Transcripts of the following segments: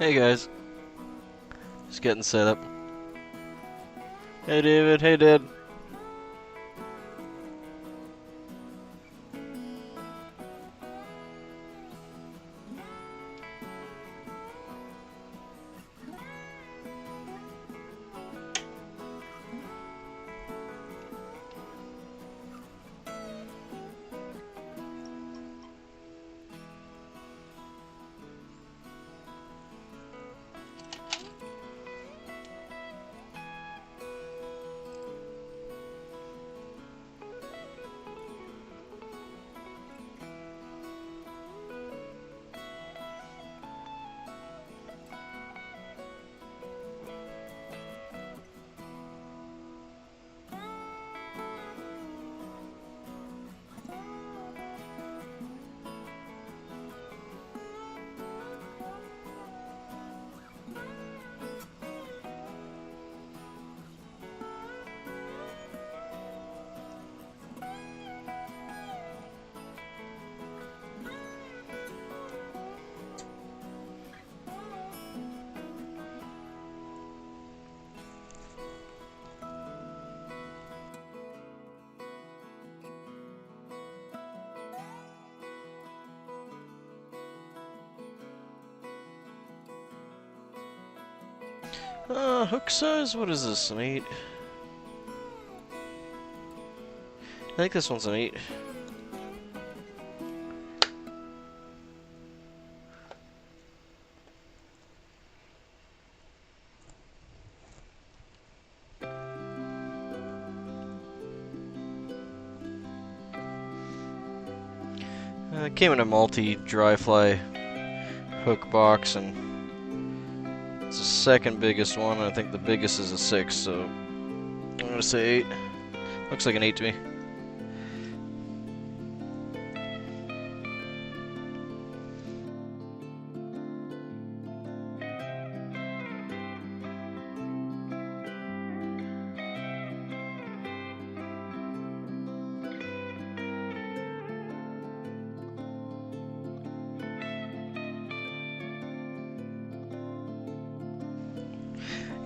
Hey guys, just getting set up. Hey David, hey Dad. Hook size, what is this, an 8? I think this one's an 8. It came in a multi-dry fly hook box, and it's the second biggest one. I think the biggest is a 6, so I'm gonna say 8. Looks like an 8 to me.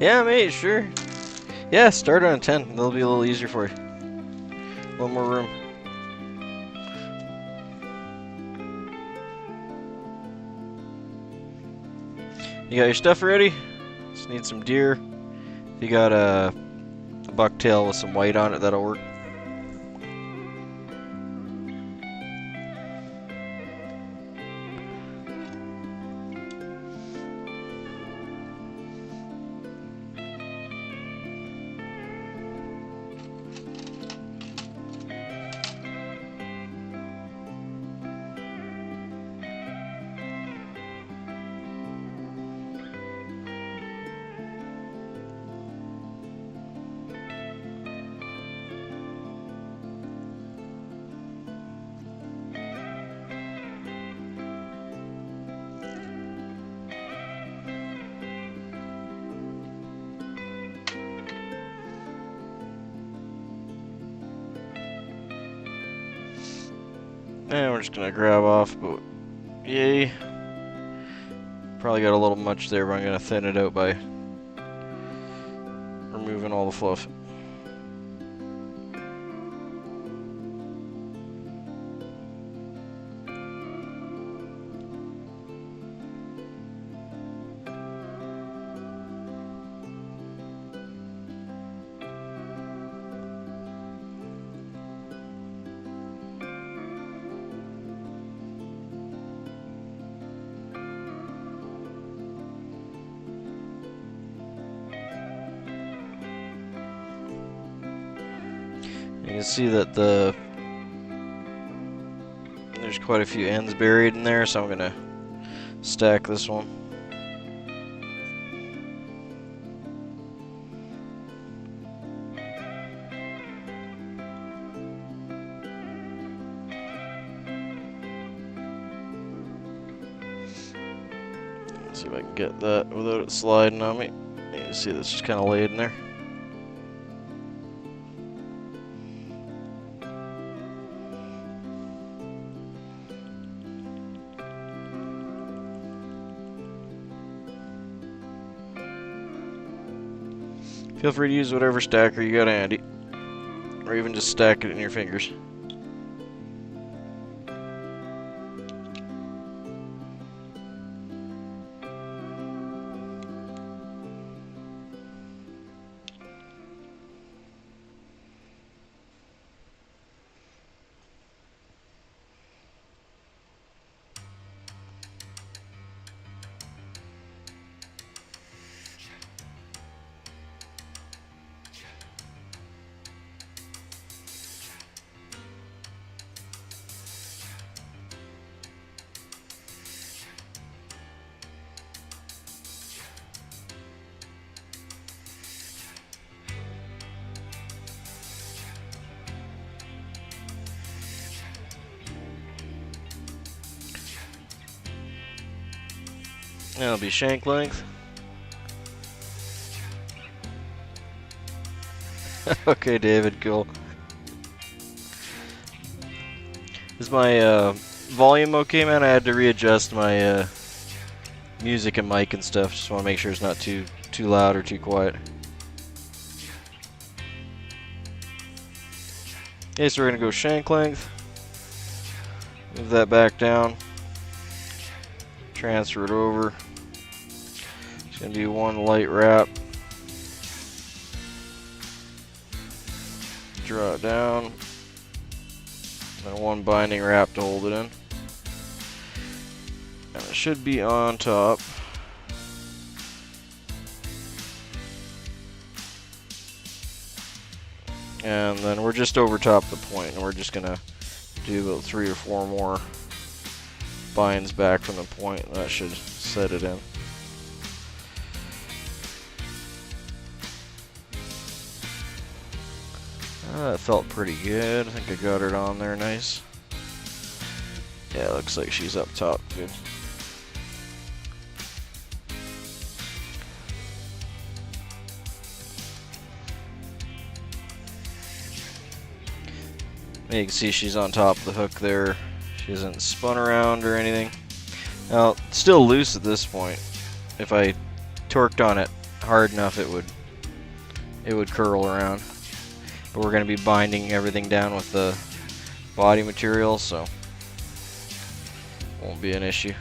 Yeah, mate, sure. Yeah, start on a 10. That'll be a little easier for you. A little more room. You got your stuff ready? Just need some deer. If you got a bucktail with some white on it, that'll work. And we're just gonna grab off, but yay. Probably got a little much there, but I'm gonna thin it out by removing all the fluff. You can see that there's quite a few ends buried in there, so I'm gonna stack this one. Let's see if I can get that without it sliding on me. You can see that's just kind of laid in there. Feel free to use whatever stacker you got handy, or even just stack it in your fingers. That'll be shank length. Okay, David, cool. Is my volume okay, man? I had to readjust my music and mic and stuff. Just want to make sure it's not too loud or too quiet. Okay, so we're gonna go shank length. Move that back down. Transfer it over. Just gonna do one light wrap. Draw it down. And one binding wrap to hold it in. And it should be on top. And then we're just over top the point, and we're just gonna do about 3 or 4 more binds back from the point, and that should set it in. That felt pretty good. I think I got it on there nice. Yeah, looks like she's up top. Good. You can see she's on top of the hook there. She hasn't spun around or anything. Now, it's still loose at this point. If I torqued on it hard enough, it would curl around. But we're going to be binding everything down with the body material, so won't be an issue.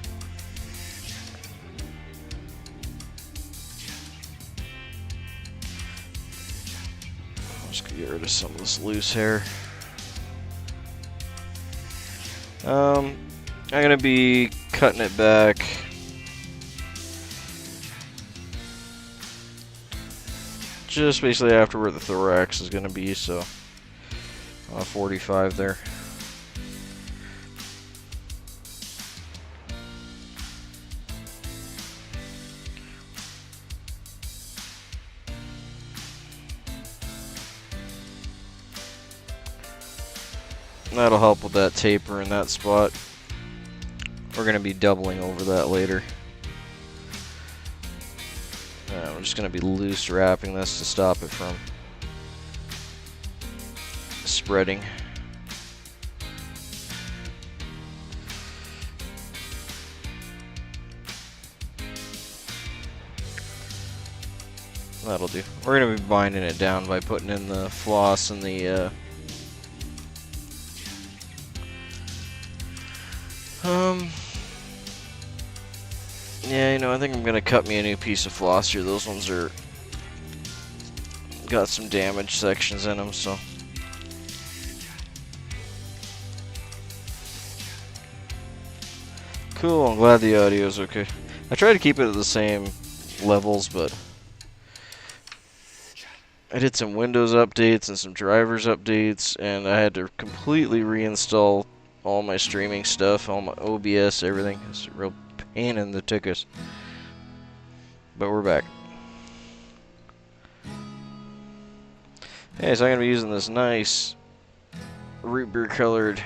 I'm just going to get rid of some of this loose hair. I'm going to be cutting it back just basically after where the thorax is going to be, so 45 there. That'll help with that taper in that spot. We're going to be doubling over that later. We're just going to be loose wrapping this to stop it from spreading. That'll do. We're going to be binding it down by putting in the floss and the yeah, you know, I think I'm gonna cut me a new piece of floss here. Those ones are got some damaged sections in them, so cool. I'm glad the audio's okay. I try to keep it at the same levels, but I did some Windows updates and some drivers updates, and I had to completely reinstall all my streaming stuff, all my OBS, everything. It's a real pain in the tuchus. But we're back. Okay, so I'm going to be using this nice root beer colored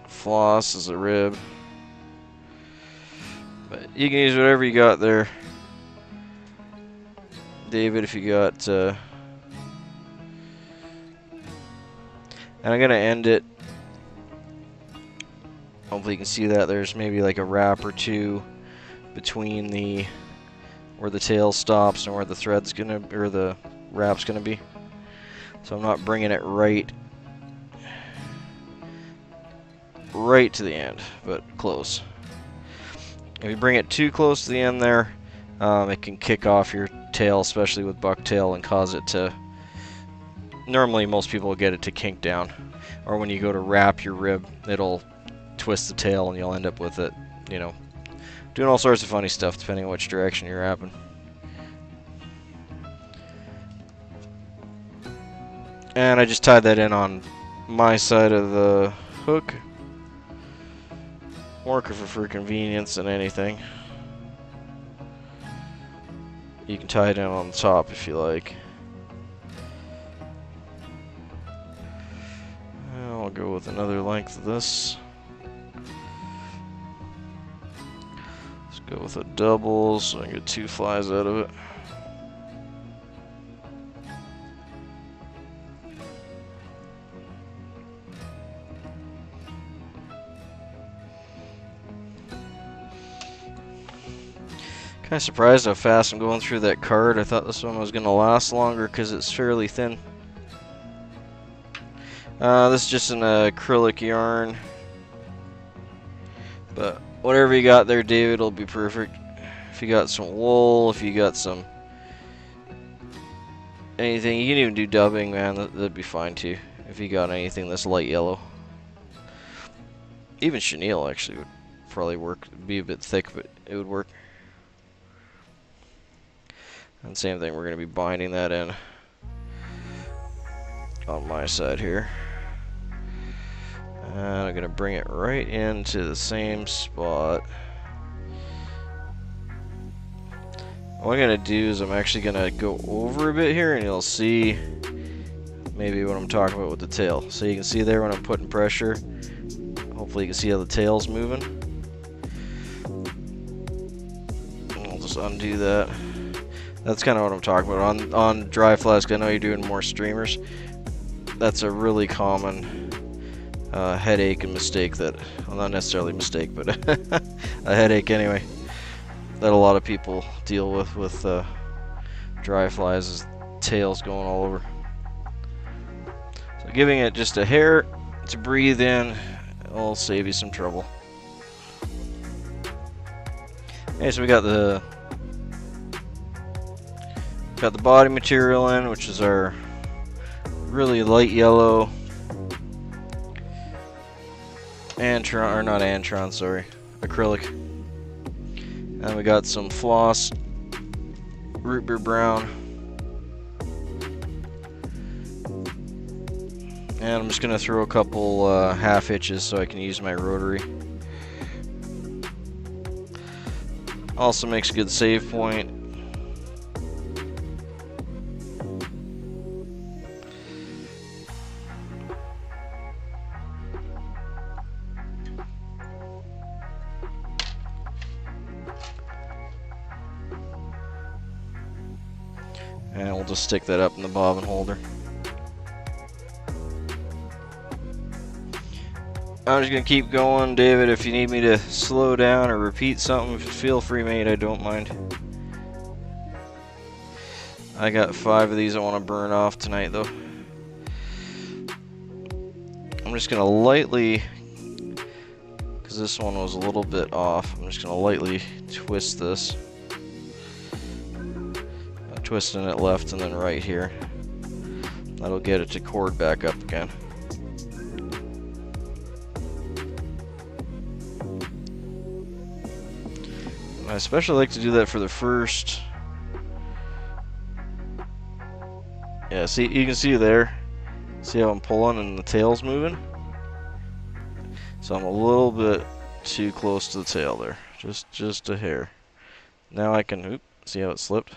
floss as a rib. But you can use whatever you got there. David, if you got... and I'm going to end it. Hopefully you can see that there's maybe like a wrap or two between the where the tail stops and where the thread's gonna, or the wrap's gonna be. So I'm not bringing it right to the end, but close. If you bring it too close to the end there, it can kick off your tail, especially with bucktail, and cause it to, normally most people will get it to kink down. Or when you go to wrap your rib, it'll twist the tail and you'll end up with it, you know, doing all sorts of funny stuff depending on which direction you're wrapping. And I just tied that in on my side of the hook. More for convenience than anything. You can tie it in on the top if you like. And I'll go with another length of this. Let's go with a double so I can get 2 flies out of it. Kind of surprised how fast I'm going through that card. I thought this one was going to last longer because it's fairly thin. This is just an acrylic yarn. But whatever you got there, David, will be perfect. If you got some wool, if you got some anything, you can even do dubbing, man. That'd be fine too. If you got anything that's light yellow. Even chenille actually would probably work. It'd be a bit thick, but it would work. And same thing, we're going to be binding that in on my side here. And I'm going to bring it right into the same spot. What I'm going to do is I'm actually going to go over a bit here and you'll see maybe what I'm talking about with the tail. So you can see there when I'm putting pressure, hopefully you can see how the tail's moving. And I'll just undo that. That's kind of what I'm talking about. On dry flies, I know you're doing more streamers. That's a really common headache and mistake that, well, not necessarily a mistake, but a headache anyway, that a lot of people deal with dry flies is tails going all over. So giving it just a hair to breathe in will save you some trouble. Okay, so we got the body material in, which is our really light yellow antron, or not antron, sorry, acrylic. And we got some floss, root beer brown. And I'm just gonna throw a couple half hitches so I can use my rotary. Also makes a good save point. And we'll just stick that up in the bobbin holder. I'm just going to keep going, David. If you need me to slow down or repeat something, feel free, mate. I don't mind. I got 5 of these I want to burn off tonight, though. I'm just going to lightly, because this one was a little bit off, I'm just going to lightly twist this. Twisting it left and then right here. That'll get it to cord back up again. I especially like to do that for the first. Yeah, see, you can see there. See how I'm pulling and the tail's moving? So I'm a little bit too close to the tail there. Just a hair. Now I can, oop, see how it slipped?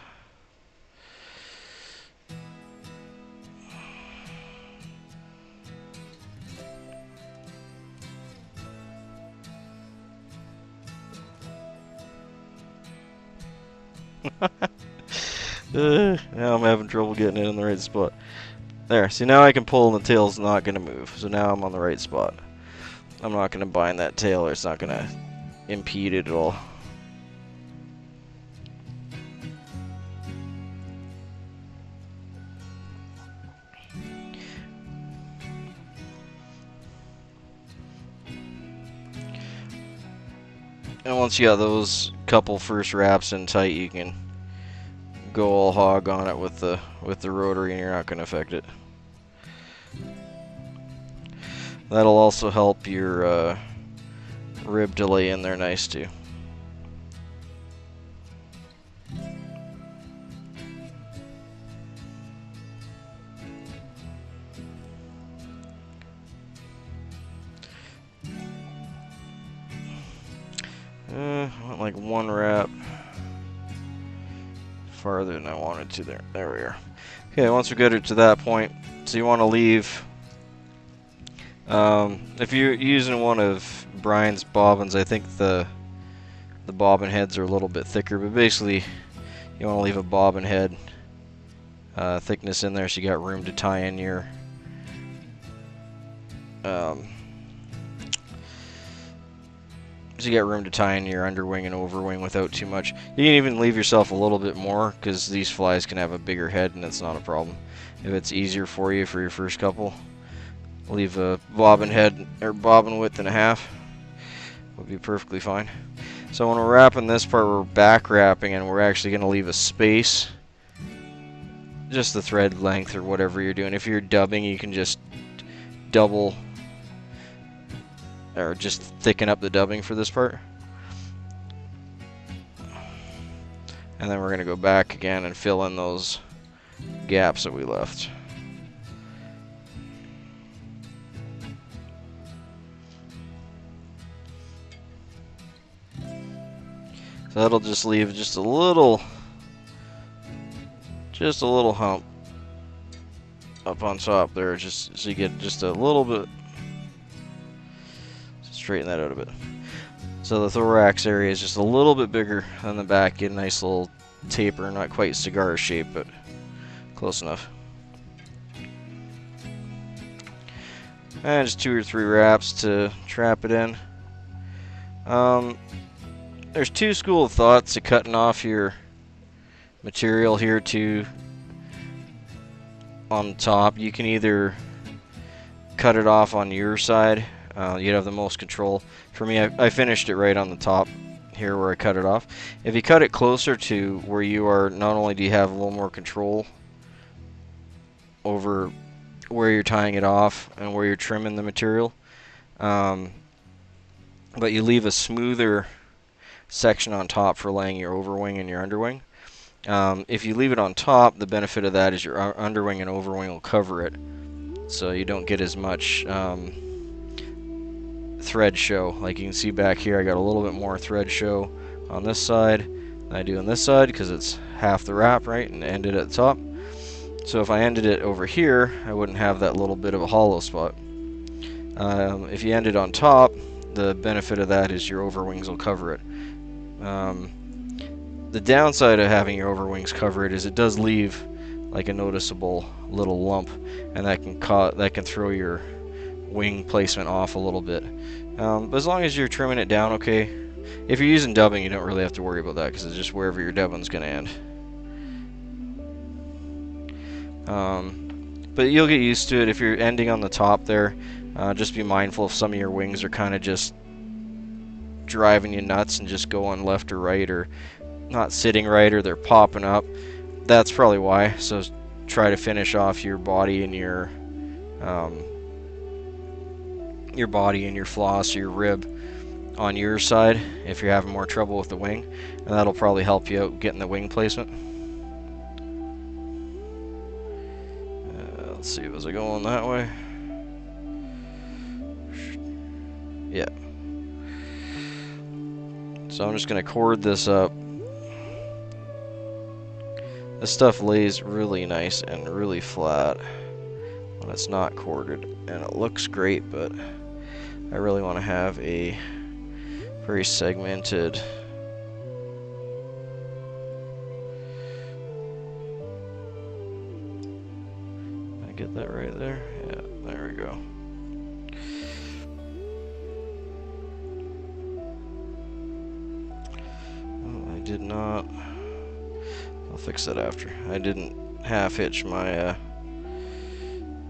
Now I'm having trouble getting it in the right spot. There, see, now I can pull and the tail's not going to move. So now I'm on the right spot. I'm not going to bind that tail or it's not going to impede it at all. And once you got those couple first wraps in tight, you can go all hog on it with the rotary, and you're not going to affect it. That'll also help your rib to lay in there nice too. I went like one wrap farther than I wanted to there. There we are. Okay, once we get it to that point, so you want to leave. If you're using one of Brian's bobbins, I think the bobbin heads are a little bit thicker, but basically you want to leave a bobbin head thickness in there so you got room to tie in your underwing and overwing without too much. You can even leave yourself a little bit more because these flies can have a bigger head and it's not a problem. If it's easier for you for your first couple, leave a bobbin head or bobbin width and a half. Would be perfectly fine. So when we're wrapping this part, we're back wrapping, and we're actually going to leave a space, just the thread length or whatever you're doing. If you're dubbing, you can just double or just thicken up the dubbing for this part. And then we're going to go back again and fill in those gaps that we left. So that'll just leave just a little hump up on top there, just so you get just a little bit. Straighten that out a bit. So the thorax area is just a little bit bigger than the back. Get a nice little taper, not quite cigar shape, but close enough. And just 2 or 3 wraps to trap it in. There's 2 school of thoughts to cutting off your material here to on top. You can either cut it off on your side. You'd have the most control. For me, I finished it right on the top here where I cut it off. If you cut it closer to where you are, not only do you have a little more control over where you're tying it off and where you're trimming the material, but you leave a smoother section on top for laying your overwing and your underwing. If you leave it on top, the benefit of that is your underwing and overwing will cover it, so you don't get as much thread show. Like you can see back here, I got a little bit more thread show on this side than I do on this side because it's half the wrap, right, and ended at the top. So if I ended it over here, I wouldn't have that little bit of a hollow spot. If you end it on top, the benefit of that is your overwings will cover it. The downside of having your overwings cover it is it does leave like a noticeable little lump, and that can throw your wing placement off a little bit. But as long as you're trimming it down okay, if you're using dubbing, you don't really have to worry about that because it's just wherever your dubbing's going to end. But you'll get used to it. If you're ending on the top there, just be mindful if some of your wings are kind of just driving you nuts and just going left or right, or not sitting right, or they're popping up. That's probably why. So try to finish off your body and your floss or your rib on your side if you're having more trouble with the wing, and that'll probably help you out getting the wing placement. Let's see, was I going that way? Yeah. So I'm just going to cord this up. This stuff lays really nice and really flat when it's not corded, and it looks great, but I really want to have a very segmented I get that right there? Yeah, there we go. Oh, I did not. I'll fix that after. I didn't half hitch my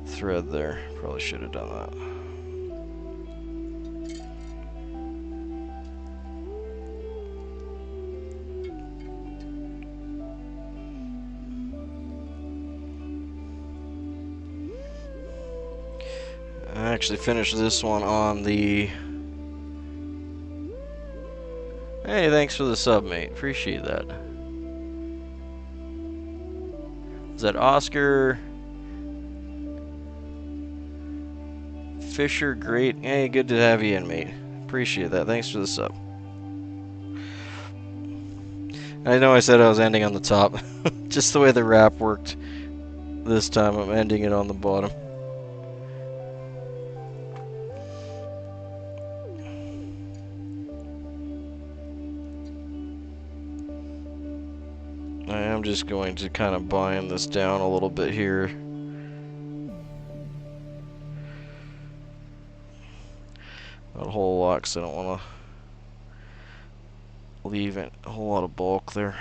thread there. Probably should have done that. actually finish this one on the... Hey, thanks for the sub, mate. Appreciate that. Is that Oscar? Fisher, great. Hey, good to have you in, mate. Appreciate that. Thanks for the sub. I know I said I was ending on the top. Just the way the wrap worked this time, I'm ending it on the bottom. I am just going to kind of bind this down a little bit here. Not a whole lot, because I don't want to leave a whole lot of bulk there.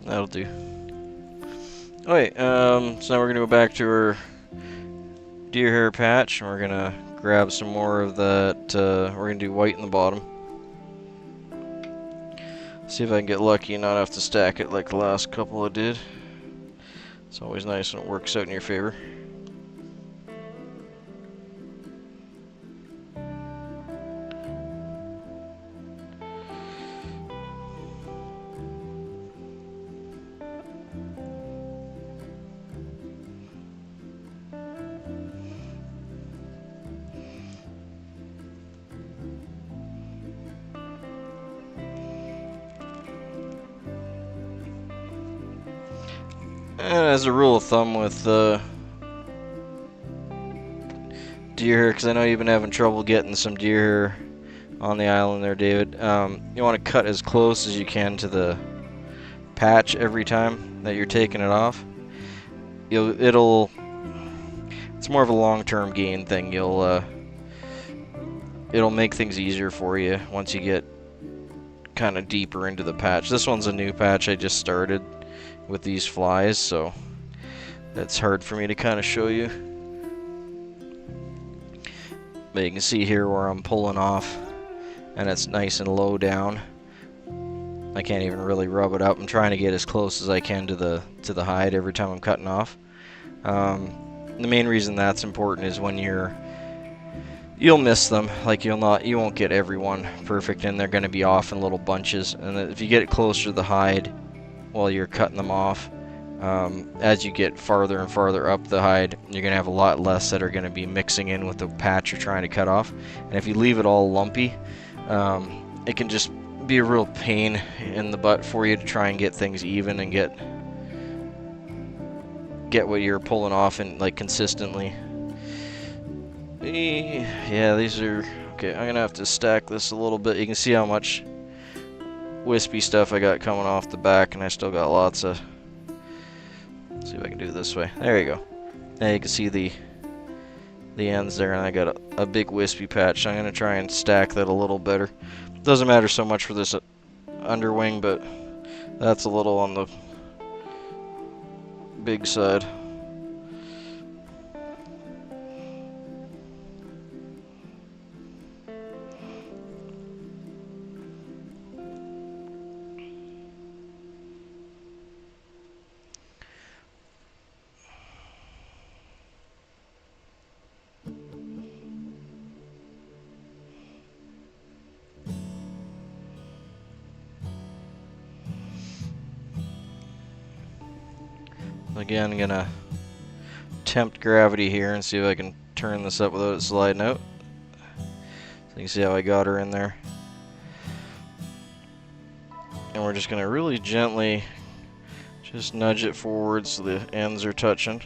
That'll do. Alright, so now we're going to go back to our deer hair patch, and we're going to grab some more of that, we're going to do white in the bottom. See if I can get lucky and not have to stack it like the last couple I did. It's always nice when it works out in your favor. And as a rule of thumb with deer hair, because I know you've been having trouble getting some deer hair on the island there, David, you want to cut as close as you can to the patch every time that you're taking it off. It's more of a long-term gain thing. It'll make things easier for you once you get kind of deeper into the patch. This one's a new patch I just started with these flies, so that's hard for me to kind of show you. But you can see here where I'm pulling off, and it's nice and low down. I can't even really rub it up. I'm trying to get as close as I can to the hide every time I'm cutting off. The main reason that's important is when you'll miss them. Like you won't get every one perfect, and they're going to be off in little bunches. And if you get it closer to the hide while you're cutting them off, as you get farther and farther up the hide, you're going to have a lot less that are going to be mixing in with the patch you're trying to cut off. And if you leave it all lumpy, it can just be a real pain in the butt for you to try and get things even and get what you're pulling off and like consistently. Yeah, these are okay. I'm gonna have to stack this a little bit. You can see how much wispy stuff I got coming off the back, and I still got lots of... Let's see if I can do it this way. There you go. Now you can see the ends there, and I got a big wispy patch. So I'm gonna try and stack that a little better. Doesn't matter so much for this underwing, but that's a little on the big side. Again, I'm gonna tempt gravity here and see if I can turn this up without it sliding out. So you can see how I got her in there. And we're just gonna really gently just nudge it forward so the ends are touching.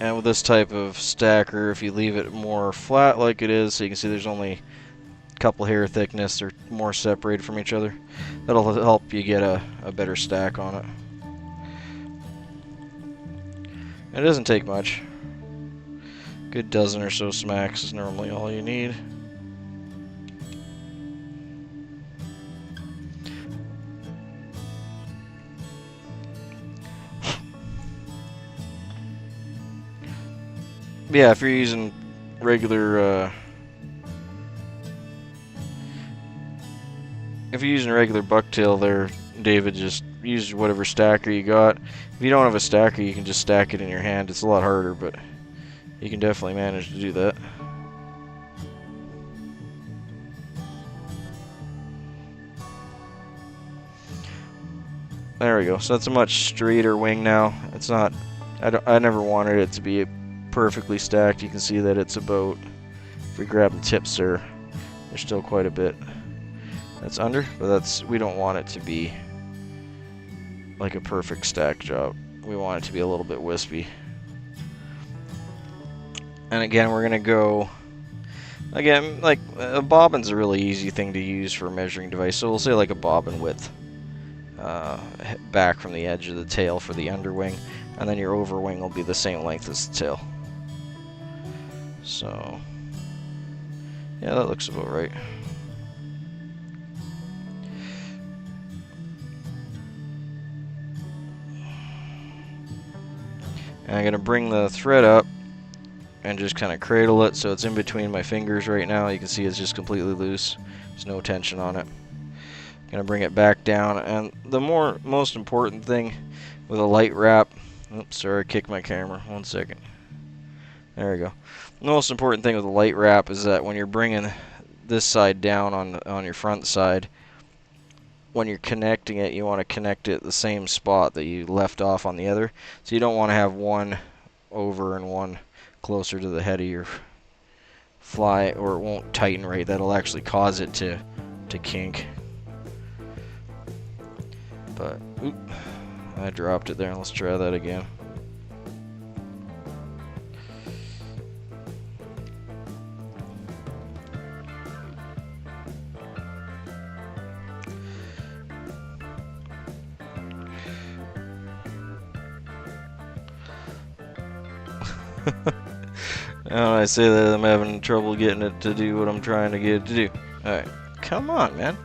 And with this type of stacker, if you leave it more flat like it is, so you can see there's only a couple hair thickness, they're more separated from each other. That'll help you get a better stack on it. And it doesn't take much. A good dozen or so smacks is normally all you need. Yeah, if you're using regular, if you're using regular bucktail there, David, just use whatever stacker you got. If you don't have a stacker, you can just stack it in your hand. It's a lot harder, but you can definitely manage to do that. There we go. So that's a much straighter wing now. It's not. I never wanted it to be perfectly stacked. You can see that it's about. If we grab the tips there, there's still quite a bit that's under, but we don't want it to be like a perfect stack job. We want it to be a little bit wispy. And again, we're gonna go. Again, like a bobbin's a really easy thing to use for a measuring device. So we'll say like a bobbin width. Back from the edge of the tail for the underwing, and then your overwing will be the same length as the tail. So yeah, that looks about right. And I'm going to bring the thread up and just kind of cradle it so it's in between my fingers right now. You can see it's just completely loose. There's no tension on it. Gonna bring it back down, and the most important thing with a light wrap. Oops, sorry, I kicked my camera. 1 second. There we go. The most important thing with a light wrap is that when you're bringing this side down on your front side, when you're connecting it, you want to connect it the same spot that you left off on the other. So you don't want to have one over and one closer to the head of your fly, or it won't tighten right. That'll actually cause it to kink. But, oop, I dropped it there. Let's try that again. When I say that, I'm having trouble getting it to do what I'm trying to get it to do. Alright, come on, man.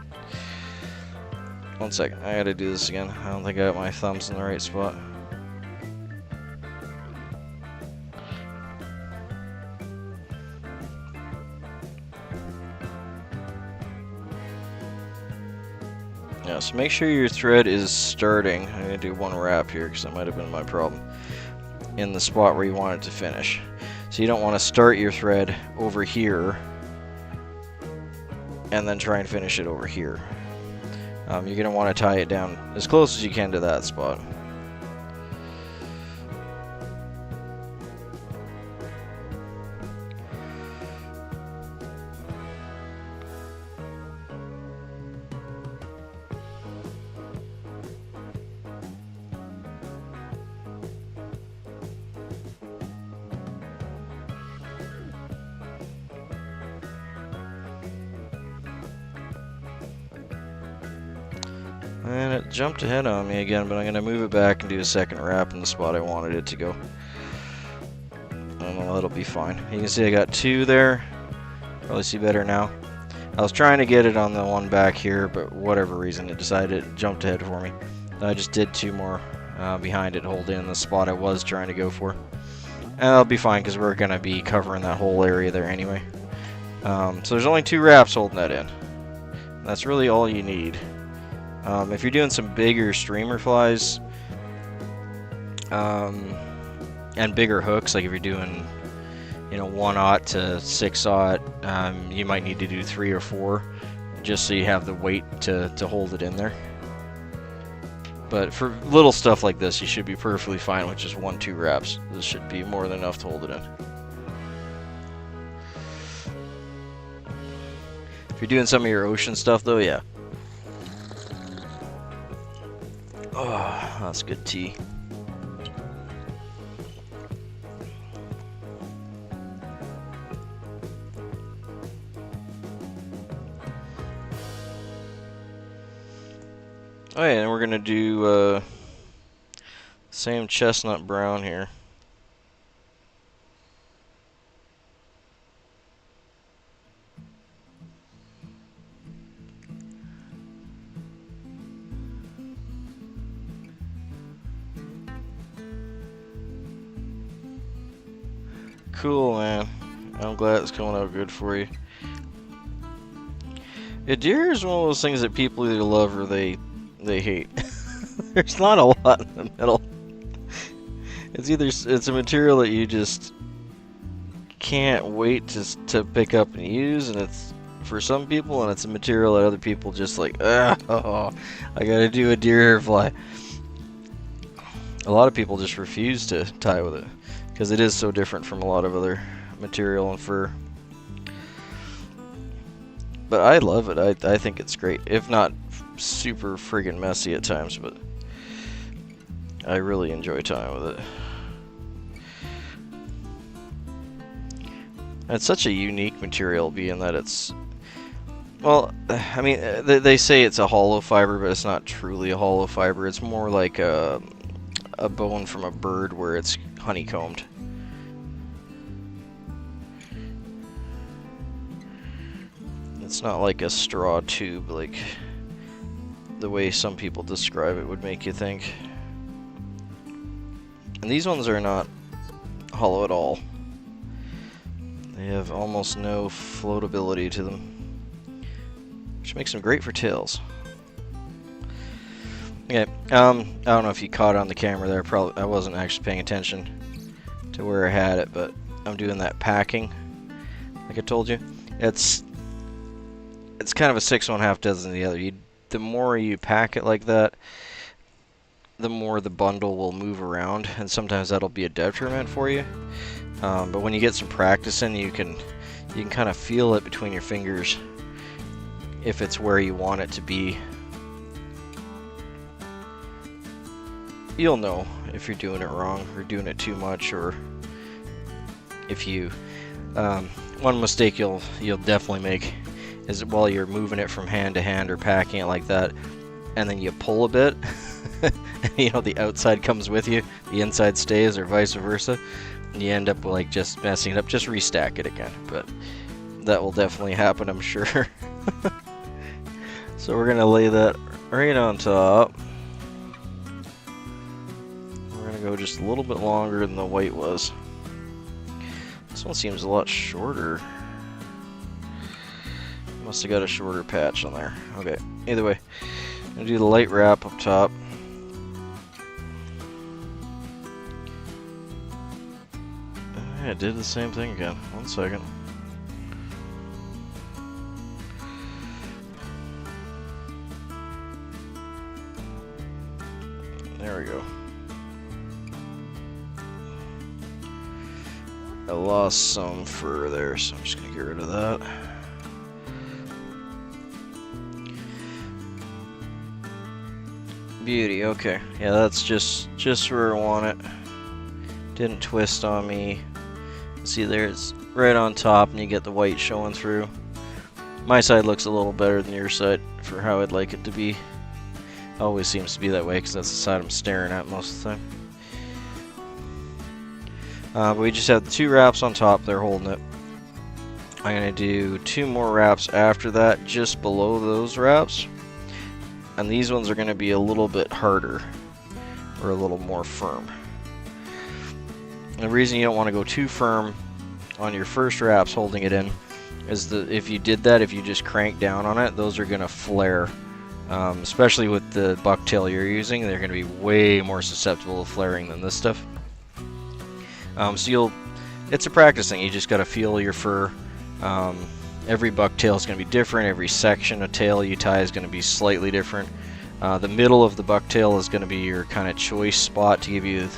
1 second, I gotta do this again. I don't think I got my thumbs in the right spot. Yeah, so make sure your thread is starting. I'm gonna do one wrap here because that might have been my problem. In the spot where you want it to finish. So you don't want to start your thread over here and then try and finish it over here. You're going to want to tie it down as close as you can to that spot. And it jumped ahead on me again, but I'm going to move it back and do a second wrap in the spot I wanted it to go. And that'll be fine. You can see I got 2 there. Probably see better now. I was trying to get it on the one back here, but whatever reason it decided it jumped ahead for me. I just did 2 more behind it, hold in the spot I was trying to go for. And that'll be fine because we're going to be covering that whole area there anyway. So there's only 2 wraps holding that in. That's really all you need. If you're doing some bigger streamer flies and bigger hooks, like if you're doing 1/0 to 6/0, you might need to do 3 or 4 just so you have the weight to hold it in there. But for little stuff like this, you should be perfectly fine with just 1-2 wraps. This should be more than enough to hold it in. If you're doing some of your ocean stuff though, yeah. Oh, that's good tea. Oh yeah, and we're gonna do same chestnut brown here. cool, man. I'm glad it's coming out good for you. A deer is one of those things that people either love or they hate. There's not a lot in the middle. It's a material that you just can't wait to pick up and use, and it's for some people, and it's a material that other people just like, oh, I gotta do a deer hair fly. A lot of people just refuse to tie with it because it is so different from a lot of other material and fur. But I love it. I think it's great, if not super friggin' messy at times, but I really enjoy tying with it. It's such a unique material, being that it's, well, I mean, they say it's a hollow fiber, but it's not truly a hollow fiber. It's more like a bone from a bird where it's honeycombed. It's not like a straw tube, like the way some people describe it would make you think. And these ones are not hollow at all. They have almost no floatability to them, which makes them great for tails. Okay, I don't know if you caught it on the camera there. I wasn't actually paying attention to where I had it, but I'm doing that packing, like I told you. It's kind of a 6 1/2 dozen the other. The more you pack it like that, the more the bundle will move around, and sometimes that'll be a detriment for you. But when you get some practice in, you can kind of feel it between your fingers if it's where you want it to be. You'll know if you're doing it wrong or doing it too much, or if you one mistake you'll definitely make is while you're moving it from hand to hand or packing it like that, and then you pull a bit, you know, the outside comes with you, the inside stays, or vice versa, and you end up like just messing it up. Just restack it again, but that will definitely happen, I'm sure. So we're gonna lay that right on top. We're gonna go just a little bit longer than the white was. This one seems a lot shorter. Must have got a shorter patch on there. Okay, either way, I'm gonna do the light wrap up top. I did the same thing again. 1 second. There we go. I lost some fur there, so I'm just gonna get rid of that. Beauty, okay. Yeah, that's just where I want it. Didn't twist on me. See there, it's right on top, and you get the white showing through. My side looks a little better than your side for how I'd like it to be. Always seems to be that way because that's the side I'm staring at most of the time. But we just have the 2 wraps on top. They're holding it. I'm going to do 2 more wraps after that, just below those wraps. And these ones are going to be a little bit harder, or a little more firm. The reason you don't want to go too firm on your first wraps holding it in is that if you did that, if you just crank down on it, those are going to flare. Especially with the bucktail you're using, they're going to be way more susceptible to flaring than this stuff. So it's a practice thing. You just got to feel your fur. Every bucktail is going to be different. Every section of tail you tie is going to be slightly different. The middle of the bucktail is going to be your kind of choice spot to give you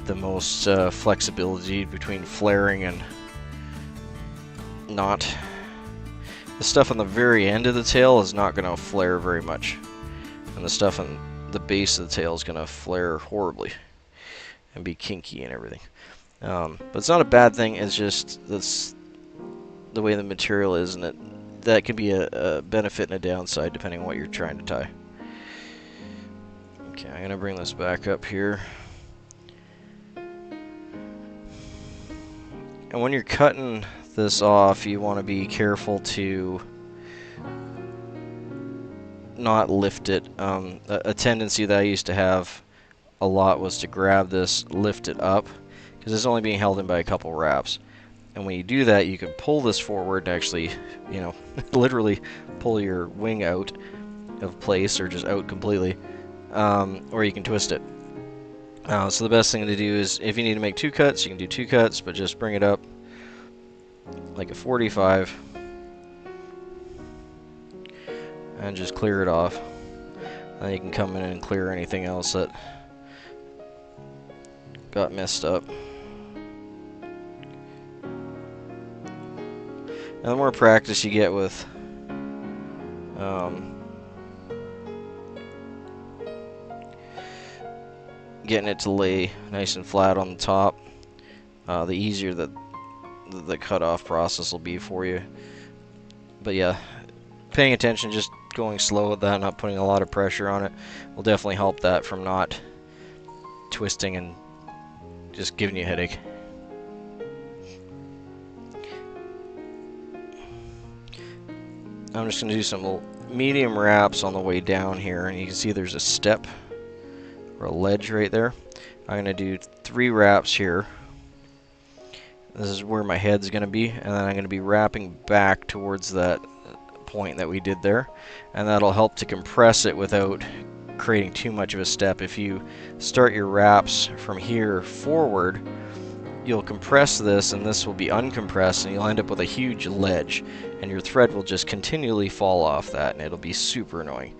the most flexibility between flaring and not. The stuff on the very end of the tail is not going to flare very much, and the stuff on the base of the tail is going to flare horribly and be kinky and everything. But it's not a bad thing. It's just that's the way the material is, and that can be a benefit and a downside depending on what you're trying to tie. Okay, I'm going to bring this back up here. And when you're cutting this off, you want to be careful to not lift it. A tendency that I used to have a lot was to grab this, lift it up, because it's only being held in by a couple wraps. And when you do that, you can pull this forward and actually, you know, literally pull your wing out of place, or just out completely, or you can twist it. So the best thing to do is, if you need to make 2 cuts, you can do 2 cuts, but just bring it up like a 45 and just clear it off. Then you can come in and clear anything else that got messed up. And the more practice you get with getting it to lay nice and flat on the top, the easier the cutoff process will be for you. But yeah, paying attention, just going slow with that, not putting a lot of pressure on it, will definitely help that from not twisting and just giving you a headache. I'm just going to do some medium wraps on the way down here, and you can see there's a step or a ledge right there. I'm going to do 3 wraps here. This is where my head's going to be, and then I'm going to be wrapping back towards that point that we did there, and that'll help to compress it without creating too much of a step. If you start your wraps from here forward, you'll compress this, and this will be uncompressed, and you'll end up with a huge ledge, and your thread will just continually fall off that, and it'll be super annoying.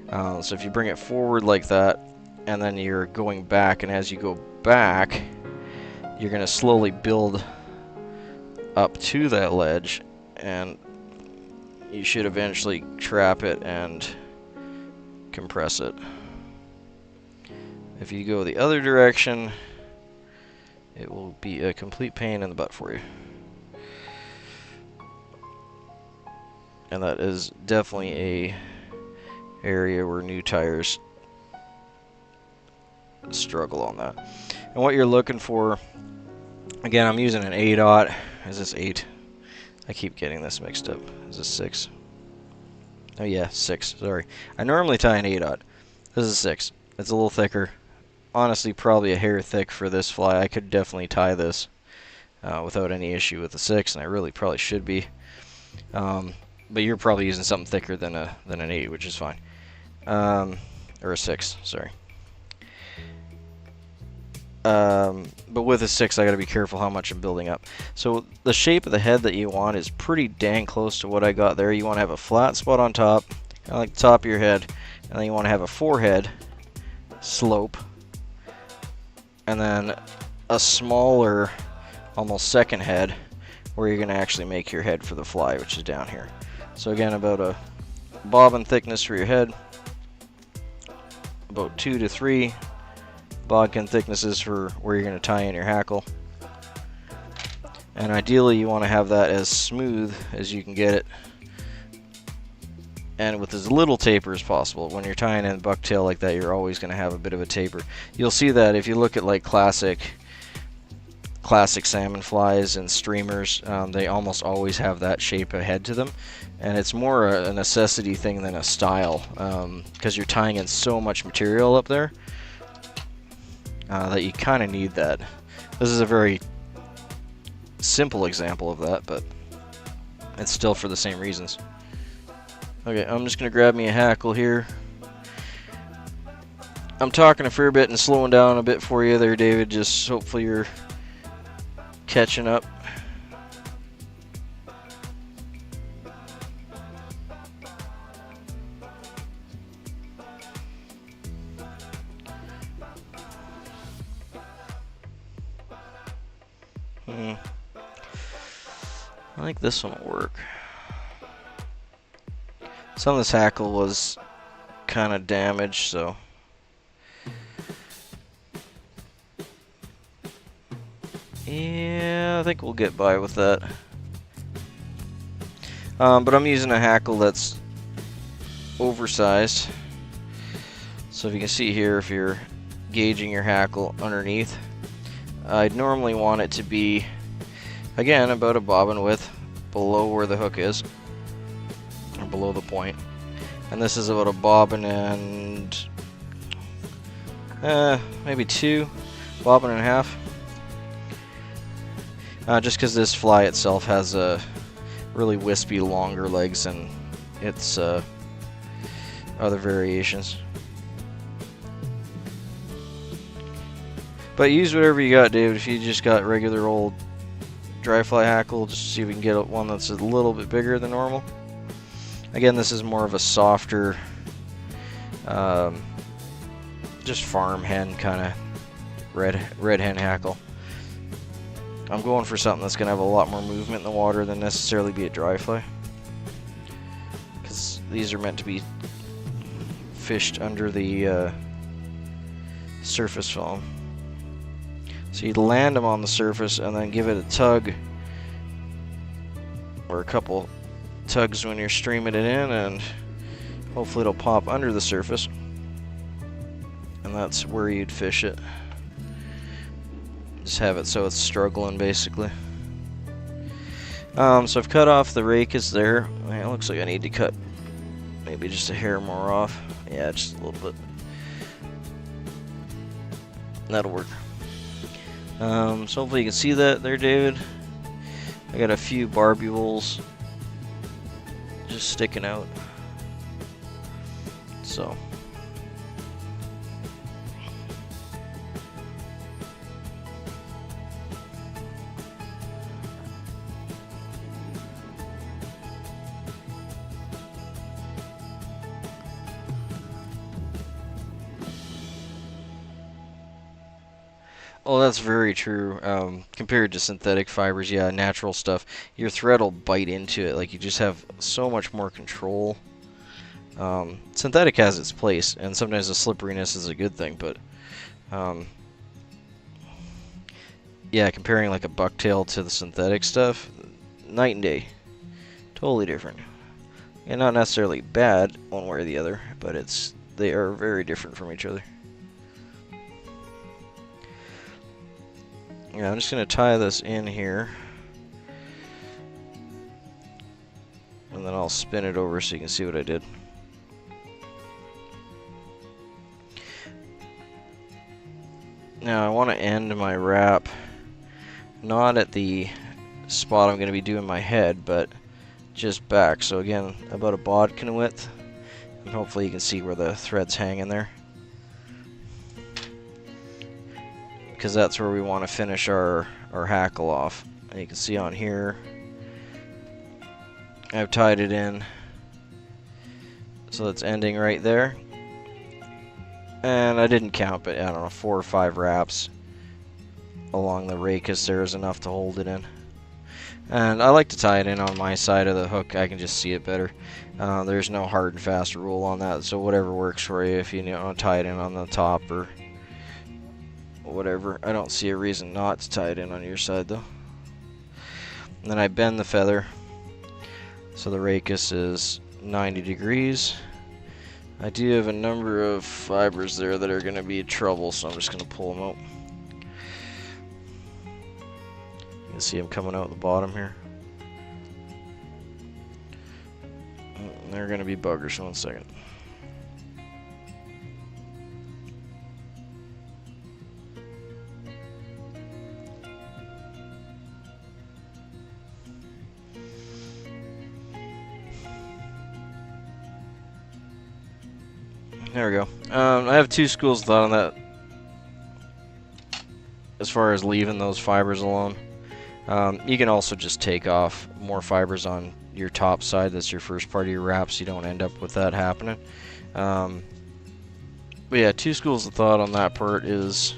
So if you bring it forward like that, and then you're going back, and as you go back, you're going to slowly build up to that ledge, and you should eventually trap it and compress it. If you go the other direction, it will be a complete pain in the butt for you. And that is definitely a area where new tires struggle on that. And what you're looking for, again, I'm using an 8/0. Is this 8? I keep getting this mixed up. Is this 6? Oh yeah, 6. Sorry. I normally tie an 8/0. This is 6. It's a little thicker. Honestly, probably a hair thick for this fly. I could definitely tie this without any issue with the 6, and I really probably should be. But you're probably using something thicker than an 8, which is fine. Or a 6, sorry. But with a 6, I got to be careful how much I'm building up. So the shape of the head that you want is pretty dang close to what I got there. You want to have a flat spot on top, kind of like the top of your head, and then you want to have a forehead slope, and then a smaller, almost second head, where you're going to actually make your head for the fly, which is down here. So again, about a bobbin thickness for your head, about 2 to 3 bodkin thicknesses for where you're going to tie in your hackle. And ideally you want to have that as smooth as you can get it, and with as little taper as possible. When you're tying in bucktail like that, you're always going to have a bit of a taper. You'll see that if you look at like classic salmon flies and streamers, they almost always have that shape of head to them, and it's more a necessity thing than a style, because you're tying in so much material up there that you kind of need that. This is a very simple example of that, but it's still for the same reasons. Okay, I'm just going to grab me a hackle here. I'm talking a fair bit and slowing down a bit for you there, David, just hopefully you're catching up. I think this one will work. Some of this hackle was kind of damaged, so yeah, I think we'll get by with that. But I'm using a hackle that's oversized. So if you can see here, if you're gauging your hackle underneath, I'd normally want it to be, again, about a bobbin width below where the hook is, or below the point. And this is about a bobbin and maybe 2, bobbin and a half. just because this fly itself has a really wispy, longer legs than its other variations. But use whatever you got, David. If you just got regular old dry fly hackle, just see if we can get one that's a little bit bigger than normal. Again, this is more of a softer, just farm hen kind of red hen hackle. I'm going for something that's going to have a lot more movement in the water than necessarily be a dry fly, because these are meant to be fished under the surface foam. So you'd land them on the surface and then give it a tug, or a couple tugs when you're streaming it in, and hopefully it'll pop under the surface, and that's where you'd fish it. Just have it so it's struggling, basically. So I've cut off the racus there. It looks like I need to cut maybe just a hair more off. Yeah, just a little bit. That'll work. So hopefully you can see that there, David. I got a few barbules just sticking out. So. Oh, that's very true. Compared to synthetic fibers, yeah, natural stuff, your thread will bite into it. Like, you just have so much more control. Synthetic has its place, and sometimes the slipperiness is a good thing, but yeah, comparing like a bucktail to the synthetic stuff, night and day. Totally different. And not necessarily bad one way or the other, but they are very different from each other. Yeah, I'm just going to tie this in here, and then I'll spin it over so you can see what I did. Now I want to end my wrap not at the spot I'm going to be doing my head, but just back. So again, about a bodkin width, and hopefully you can see where the thread's hanging there, because that's where we want to finish our hackle off. And you can see on here, I've tied it in so it's ending right there. And I didn't count, but I don't know, 4 or 5 wraps along the racus there is enough to hold it in. And I like to tie it in on my side of the hook. I can just see it better. There's no hard and fast rule on that, so whatever works for you. If you want to tie it in on the top or whatever, I don't see a reason not to tie it in on your side though. And then I bend the feather so the racus is 90 degrees. I do have a number of fibers there that are going to be trouble, so I'm just going to pull them out. You can see them coming out the bottom here. They're going to be buggers. 1 second. There we go. I have 2 schools of thought on that as far as leaving those fibers alone. You can also just take off more fibers on your top side. That's your first part of your wrap, so you don't end up with that happening. But yeah, 2 schools of thought on that part is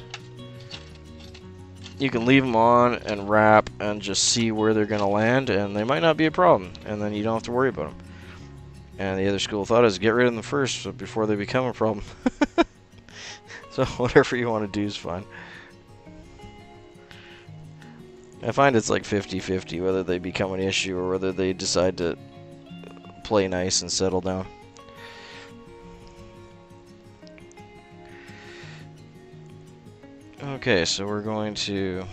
you can leave them on and wrap and just see where they're going to land, and they might not be a problem, and then you don't have to worry about them. And the other school of thought is get rid of them first before they become a problem. So whatever you want to do is fine. I find it's like 50-50 whether they become an issue or whether they decide to play nice and settle down. Okay, so we're going to...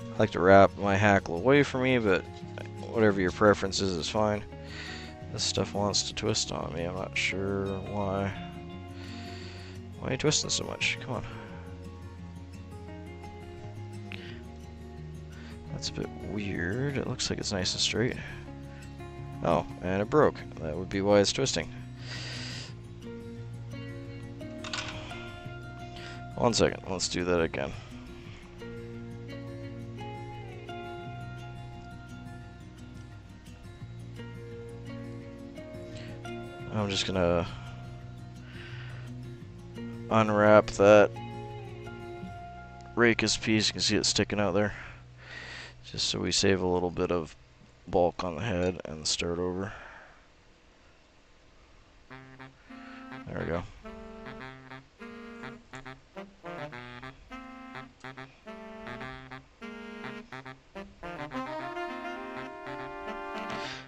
I like to wrap my hackle away from me, but whatever your preference is fine. This stuff wants to twist on me. I'm not sure why. Why are you twisting so much? Come on. It's a bit weird. It looks like it's nice and straight. Oh, and it broke. That would be why it's twisting. 1 second. Let's do that again. I'm just gonna unwrap that racus piece. You can see it sticking out there, just so we save a little bit of bulk on the head and start over. There we go.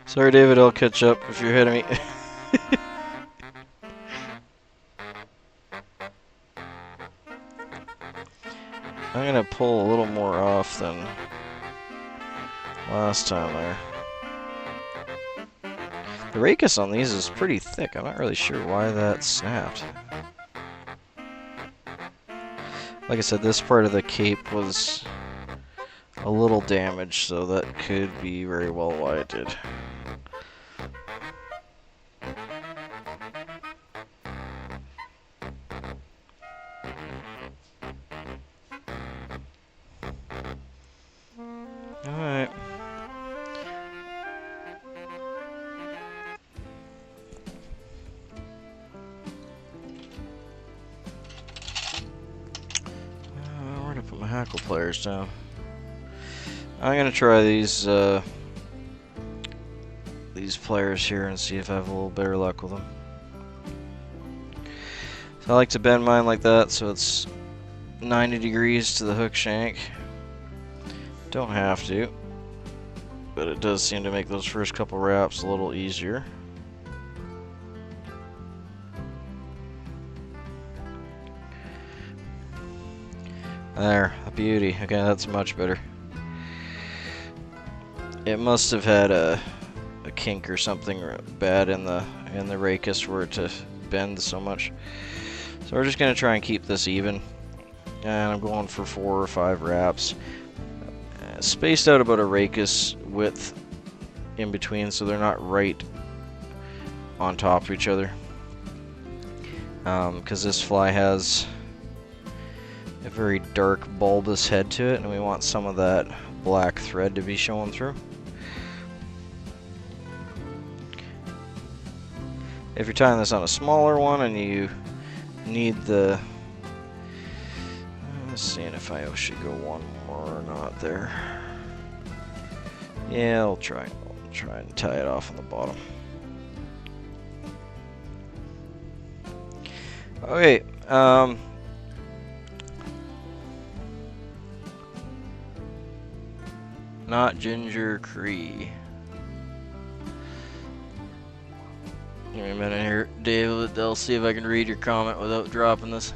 Sorry, David, I'll catch up if you're ahead of me. I'm gonna pull a little more off than last time there. The racus on these is pretty thick. I'm not really sure why that snapped. Like I said, this part of the cape was a little damaged, so that could be very well why it did. Alright. Where to put my hackle pliers down? I'm gonna try these pliers here and see if I have a little better luck with them. So I like to bend mine like that so it's 90 degrees to the hook shank. Don't have to, but it does seem to make those first couple wraps a little easier. There, a beauty. Okay, that's much better. It must have had a kink or something bad in the racus for it to bend so much. So we're just gonna try and keep this even, and I'm going for 4 or 5 wraps. Spaced out about a racus width in between, so they're not right on top of each other. Because this fly has a very dark bulbous head to it, and we want some of that black thread to be showing through. If you're tying this on a smaller one and you need the... seeing if I should go one more or not there. Yeah, I'll try and tie it off on the bottom. Okay, not Ginger Cree. Give me a minute here, David. I'll see if I can read your comment without dropping this.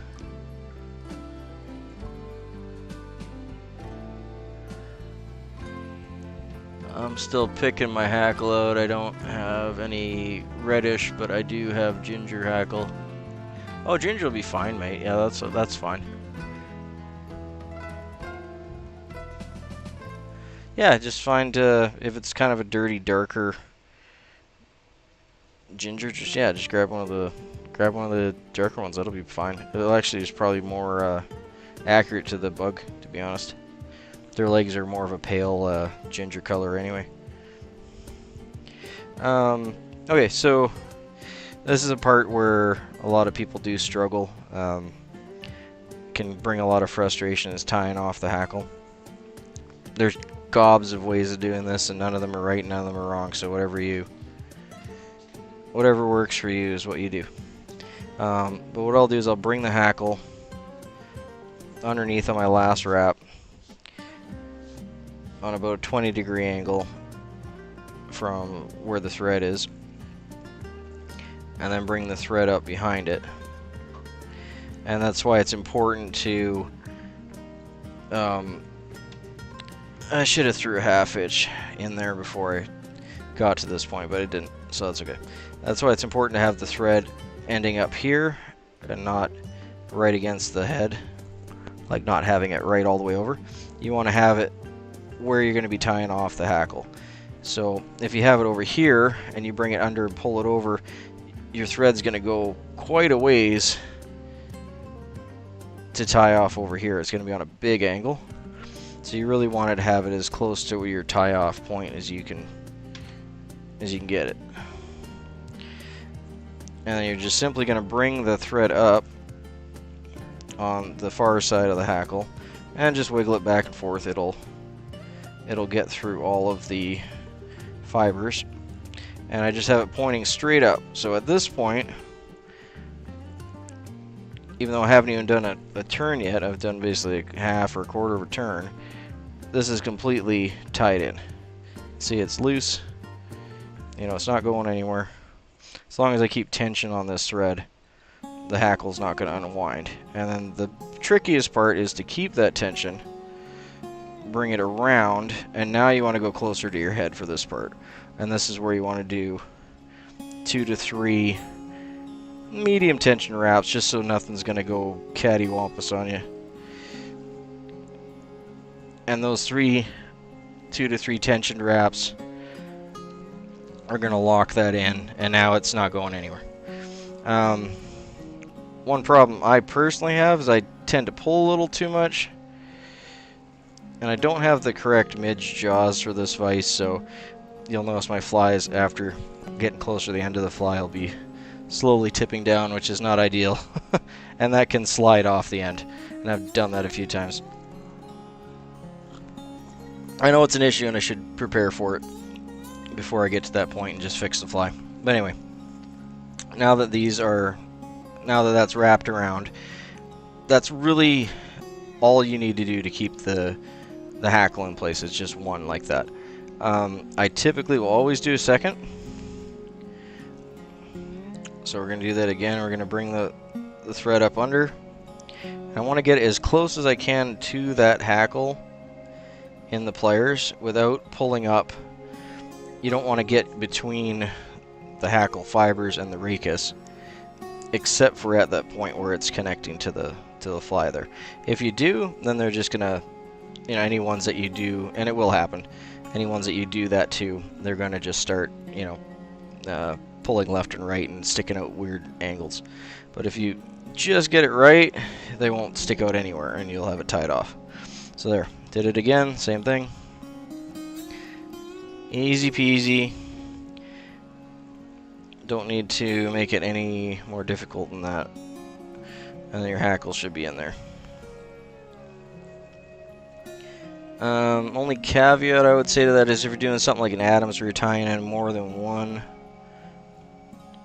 I'm still picking my hackle out. I don't have any reddish, but I do have ginger hackle. Oh, ginger will be fine, mate. Yeah, that's fine. Yeah, just find if it's kind of a dirty, darker ginger. Just grab one of the darker ones. That'll be fine. It actually is probably more accurate to the bug, to be honest. Their legs are more of a pale ginger color anyway. Okay, so this is a part where a lot of people do struggle. Can bring a lot of frustration is tying off the hackle. There's gobs of ways of doing this, and none of them are right, none of them are wrong. So whatever works for you is what you do. But what I'll do is I'll bring the hackle underneath on my last wrap on about a 20-degree angle from where the thread is, and then bring the thread up behind it. And that's why it's important to I should have threw a 1/2 inch in there before I got to this point, but I didn't, so that's okay. That's why it's important to have the thread ending up here and not right against the head, like not having it right all the way over. You want to have it where you're going to be tying off the hackle. So if you have it over here and you bring it under and pull it over, your thread's going to go quite a ways to tie off over here. It's going to be on a big angle. So you really want to have it as close to your tie off point as you can get it. And then you're just simply going to bring the thread up on the far side of the hackle and just wiggle it back and forth. It'll get through all of the fibers. And I just have it pointing straight up. So at this point, even though I haven't even done a turn yet, I've done basically a half or a quarter of a turn, this is completely tied in. See, it's loose. You know, it's not going anywhere. As long as I keep tension on this thread, the hackle's not going to unwind. And then the trickiest part is to keep that tension, bring it around, and now you want to go closer to your head for this part. And this is where you want to do 2 to 3 medium tension wraps, just so nothing's going to go cattywampus on you. And those 2 to 3 tension wraps are going to lock that in, and now it's not going anywhere. One problem I personally have is I tend to pull a little too much, and I don't have the correct midge jaws for this vise, so you'll notice my flies, after getting closer to the end of the fly, will be slowly tipping down, which is not ideal. And that can slide off the end, and I've done that a few times. I know it's an issue and I should prepare for it before I get to that point and just fix the fly. But anyway, now that that's wrapped around, that's really all you need to do to keep the hackle in place. It's just one like that. I typically will always do a second. So we're going to do that again. We're going to bring the thread up under. I want to get as close as I can to that hackle in the pliers without pulling up. You don't want to get between the hackle fibers and the ricus, except for at that point where it's connecting to the fly there. If you do, then they're just gonna, you know, any ones that you do, and it will happen, any ones that you do that to, they're gonna just start, you know, pulling left and right and sticking out weird angles. But if you just get it right, they won't stick out anywhere, and you'll have it tied off. So there, did it again, same thing. Easy peasy. Don't need to make it any more difficult than that. And then your hackle should be in there. Only caveat I would say to that is if you're doing something like an Adams where you're tying in more than one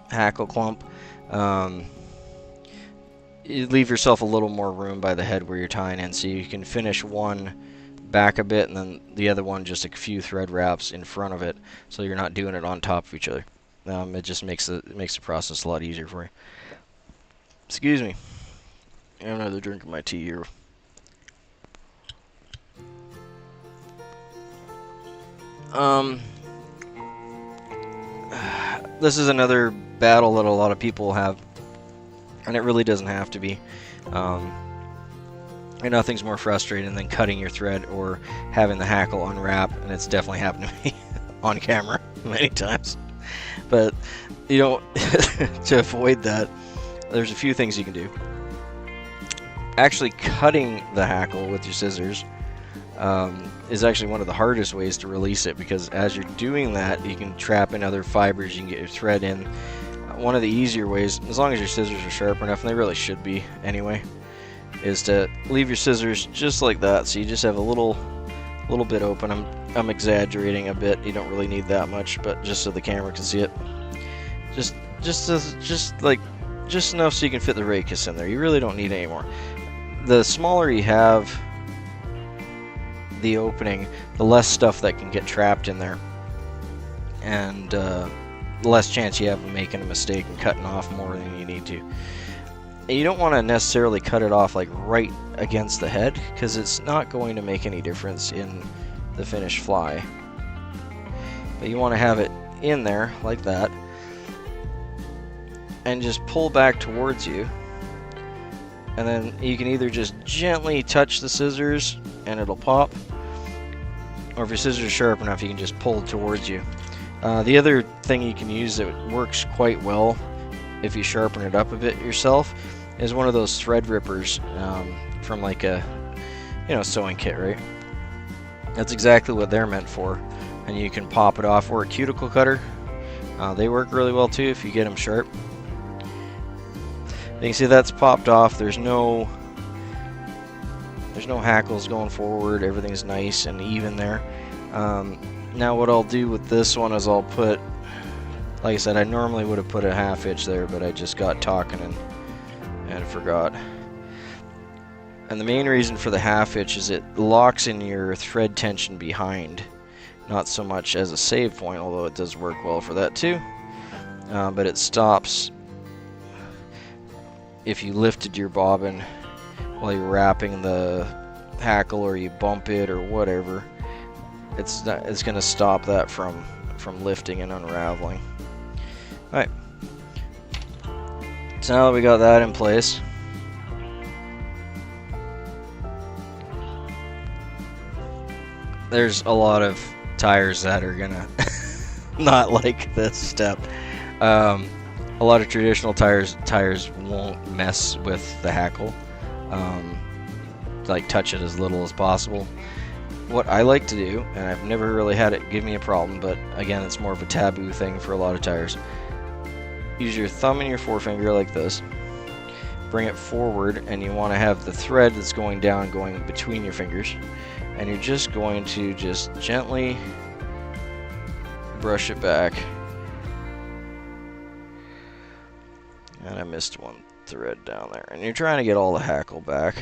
hackle clump, you leave yourself a little more room by the head where you're tying in, so you can finish one back a bit and then the other one just a few thread wraps in front of it, so you're not doing it on top of each other. It just makes the process a lot easier for you. Excuse me. I have another drink of my tea here. This is another battle that a lot of people have, and it really doesn't have to be. And nothing's more frustrating than cutting your thread or having the hackle unwrap, and it's definitely happened to me on camera many times. But, you know, to avoid that, there's a few things you can do. Actually cutting the hackle with your scissors is actually one of the hardest ways to release it, because as you're doing that, you can trap in other fibers, you can get your thread in. One of the easier ways, as long as your scissors are sharp enough, and they really should be anyway, is to leave your scissors just like that, so you just have a little bit open. I'm exaggerating a bit. You don't really need that much, but just so the camera can see it. Just enough so you can fit the ricus in there. You really don't need any more. The smaller you have the opening, the less stuff that can get trapped in there, and the less chance you have of making a mistake and cutting off more than you need to. And you don't want to necessarily cut it off like right against the head, because it's not going to make any difference in the finished fly. But you want to have it in there like that, and just pull back towards you, and then you can either just gently touch the scissors and it'll pop, or if your scissors are sharp enough, you can just pull it towards you. The other thing you can use that works quite well if you sharpen it up a bit yourself is one of those thread rippers from like a sewing kit, right? That's exactly what they're meant for, and you can pop it off, or a cuticle cutter. They work really well too if you get them sharp. You can see that's popped off. There's no hackles going forward. Everything's nice and even there. Now what I'll do with this one is I'll put, like I said, I normally would have put a 1/2 inch there, but I just got talking and forgot. And the main reason for the 1/2 inch is it locks in your thread tension behind, not so much as a save point, although it does work well for that too. But it stops if you lifted your bobbin while you're wrapping the hackle, or you bump it or whatever. It's going to stop that from lifting and unraveling. Alright, so now that we got that in place, there's a lot of tires that are gonna not like this step. A lot of traditional tires won't mess with the hackle, like touch it as little as possible. What I like to do, and I've never really had it give me a problem, but again, it's more of a taboo thing for a lot of tires. Use your thumb and your forefinger like this, bring it forward, and you want to have the thread that's going down going between your fingers, and you're just going to just gently brush it back. And I missed one thread down there, and you're trying to get all the hackle back.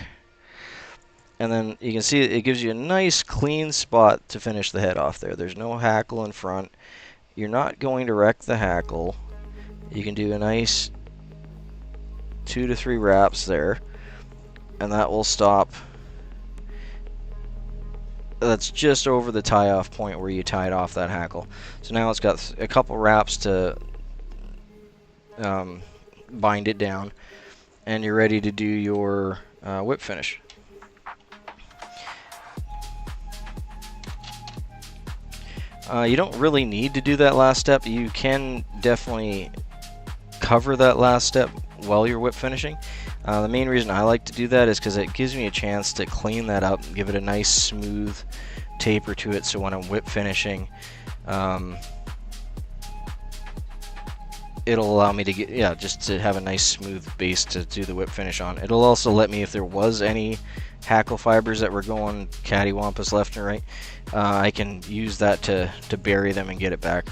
And then you can see it gives you a nice clean spot to finish the head off there. There's no hackle in front. You're not going to wreck the hackle. You can do a nice 2 to 3 wraps there, and that will stop. That's just over the tie-off point where you tied off that hackle. So now it's got a couple wraps to bind it down, and you're ready to do your whip finish. You don't really need to do that last step. You can definitely cover that last step while you're whip finishing. The main reason I like to do that is because it gives me a chance to clean that up and give it a nice smooth taper to it, so when I'm whip finishing, it'll allow me to get, just to have a nice smooth base to do the whip finish on. It'll also let me, if there was any hackle fibers that were going cattywampus left and right, I can use that to bury them and get it back.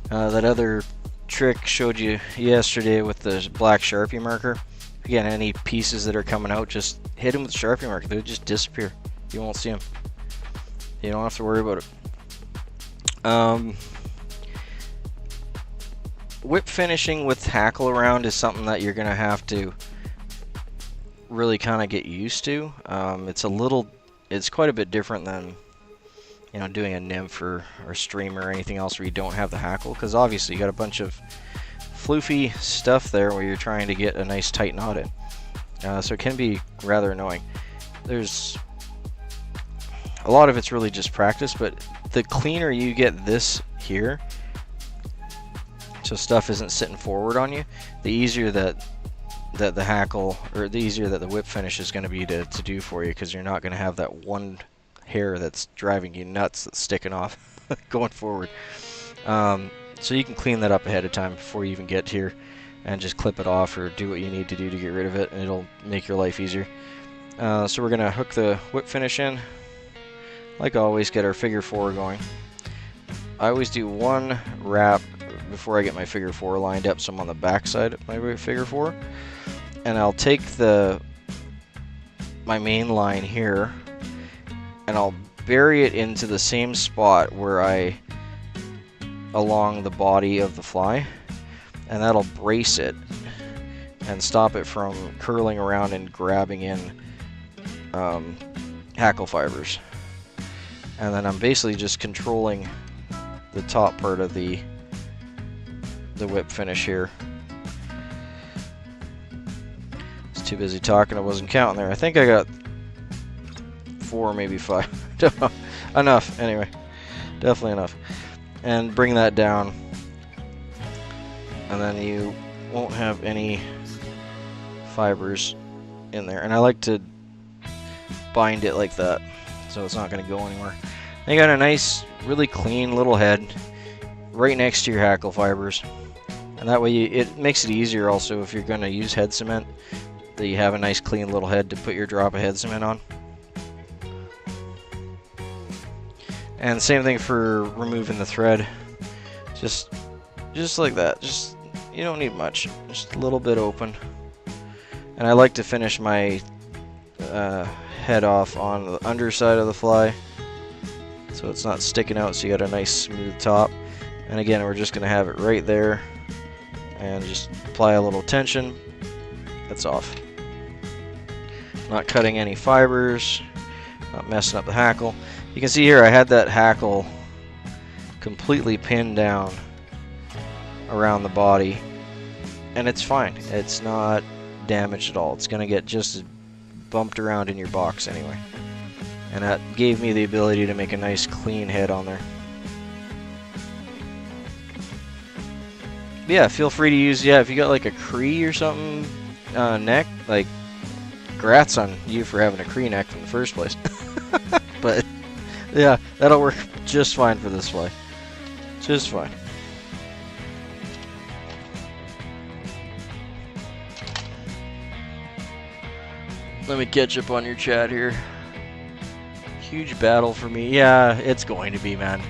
That other trick showed you yesterday with the black Sharpie marker. Again, any pieces that are coming out, just hit them with the Sharpie marker. They'll just disappear. You won't see them. You don't have to worry about it. Whip finishing with hackle around is something that you're going to have to really kind of get used to. It's quite a bit different than doing a nymph or streamer or anything else where you don't have the hackle, because obviously you got a bunch of floofy stuff there where you're trying to get a nice tight knot in. So it can be rather annoying. There's a lot of it's really just practice, but the cleaner you get this here, so stuff isn't sitting forward on you, the easier that the hackle, or the easier that the whip finish is going to be to do for you, because you're not going to have that one hair that's driving you nuts that's sticking off going forward. So you can clean that up ahead of time before you even get here, and just clip it off or do what you need to do to get rid of it, and it'll make your life easier. So we're going to hook the whip finish in. Like always, get our figure 4 going. I always do one wrap before I get my figure 4 lined up, so I'm on the back side of my figure 4, and I'll take my main line here, and I'll bury it into the same spot where along the body of the fly, and that'll brace it and stop it from curling around and grabbing in hackle fibers. And then I'm basically just controlling the top part of the whip finish here. I was too busy talking, I wasn't counting there. I think I got 4, maybe 5. Enough, anyway. Definitely enough. And bring that down. And then you won't have any fibers in there. And I like to bind it like that, so it's not going to go anywhere. And you got a nice, really clean little head right next to your hackle fibers. And that way it makes it easier also if you're going to use head cement, that you have a nice clean little head to put your drop of head cement on. And same thing for removing the thread. Just like that. You don't need much. Just a little bit open. And I like to finish my head off on the underside of the fly, so it's not sticking out, so you got a nice smooth top. And again, we're just going to have it right there, and just apply a little tension. It's off. Not cutting any fibers, not messing up the hackle. You can see here I had that hackle completely pinned down around the body, and it's fine. It's not damaged at all. It's going to get just bumped around in your box anyway. And that gave me the ability to make a nice clean head on there. But yeah, feel free to use, if you got like a Cree or something neck, like, congrats on you for having a Cree neck in the first place. But yeah, that'll work just fine for this fly. Just fine. Let me catch up on your chat here. Huge battle for me. Yeah, it's going to be, man.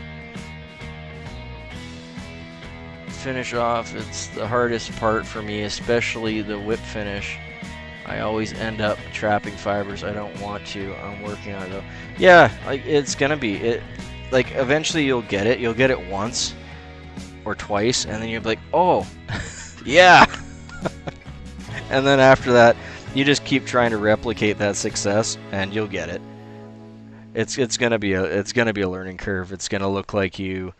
Finish off, it's the hardest part for me, especially the whip finish. I always end up trapping fibers. I don't want to. I'm working on it though. Yeah, like it's gonna be like eventually you'll get it. You'll get it once or twice, and then you'll be like, oh, yeah. And then after that, you just keep trying to replicate that success, and you'll get it. It's gonna be a learning curve. It's gonna look like you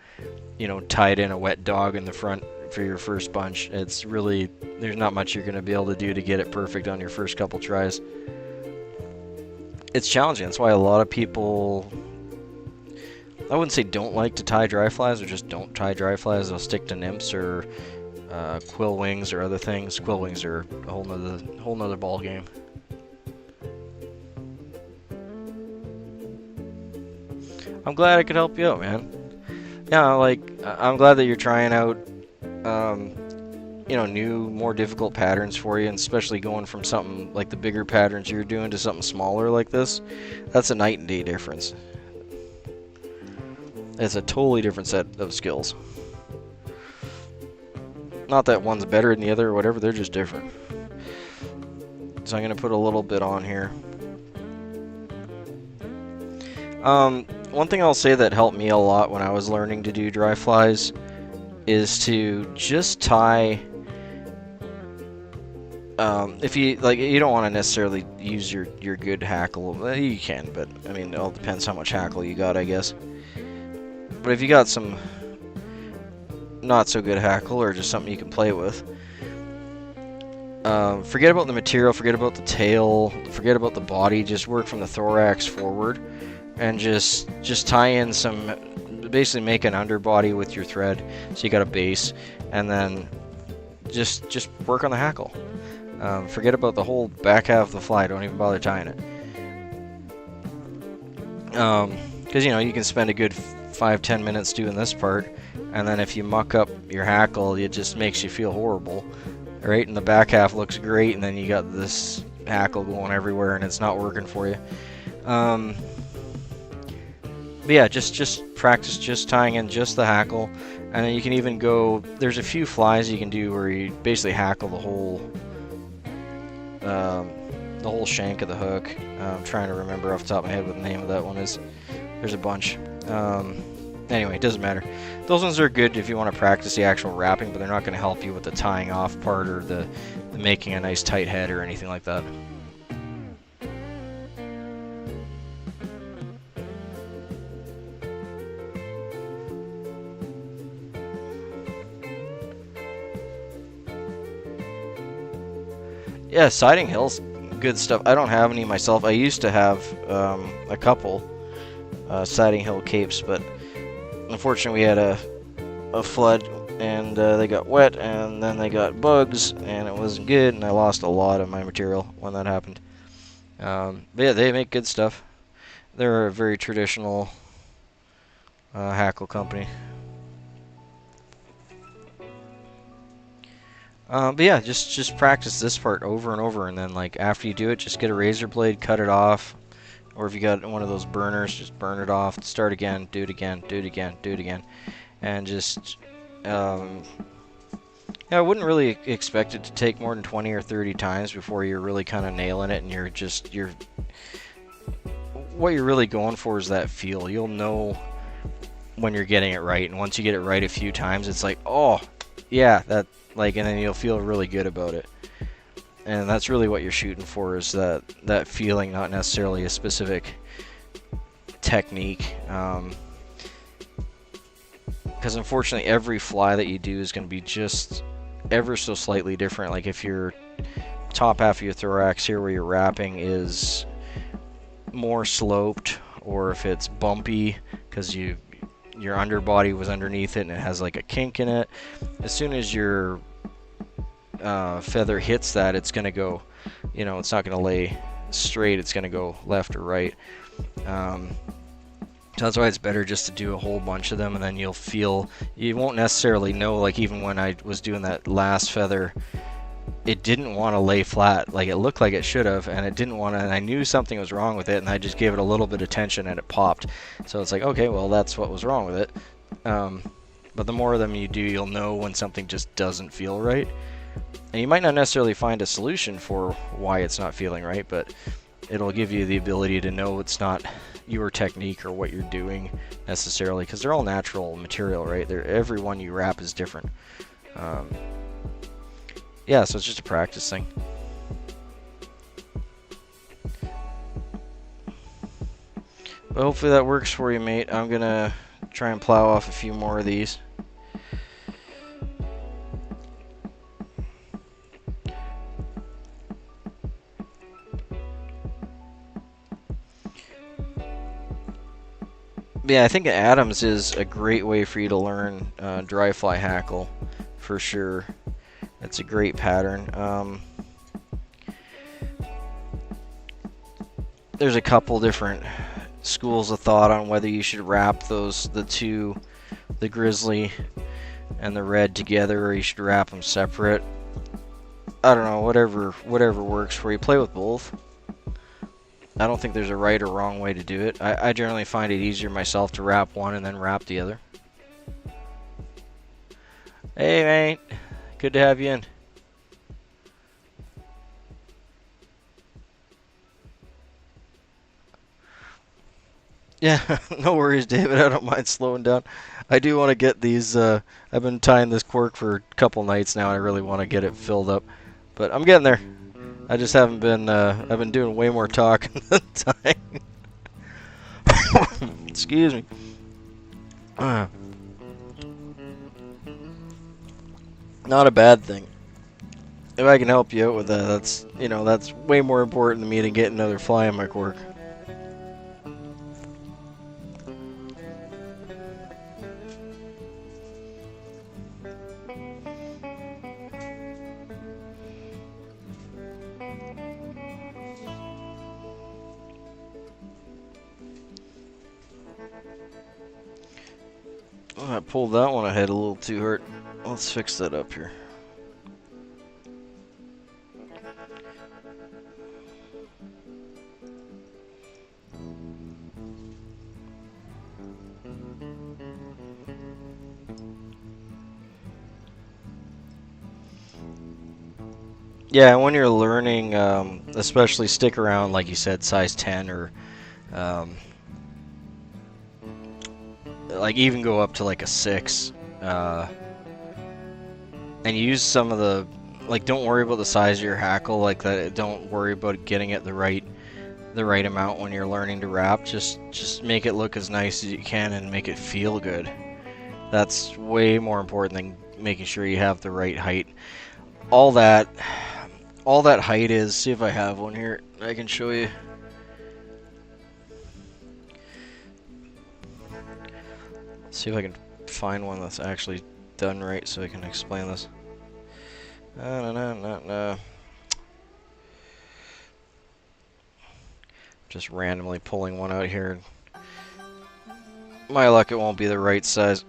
tied in a wet dog in the front for your first bunch. It's really, there's not much you're gonna be able to do to get it perfect on your first couple tries. It's challenging. That's why a lot of people, I wouldn't say don't like to tie dry flies, or just don't tie dry flies. They'll stick to nymphs or quill wings or other things. Quill wings are a whole nother ball game. I'm glad I could help you out, man. Yeah, like I'm glad that you're trying out, new, more difficult patterns for you, and especially going from something like the bigger patterns you're doing to something smaller like this. That's a night and day difference. It's a totally different set of skills. Not that one's better than the other or whatever, they're just different. So I'm going to put a little bit on here. One thing I'll say that helped me a lot when I was learning to do dry flies is to just tie, if you, like, you don't want to necessarily use your good hackle. Well, you can, but I mean, it all depends how much hackle you got, I guess. But if you got some not so good hackle, or just something you can play with, forget about the material, forget about the tail, forget about the body, just work from the thorax forward, and just tie in some, basically make an underbody with your thread, so you got a base, and then just work on the hackle. Forget about the whole back half of the fly, don't even bother tying it. Because you can spend a good 5-10 minutes doing this part, and then if you muck up your hackle, it just makes you feel horrible, right? And the back half looks great, and then you got this hackle going everywhere, and it's not working for you. But yeah, just practice just tying in just the hackle, and then you can even go, there's a few flies you can do where you basically hackle the whole shank of the hook. I'm trying to remember off the top of my head what the name of that one is. There's a bunch. Anyway, it doesn't matter. Those ones are good if you want to practice the actual wrapping, but they're not going to help you with the tying off part or the making a nice tight head or anything like that. Yeah, siding hills, good stuff. I don't have any myself. I used to have a couple siding hill capes, but unfortunately we had a flood, and they got wet, and then they got bugs, and it wasn't good, and I lost a lot of my material when that happened. But yeah, they make good stuff. They're a very traditional Hackle company. But yeah, just practice this part over and over, and then like after you do it, just get a razor blade, cut it off, or if you got one of those burners, just burn it off, start again, do it again, do it again, do it again, and just yeah, I wouldn't really expect it to take more than 20 or 30 times before you're really kind of nailing it, and you're what you're really going for is that feel. You'll know when you're getting it right, and once you get it right a few times, it's like, oh yeah, that, like, and then you'll feel really good about it. And that's really what you're shooting for, is that feeling, not necessarily a specific technique. Because unfortunately every fly that you do is going to be just ever so slightly different. Like if your top half of your thorax here where you're wrapping is more sloped, or if it's bumpy because your underbody was underneath it and it has like a kink in it, as soon as your feather hits that, it's going to go, you know, it's not going to lay straight, it's going to go left or right. So that's why it's better just to do a whole bunch of them, and then you'll feel, you won't necessarily know, like even when I was doing that last feather, it didn't want to lay flat. Like it looked like it should have, and it didn't want to, and I knew something was wrong with it, and I just gave it a little bit of tension and it popped. So it's like, okay, well that's what was wrong with it. But the more of them you do, you'll know when something just doesn't feel right. And you might not necessarily find a solution for why it's not feeling right, but it'll give you the ability to know it's not your technique or what you're doing necessarily, because they're all natural material, right? Every one you wrap is different. Yeah, so it's just a practice thing. But hopefully that works for you, mate. I'm gonna try and plow off a few more of these. Yeah, I think Adams is a great way for you to learn dry fly hackle, for sure. It's a great pattern. There's a couple different schools of thought on whether you should wrap the grizzly and the red together, or you should wrap them separate. I don't know, whatever works for you. Play with both. I don't think there's a right or wrong way to do it. I generally find it easier myself to wrap one and then wrap the other. Hey, mate. Good to have you in. Yeah, no worries, David. I don't mind slowing down. I do want to get these. I've been tying this cork for a couple nights now. I really want to get it filled up, but I'm getting there. I just haven't been. I've been doing way more talking than tying. Excuse me. Not a bad thing. If I can help you out with that, that's way more important to me than getting another fly in my cork. Oh, I pulled that one ahead a little too hard. Let's fix that up here. Yeah, when you're learning, especially stick around, like you said, size 10 or like even go up to like a 6, and use some of the, like, don't worry about the size of your hackle, like that. Don't worry about getting it the right amount when you're learning to wrap. Just make it look as nice as you can and make it feel good. That's way more important than making sure you have the right height. All that height is, see if I have one here I can show you. See if I can find one that's actually done right so I can explain this. No. Just randomly pulling one out here. My luck, it won't be the right size.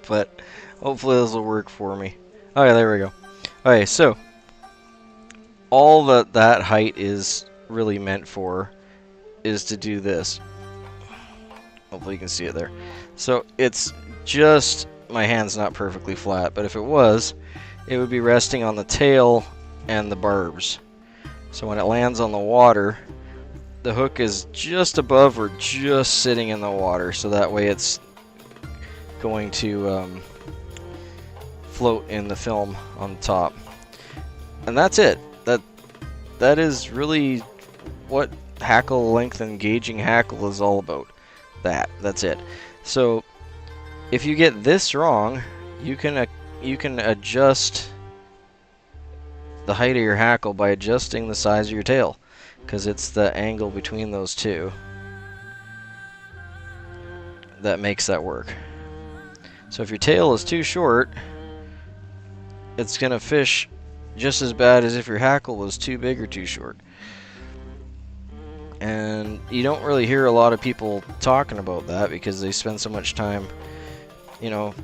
But hopefully this will work for me. Okay, there we go. Okay, so all that height is really meant for is to do this. Hopefully you can see it there. So it's just, my hand's not perfectly flat, but if it was, it would be resting on the tail and the barbs. So when it lands on the water, the hook is just above or just sitting in the water, so that way it's going to float in the film on the top. And that's it. That is really what hackle length and gauging hackle is all about. That's it. So if you get this wrong, you can adjust the height of your hackle by adjusting the size of your tail, because it's the angle between those two that makes that work. So if your tail is too short, it's gonna fish just as bad as if your hackle was too big or too short. And you don't really hear a lot of people talking about that because they spend so much time, you know,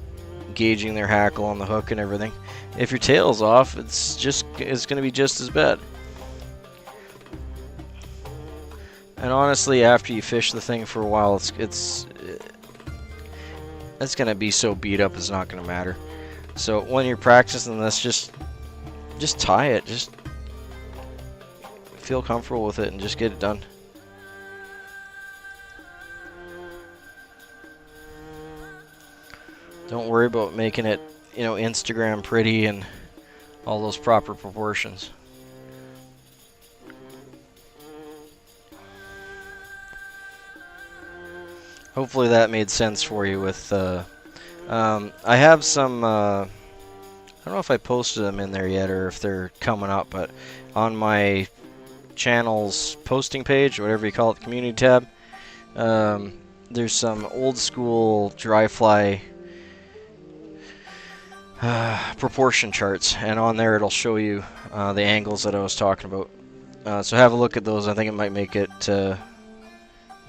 gauging their hackle on the hook and everything. If your tail's off, it's going to be just as bad. And honestly, after you fish the thing for a while, it's going to be so beat up it's not going to matter. So when you're practicing this, just tie it. Just feel comfortable with it and just get it done. Don't worry about making it, you know, Instagram pretty and all those proper proportions. Hopefully that made sense for you with, I have some, I don't know if I posted them in there yet or if they're coming up, but on my channel's posting page, whatever you call it, community tab, there's some old school dry fly proportion charts, and on there it'll show you the angles that I was talking about. So have a look at those. I think it might make it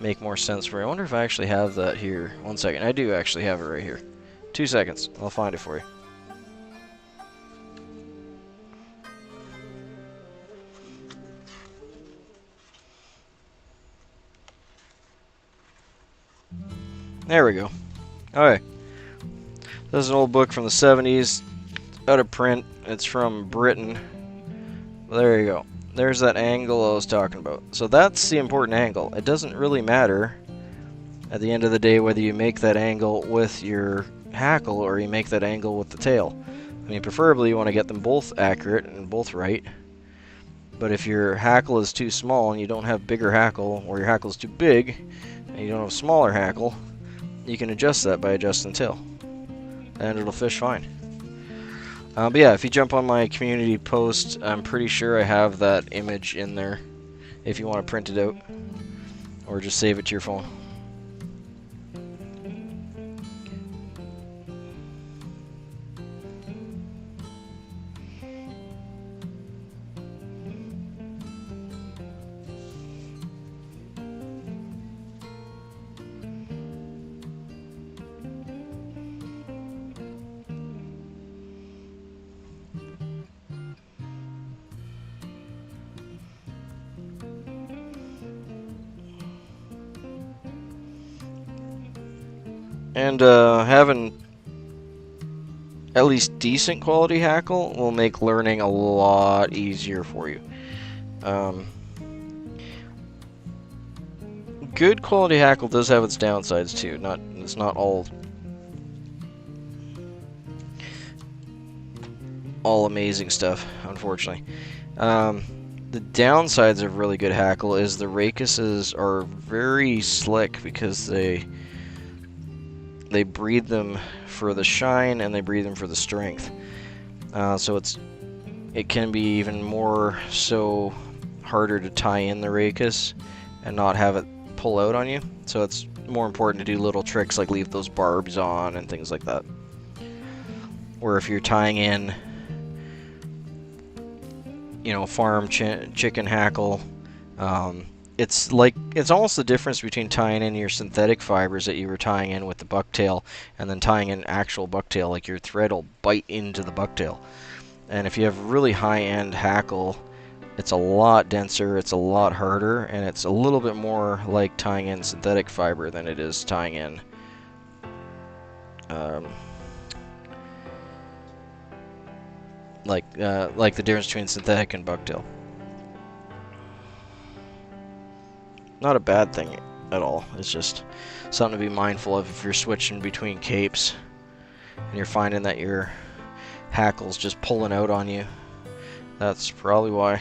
make more sense for you. I wonder if I actually have that here. One second. I do actually have it right here. 2 seconds. I'll find it for you. There we go. Alright. This is an old book from the 70s. Out of print. It's from Britain. There you go. There's that angle I was talking about. So that's the important angle. It doesn't really matter at the end of the day whether you make that angle with your hackle or you make that angle with the tail. I mean, preferably you want to get them both accurate and both right. But if your hackle is too small and you don't have bigger hackle, or your hackle is too big and you don't have smaller hackle, you can adjust that by adjusting the tail, and it'll fish fine. But yeah, if you jump on my community post, I'm pretty sure I have that image in there if you want to print it out or just save it to your phone. And having at least decent quality hackle will make learning a lot easier for you. Good quality hackle does have its downsides too. It's not all amazing stuff, unfortunately. The downsides of really good hackle is the rakuses are very slick because they breed them for the shine and they breed them for the strength. So it can be even more so harder to tie in the rakus and not have it pull out on you. So it's more important to do little tricks like leave those barbs on and things like that. Or if you're tying in, you know, farm chicken hackle, it's almost the difference between tying in your synthetic fibers that you were tying in with the bucktail and then tying in actual bucktail. Like your thread will bite into the bucktail. And if you have really high-end hackle, it's a lot denser, it's a lot harder, and it's a little bit more like tying in synthetic fiber than it is tying in like the difference between synthetic and bucktail. Not a bad thing at all. It's just something to be mindful of if you're switching between capes and you're finding that your hackle's just pulling out on you. That's probably why.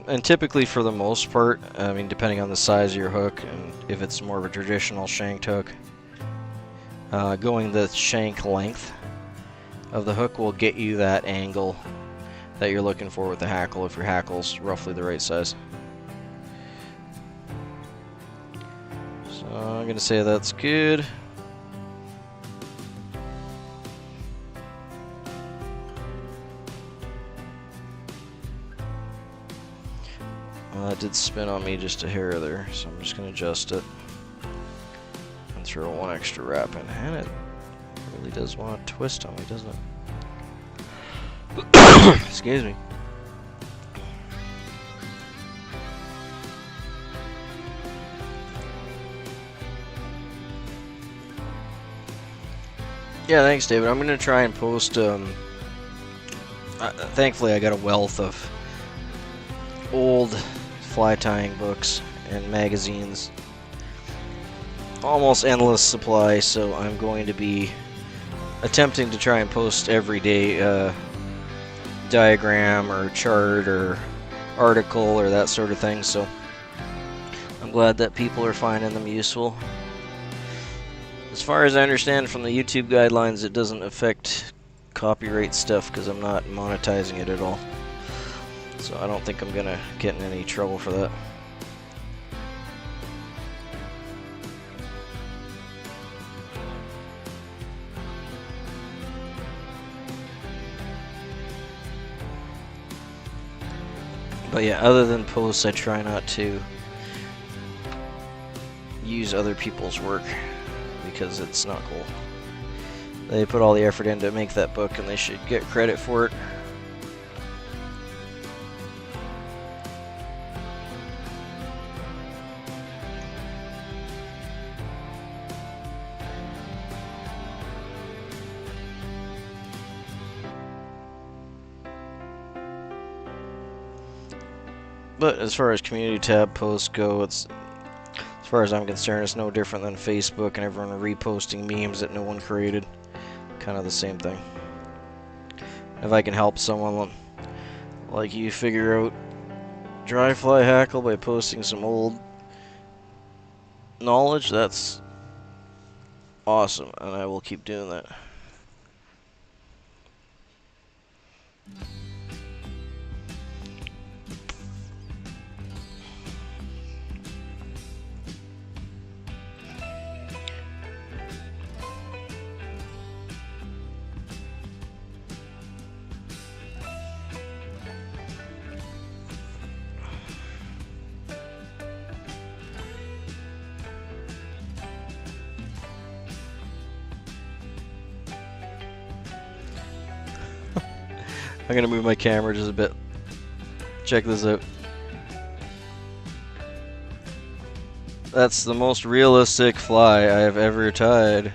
And typically, for the most part, I mean, depending on the size of your hook and if it's more of a traditional shanked hook, going the shank length of the hook will get you that angle that you're looking for with the hackle if your hackle's roughly the right size. So I'm going to say that's good. It did spin on me just a hair there, so I'm just going to adjust it and throw one extra wrap in. And it really does want to twist on me, doesn't it? Excuse me. Yeah, thanks, David. I'm going to try and post, thankfully I got a wealth of old fly tying books and magazines. Almost endless supply, so I'm going to be attempting to try and post every day diagram or chart or article or that sort of thing, so I'm glad that people are finding them useful. As far as I understand from the YouTube guidelines, it doesn't affect copyright stuff because I'm not monetizing it at all. So I don't think I'm gonna get in any trouble for that. But yeah, other than posts, I try not to use other people's work because it's not cool. They put all the effort in to make that book and they should get credit for it. But as far as community tab posts go, it's, as far as I'm concerned, it's no different than Facebook and everyone reposting memes that no one created. Kind of the same thing. If I can help someone like you figure out dry fly hackle by posting some old knowledge, that's awesome, and I will keep doing that. I'm gonna move my camera just a bit. Check this out. That's the most realistic fly I have ever tied.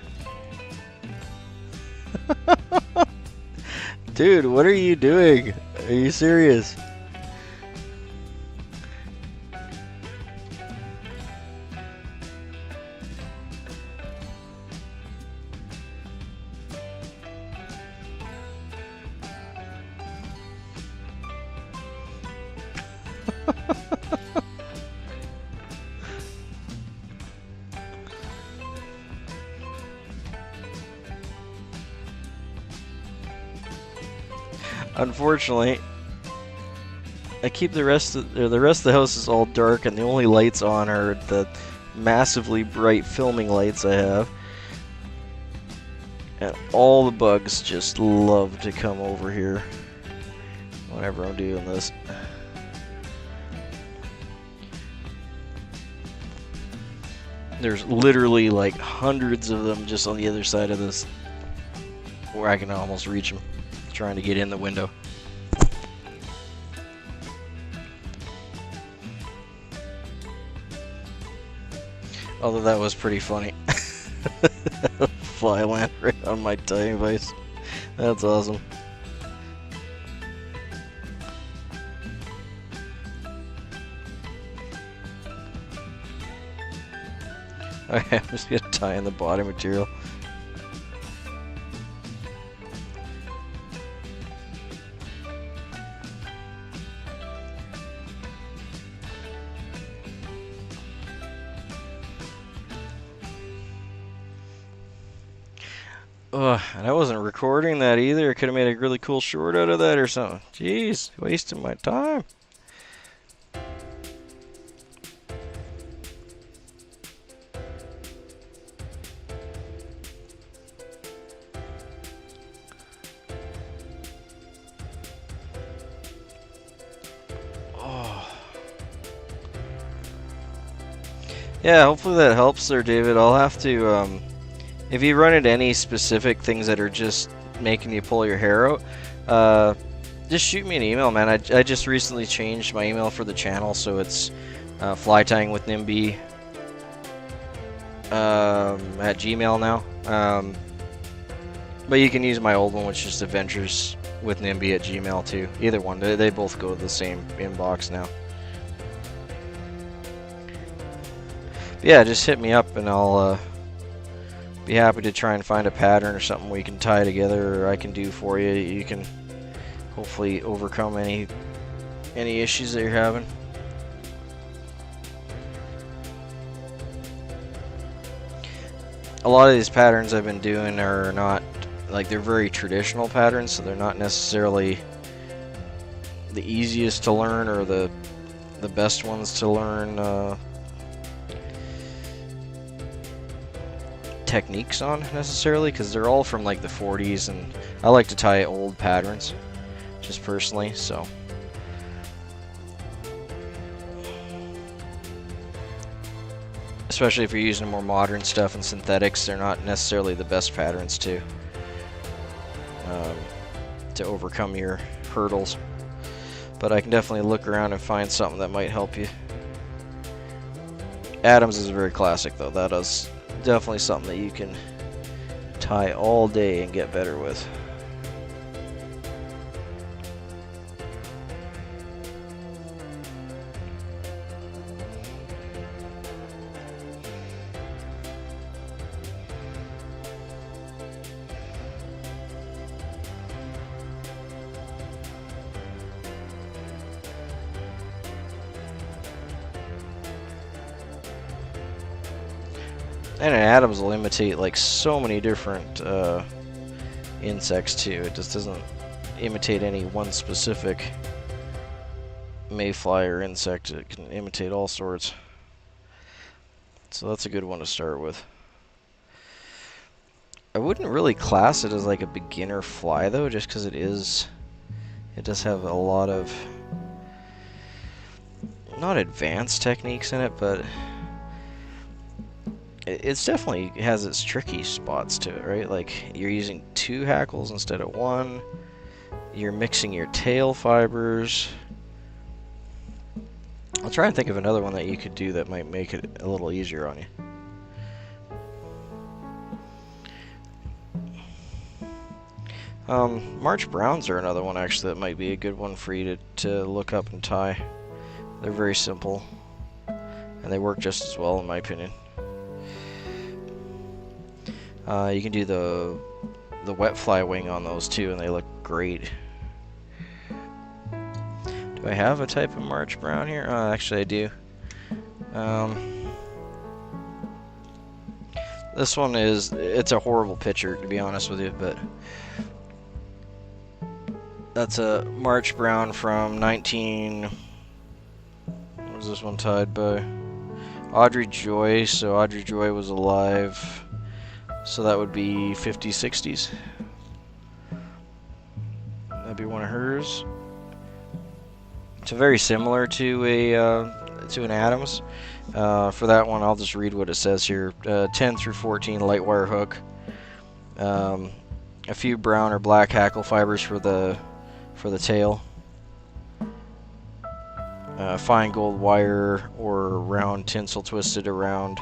Dude, what are you doing? Are you serious? Unfortunately, I keep the rest of the house is all dark, and the only lights on are the massively bright filming lights I have. And all the bugs just love to come over here whenever I'm doing this. There's literally like hundreds of them just on the other side of this, where I can almost reach them, trying to get in the window. Although that was pretty funny. Fly land right on my tying vise. That's awesome. Okay, I'm just gonna tie in the body material. And I wasn't recording that either. I could have made a really cool short out of that or something. Jeez, wasting my time. Yeah, hopefully that helps there, David. I'll have to, if you run into any specific things that are just making you pull your hair out, just shoot me an email, man. I just recently changed my email for the channel, so it's fly tying with Nimby at Gmail now. But you can use my old one, which is Adventures with Nimby at Gmail too. Either one, they both go to the same inbox now. Yeah, just hit me up and I'll be happy to try and find a pattern or something we can tie together, or I can do for you. You can hopefully overcome any issues that you're having. A lot of these patterns I've been doing are not, like, they're very traditional patterns, so they're not necessarily the easiest to learn or the best ones to learn techniques on necessarily, because they're all from like the 40s, and I like to tie old patterns just personally, so especially if you're using more modern stuff and synthetics, they're not necessarily the best patterns to overcome your hurdles. But I can definitely look around and find something that might help you. Adams is very classic though. That is definitely something that you can tie all day and get better with. And an Adams will imitate like so many different insects too. It just doesn't imitate any one specific mayfly or insect. It can imitate all sorts. So that's a good one to start with. I wouldn't really class it as like a beginner fly though, just because it does have a lot of, not advanced techniques in it, but it's definitely has its tricky spots to it, right? Like, you're using 2 hackles instead of 1. You're mixing your tail fibers. I'll try and think of another one that you could do that might make it a little easier on you. March Browns are another one actually that might be a good one for you to look up and tie. They're very simple, and they work just as well in my opinion. You can do the wet fly wing on those too, and they look great. Do I have a type of March Brown here? Actually I do. This one it's a horrible picture to be honest with you, but That's a March Brown from 19... What was this one tied by? Audrey Joy. So Audrey Joy was alive. So that would be 50s, 60s. That'd be one of hers. It's very similar to an Adams. For that one, I'll just read what it says here. 10 through 14 light wire hook. A few brown or black hackle fibers for the tail. Fine gold wire or round tinsel twisted around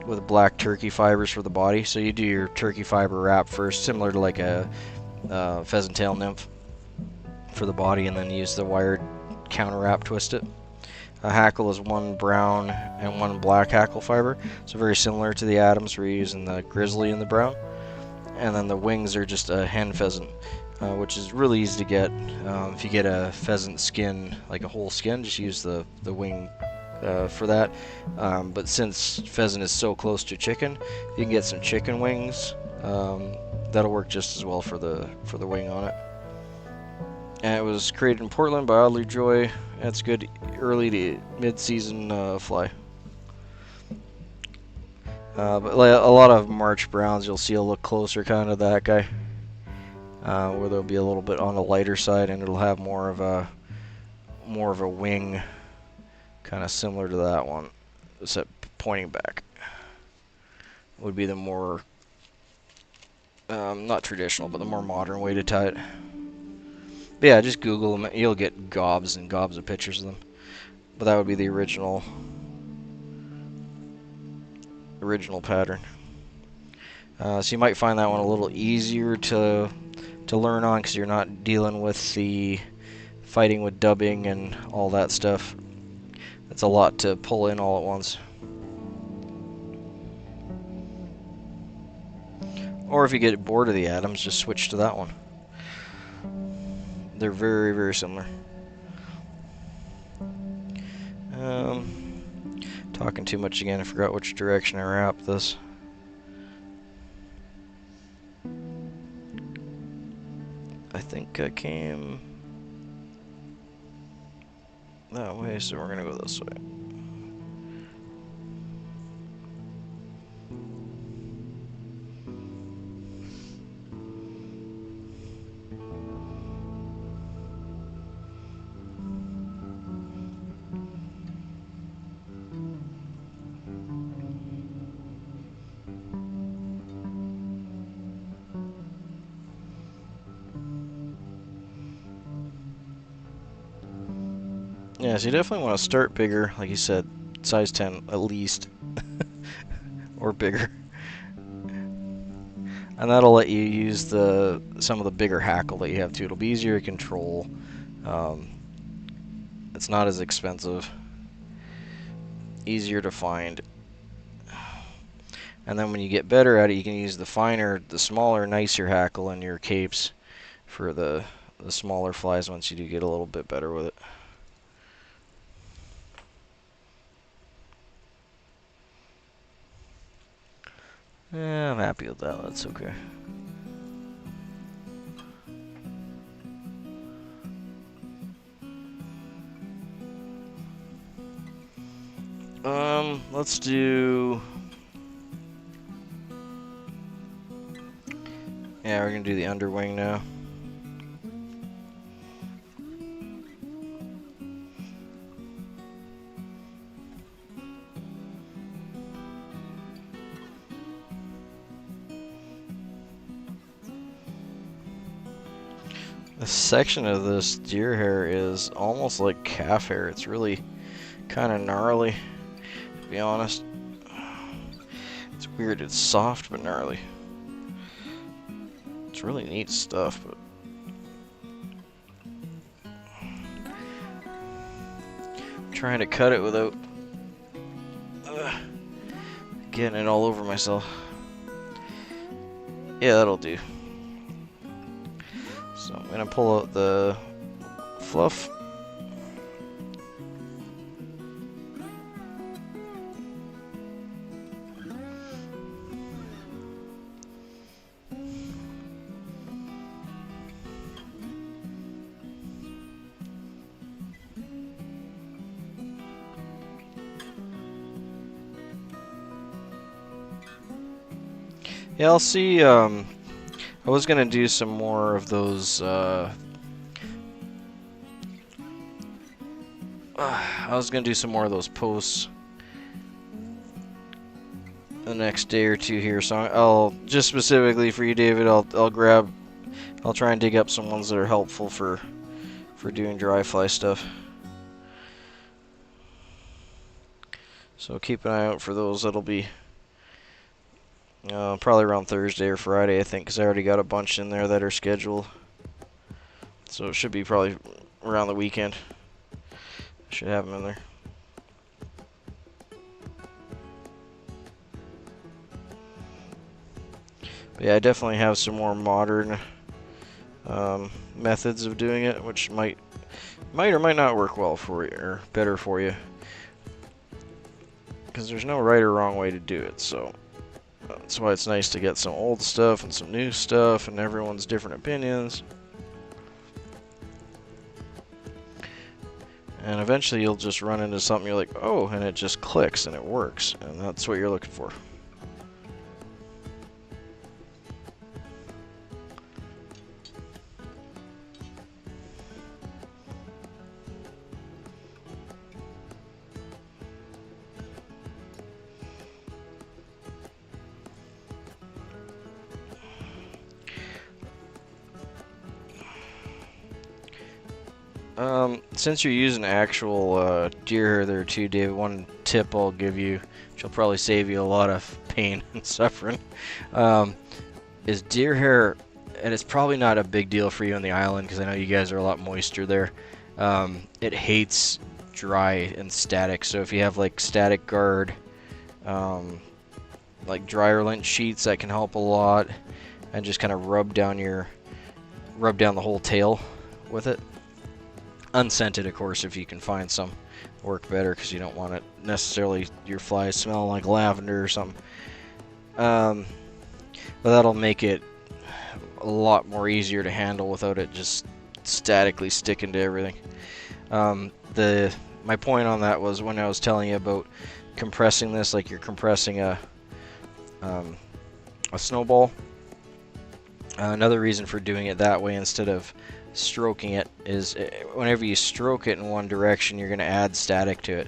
with black turkey fibers for the body. So you do your turkey fiber wrap first, similar to like a pheasant tail nymph for the body, and then use the wired counter wrap, twist it. A hackle is one brown and one black hackle fiber, so very similar to the Adams. We're using the grizzly and the brown. And then the wings are just a hen pheasant, which is really easy to get. If you get a pheasant skin, like a whole skin, just use the wing for that. But since pheasant is so close to chicken, you can get some chicken wings. That'll work just as well for the wing on it. And it was created in Portland by Audrey Joy. It's good early to mid-season fly. But like a lot of March Browns, you'll see a look closer kind of that guy, where they'll be a little bit on the lighter side, and it'll have more of a wing, kind of similar to that one, except pointing back. Would be the more not traditional, but the more modern way to tie it. But yeah, just Google them. You'll get gobs and gobs of pictures of them. But that would be the original pattern. So you might find that one a little easier to learn on, because you're not dealing with the fighting with dubbing and all that stuff. It's a lot to pull in all at once. Or if you get bored of the Adams, just switch to that one. They're very, very similar. Talking too much again, I forgot which direction I wrapped this. I think I came that way, so we're gonna go this way. Yeah, so you definitely want to start bigger, like you said, size 10 at least, or bigger. And that'll let you use some of the bigger hackle that you have too. It'll be easier to control. It's not as expensive, easier to find. And then when you get better at it, you can use the smaller, nicer hackle in your capes for the smaller flies once you do get a little bit better with it. Yeah, I'm happy with that. That's okay. Let's do... Yeah, we're gonna do the Underwing now. This section of this deer hair is almost like calf hair. It's really kind of gnarly, to be honest. It's weird. It's soft but gnarly. It's really neat stuff, but I'm trying to cut it without getting it all over myself. Yeah, that'll do. So I'm gonna pull out the fluff. Yeah, I'll see. I was gonna do some more of those. I was gonna do some more of those posts the next day or two here. So I'll just specifically for you, David. I'll try and dig up some ones that are helpful for doing dry fly stuff. So keep an eye out for those. That'll be probably around Thursday or Friday, I think, because I already got a bunch in there that are scheduled. So it should be probably around the weekend. Should have them in there. But yeah, I definitely have some more modern methods of doing it, which might or might not work well for you, or better for you. Because there's no right or wrong way to do it, so that's why it's nice to get some old stuff and some new stuff and everyone's different opinions. And eventually you'll just run into something you're like, oh, and it just clicks and it works, and that's what you're looking for. Since you're using actual deer hair there too, David, one tip I'll give you, which will probably save you a lot of pain and suffering, is deer hair, and it's probably not a big deal for you on the island because I know you guys are a lot moister there. It hates dry and static, so if you have like static guard, like dryer lint sheets, that can help a lot, and just kind of rub down the whole tail with it. Unscented, of course, if you can find some, work better because you don't want it necessarily your flies smelling like lavender or something. But that'll make it a lot more easier to handle without it just statically sticking to everything. My point on that was when I was telling you about compressing this, like you're compressing a snowball. Another reason for doing it that way instead of stroking it is whenever you stroke it in one direction, you're going to add static to it.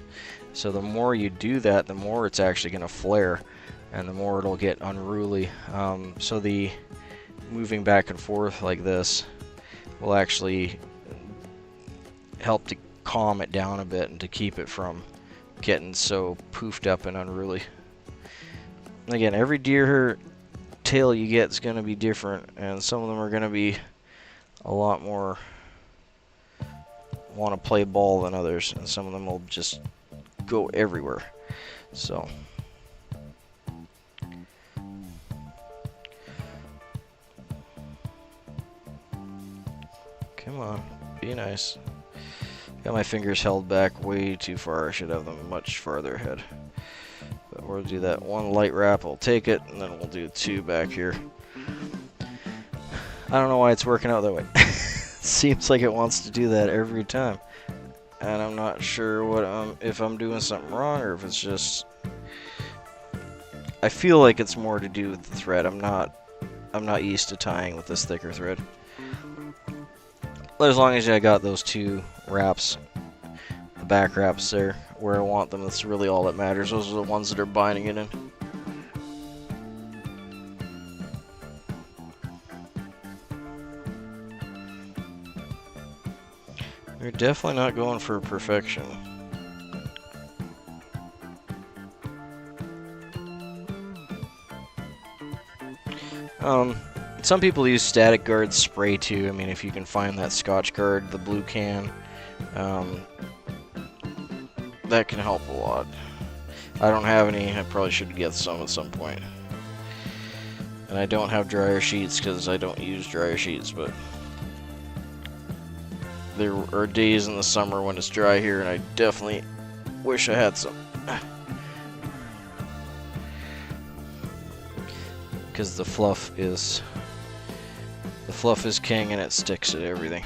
So the more you do that, the more it's actually going to flare, and the more it'll get unruly. So the moving back and forth like this will actually help to calm it down a bit and to keep it from getting so poofed up and unruly. Again, every deer hair tail you get is going to be different, and some of them are going to be a lot more want to play ball than others, and some of them will just go everywhere. So come on, be nice. Got my fingers held back way too far. I should have them much farther ahead. But we'll do that one light wrap, we'll take it, and then we'll do two back here. I don't know why it's working out that way. Seems like it wants to do that every time, and I'm not sure what if I'm doing something wrong or if it's just. I feel like it's more to do with the thread. I'm not used to tying with this thicker thread. But as long as I got those two wraps, the back wraps there where I want them, that's really all that matters. Those are the ones that are binding it in. You're definitely not going for perfection. Some people use static guard spray too. I mean, if you can find that Scotch guard, the blue can, that can help a lot. I don't have any. I probably should get some at some point. And I don't have dryer sheets because I don't use dryer sheets, but there are days in the summer when it's dry here, and I definitely wish I had some. Because the fluff is king, and it sticks to everything.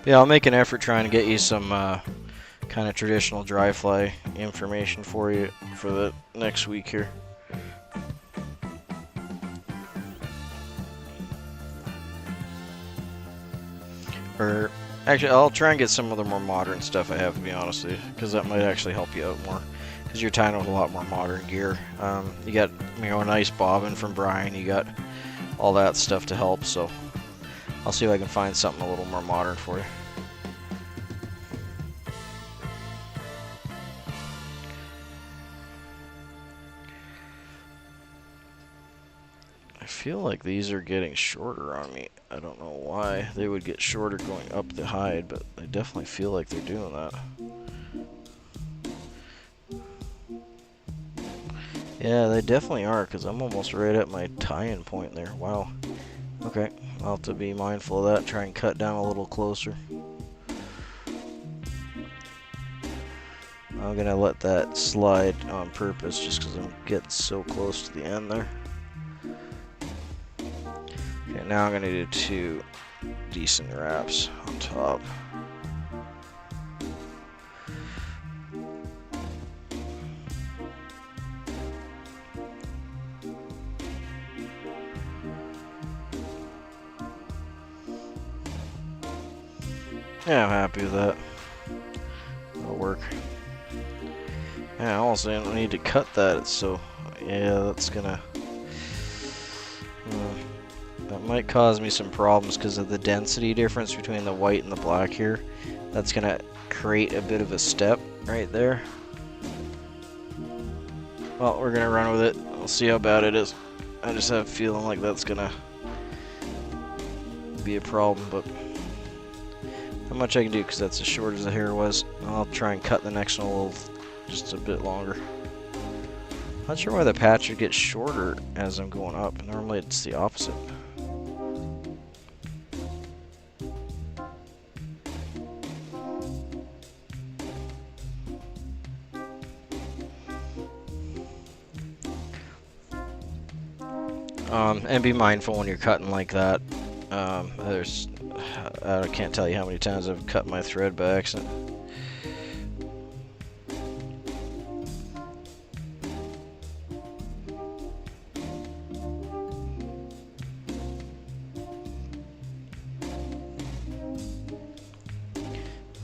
Yeah, I'll make an effort trying to get you some kind of traditional dry fly information for you for the next week here. Or actually, I'll try and get some of the more modern stuff I have, to be honest with you, because that might actually help you out more. Because you're tying with a lot more modern gear. You got, you know, a nice bobbin from Brian. You got all that stuff to help. So I'll see if I can find something a little more modern for you. I feel like these are getting shorter on me. I don't know why they would get shorter going up the hide, but I definitely feel like they're doing that. Yeah, they definitely are, because I'm almost right at my tie-in point there. Wow. Okay, I'll have to be mindful of that, try and cut down a little closer. I'm going to let that slide on purpose just because I'm getting so close to the end there. Okay, now I'm going to do 2 decent wraps on top. Yeah, I'm happy with that. That'll work. Yeah, I almost didn't need to cut that. It's so, yeah, that's gonna. That might cause me some problems because of the density difference between the white and the black here. That's gonna create a bit of a step right there. Well, we're gonna run with it. We'll see how bad it is. I just have a feeling like that's gonna be a problem, but not much I can do because that's as short as the hair was. I'll try and cut the next one a little, just a bit longer. Not sure why the patch would get shorter as I'm going up. Normally it's the opposite. And be mindful when you're cutting like that. I can't tell you how many times I've cut my thread by accident.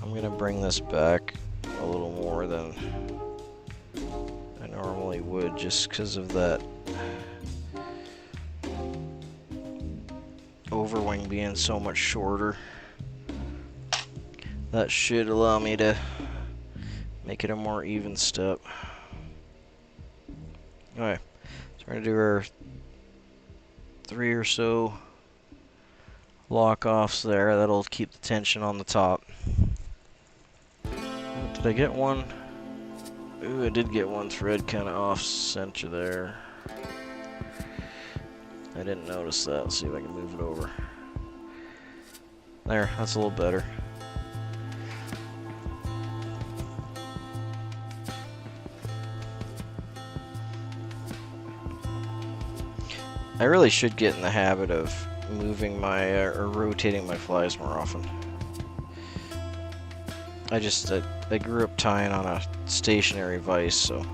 I'm gonna bring this back a little more than I normally would just because of that Overwing being so much shorter. That should allow me to make it a more even step. Alright, so we're going to do our 3 or so lock offs there. That'll keep the tension on the top. Did I get one? Ooh, I did get one thread kind of off center there. I didn't notice that. Let's see if I can move it over. There, that's a little better. I really should get in the habit of moving my, or rotating my flies more often. I grew up tying on a stationary vise, so.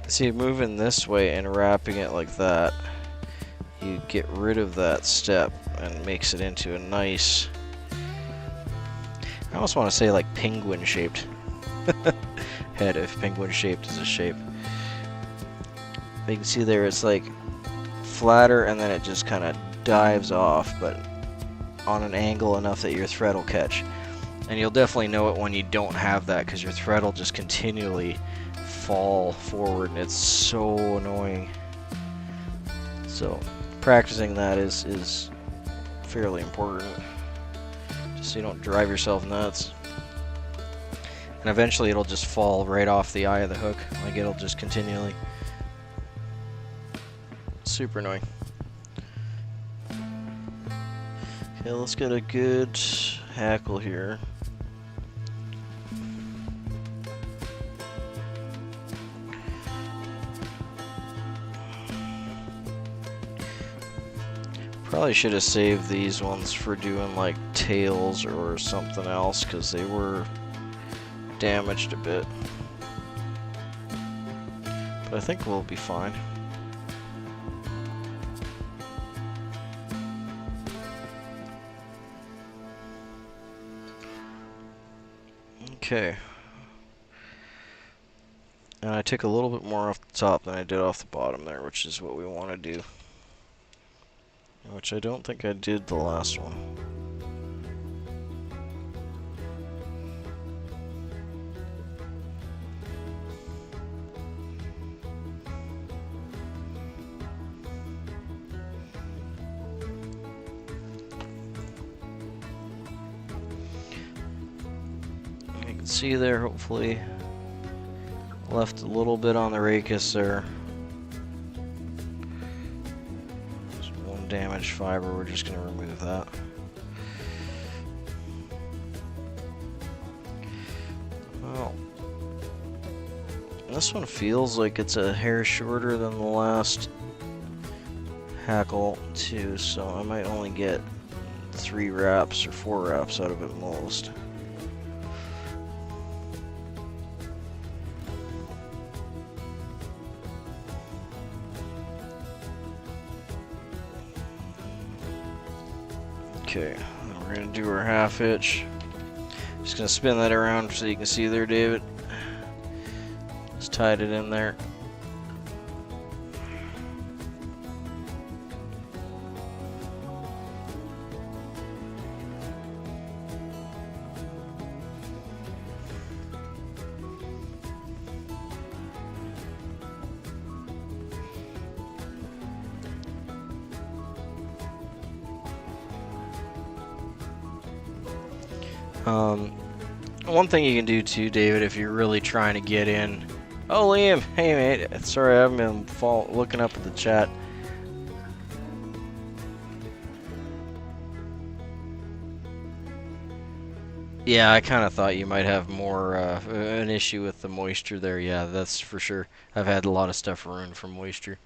See, moving this way and wrapping it like that, you get rid of that step and makes it into a nice, I almost want to say like penguin shaped head, if penguin shaped is a shape. You can see there it's like flatter and then it just kind of dives off, but on an angle enough that your thread will catch. And you'll definitely know it when you don't have that, because your thread will just continually fall forward and it's so annoying. So practicing that is fairly important, just so you don't drive yourself nuts. And eventually it'll just fall right off the eye of the hook. Like it'll just continually. Super annoying. Okay, let's get a good hackle here. Probably should have saved these ones for doing like tails or something else, because they were damaged a bit. But I think we'll be fine. Okay. And I took a little bit more off the top than I did off the bottom there, which is what we want to do. Which I don't think I did the last one. You can see there, hopefully, left a little bit on the rachis there. Damaged fiber, we're just going to remove that. Well, this one feels like it's a hair shorter than the last Hackle too, so I might only get 3 wraps or 4 wraps out of it most. Okay, we're going to do our half hitch. Just going to spin that around so you can see there, David. Just tied it in there. One thing you can do too, David, if you're really trying to get in. Oh, Liam, hey mate. Sorry, I haven't been looking up at the chat. Yeah, I kind of thought you might have more an issue with the moisture there. Yeah, that's for sure. I've had a lot of stuff ruined from moisture.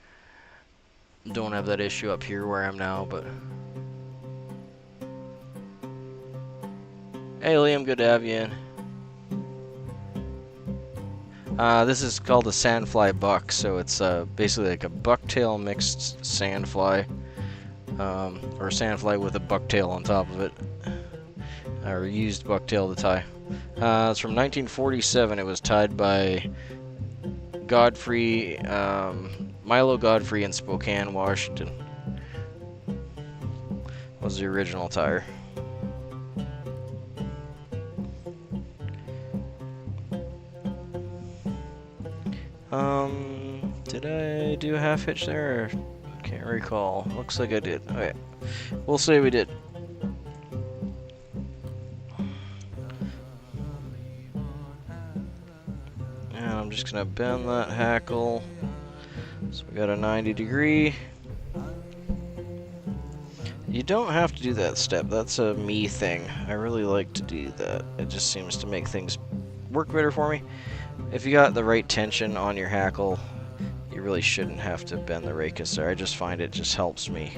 Don't have that issue up here where I'm now, but. Hey Liam, good to have you in. This is called a sandfly buck, so it's basically like a bucktail mixed sandfly, or sandfly with a bucktail on top of it, or used bucktail to tie. It's from 1947. It was tied by Godfrey, Milo Godfrey in Spokane, Washington. Was the original tire. Did I do a half hitch there? Can't recall. Looks like I did. Okay. We'll say we did. And I'm just gonna bend that hackle. So we got a 90-degree. You don't have to do that step. That's a me thing. I really like to do that. It just seems to make things work better for me. If you got the right tension on your hackle, you really shouldn't have to bend the rachis there. I just find it just helps me.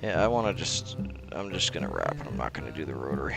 Yeah, I'm just gonna wrap it. I'm not gonna do the rotary.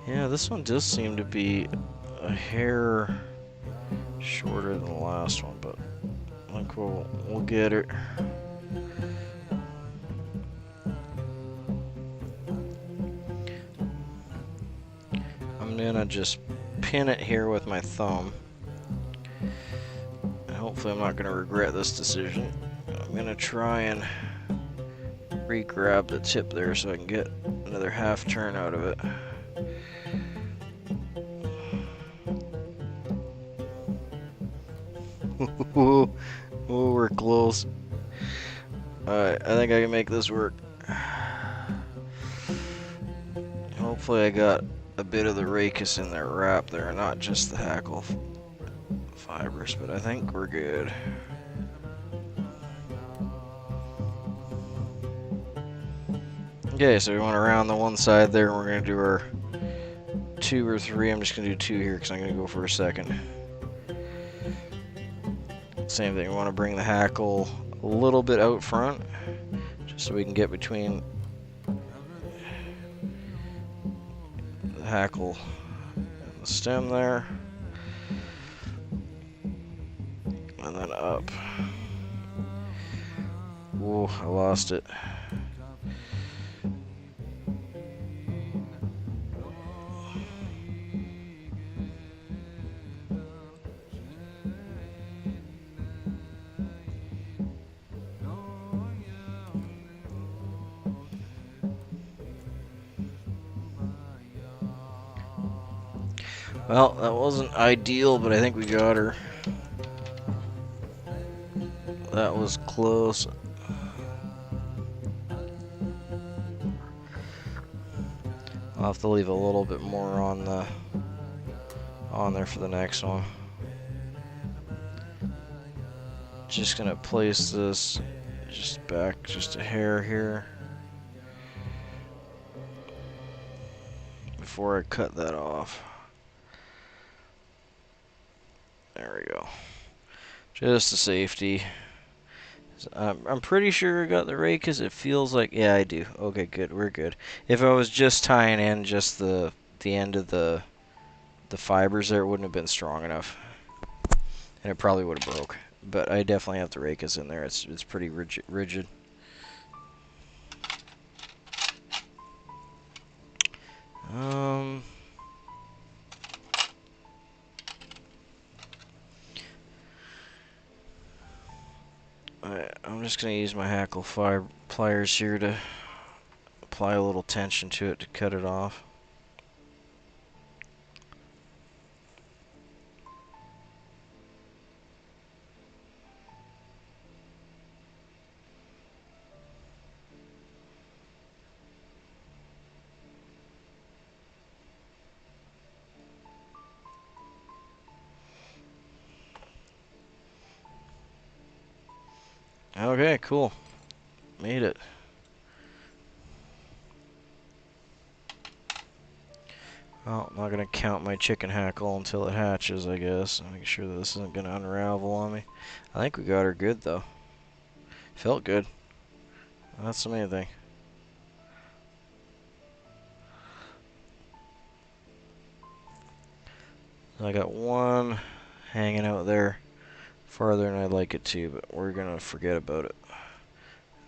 Yeah, this one does seem to be a hair shorter than the last one, but I think we'll get it. I'm gonna just pin it here with my thumb. And hopefully I'm not gonna regret this decision. I'm gonna try and re-grab the tip there so I can get another half turn out of it. Oh, we're close. Alright, I think I can make this work. Hopefully I got a bit of the rachis in there wrap there, not just the hackle fibers, but I think we're good. Okay, so we went around the one side there, and we're going to do our 2 or 3. I'm just going to do 2 here because I'm going to go for a second. Same thing, we want to bring the hackle a little bit out front, just so we can get between the hackle and the stem there. And then up. Whoa, I lost it. Well, that wasn't ideal, but I think we got her. That was close. I'll have to leave a little bit more on there for the next one. Just gonna place this just back just a hair here before I cut that off. There we go. Just a safety. I'm pretty sure I got the rake because it feels like, yeah, I do. Okay, good, we're good. If I was just tying in just the end of the fibers there, it wouldn't have been strong enough, and it probably would have broke. But I definitely have the rakas in there. It's pretty rigid. I'm just going to use my hackle pliers here to apply a little tension to it to cut it off. Okay, cool. Made it. Well, I'm not going to count my chicken hackle until it hatches, I guess. Make sure that this isn't going to unravel on me. I think we got her good, though. Felt good. That's the main thing. I got one hanging out there farther than I'd like it to, but we're going to forget about it.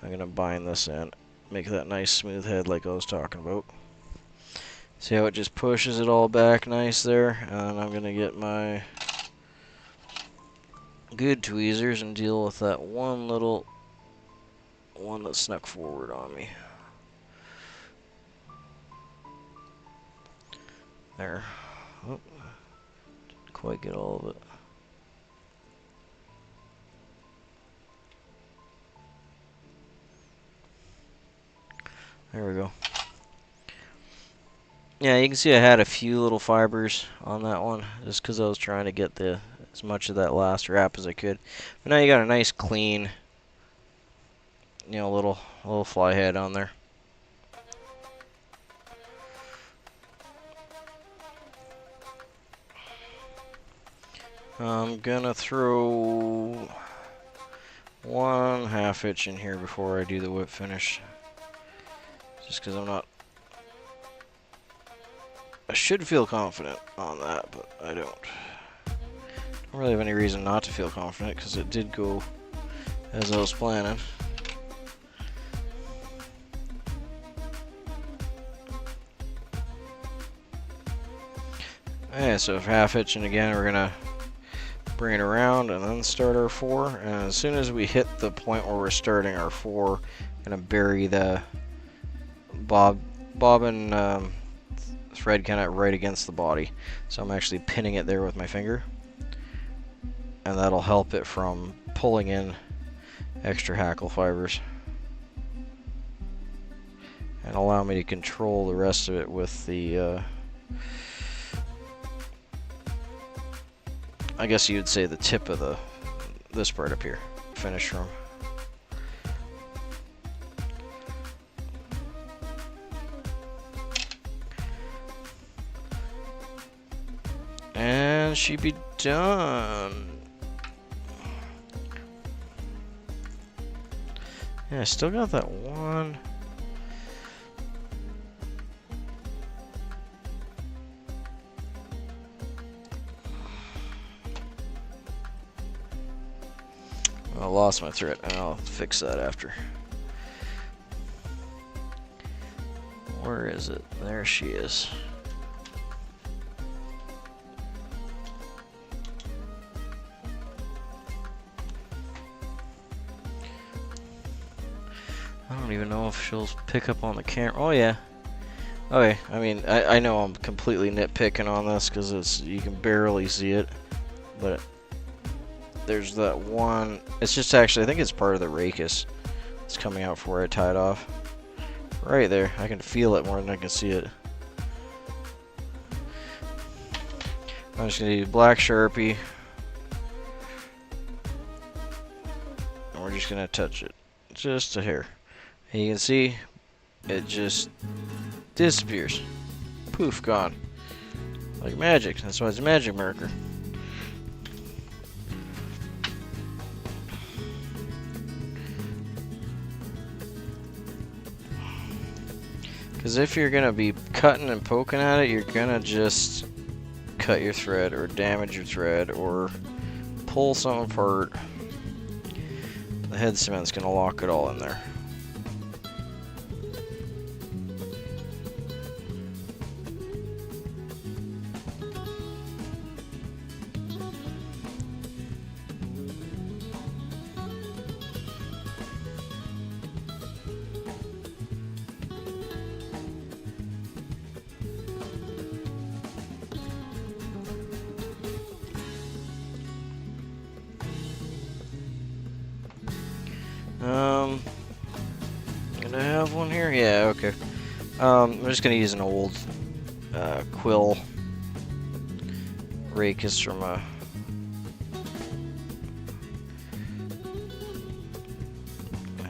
I'm going to bind this in, make that nice smooth head like I was talking about. See how it just pushes it all back nice there? And I'm going to get my good tweezers and deal with that one little one that snuck forward on me. There. Oh, didn't quite get all of it. There we go. Yeah, you can see I had a few little fibers on that one, just because I was trying to get as much of that last wrap as I could. But now you got a nice clean, little fly head on there. I'm gonna throw 1/2 inch in here before I do the whip finish, just because I should feel confident on that, but I don't. Don't really have any reason not to feel confident because it did go as I was planning. Okay, so 1/2 inch, and again we're gonna bring it around and then start our 4. And as soon as we hit the point where we're starting our 4, I'm gonna bury the bobbin thread kind of right against the body. So I'm actually pinning it there with my finger. and that'll help it from pulling in extra hackle fibers and allow me to control the rest of it with the I guess you'd say the tip of this part up here, finish from. And she'd be done. Yeah, I still got that one. I lost my thread, and I'll fix that after. Where is it? There she is. I don't even know if she'll pick up on the camera. Oh yeah. Okay, I mean, I know I'm completely nitpicking on this because you can barely see it, but there's that one. It's just actually, I think it's part of the rachis. It's coming out from where I tied off. Right there. I can feel it more than I can see it. I'm just going to use black Sharpie. And we're just going to touch it. Just a hair. And you can see it just disappears. Poof, gone. Like magic. That's why it's a magic marker. Because if you're going to be cutting and poking at it, you're going to just cut your thread or damage your thread or pull something apart. The head cement's going to lock it all in there. Gonna have one here? Yeah, okay. I'm just gonna use an old quill rachis from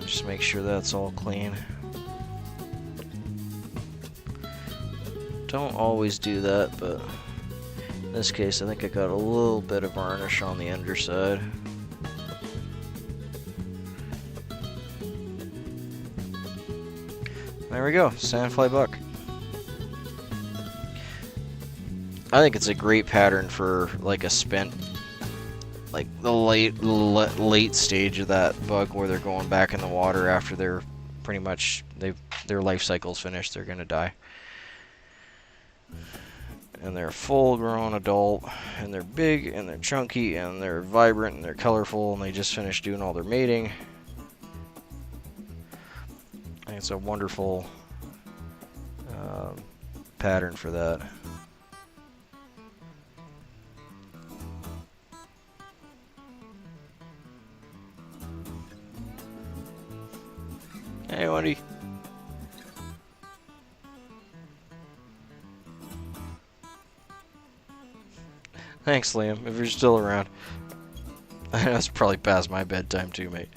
just make sure that's all clean. Don't always do that, but in this case I think I got a little bit of varnish on the underside. There we go, sandfly buck. I think it's a great pattern for like a spent, like the late stage of that bug where they're going back in the water after they're pretty much their life cycle's finished. They're gonna die, and they're full grown adult, and they're big and they're chunky and they're vibrant and they're colorful, and they just finished doing all their mating. I think it's a wonderful pattern for that. Hey, Wendy. Thanks, Liam, if you're still around. That's probably past my bedtime too, mate.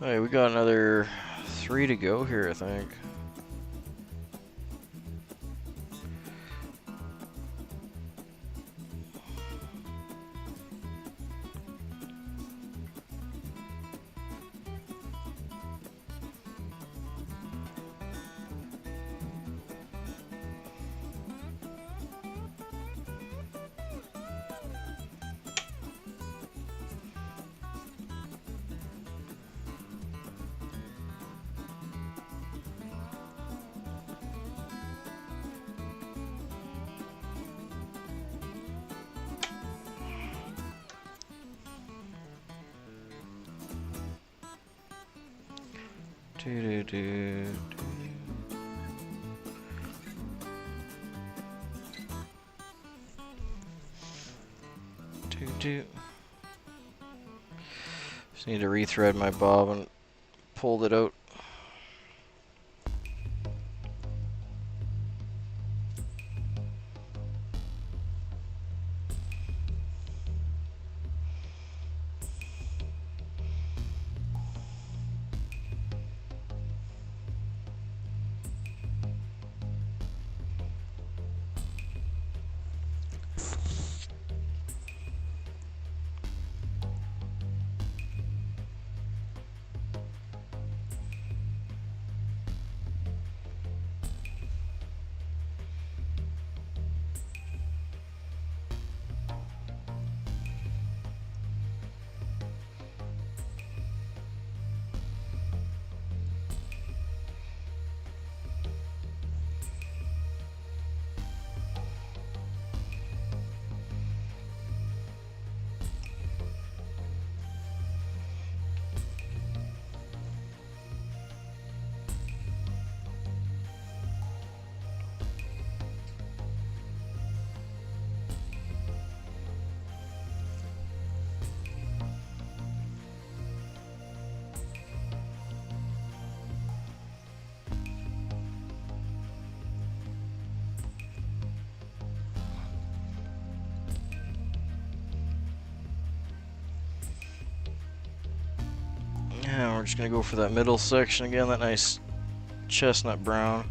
Alright, we got another 3 to go here, I think. Do, do, do, do. Do. Just need to rethread my bob and pulled it out. Yeah, we're just gonna go for that middle section again, that nice chestnut brown.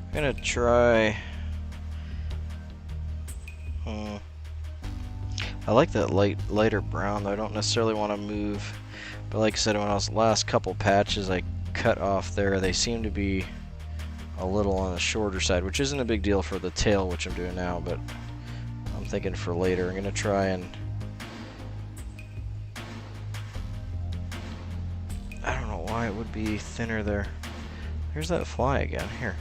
I'm gonna try. I like that lighter brown though. I don't necessarily want to move, but like I said, when I was last couple patches I cut off there, they seem to be a little on the shorter side, which isn't a big deal for the tail, which I'm doing now, but I'm thinking for later. I'm gonna try and I don't know why it would be thinner there. Here's that fly again. Here.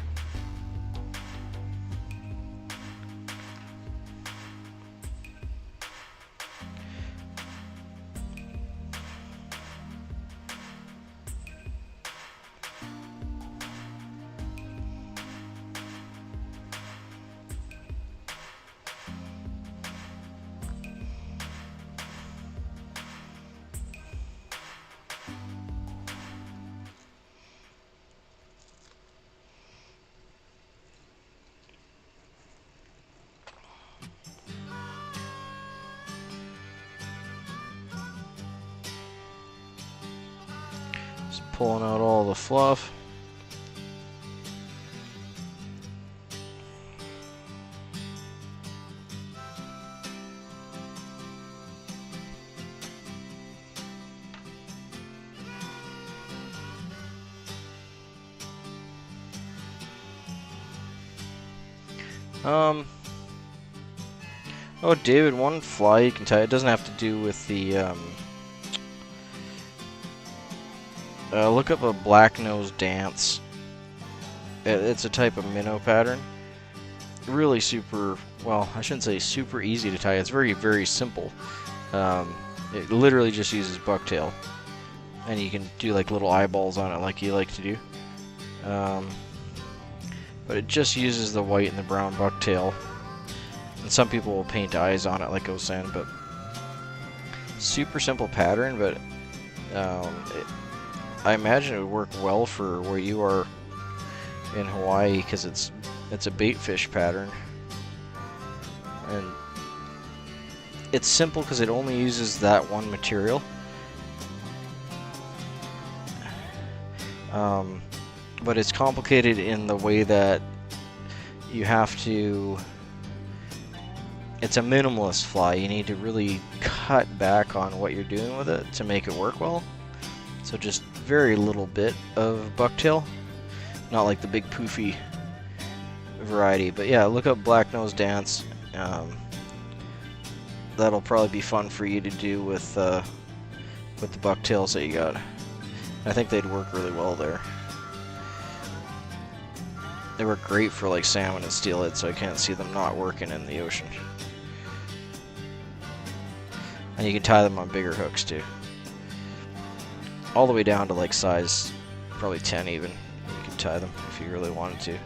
Just pulling out all the fluff. Oh, David, one fly you can tie. It doesn't have to do with the look up a black-nosed dance. It's a type of minnow pattern. Really super, well, I shouldn't say super easy to tie. It's very, very simple. It literally just uses bucktail. And you can do like little eyeballs on it like you like to do. But it just uses the white and the brown bucktail. And some people will paint eyes on it like I was saying, but super simple pattern, but I imagine it would work well for where you are in Hawaii because it's a bait fish pattern. And it's simple because it only uses that one material. But it's complicated in the way that you have to, it's a minimalist fly. You need to really cut back on what you're doing with it to make it work well. So just very little bit of bucktail, not like the big poofy variety. But yeah, look up black nose dance. That'll probably be fun for you to do with the bucktails that you got. I think they'd work really well there. They work great for like salmon and steelhead, so I can't see them not working in the ocean. And you can tie them on bigger hooks too. all the way down to like size probably 10 even. You can tie them if you really wanted to.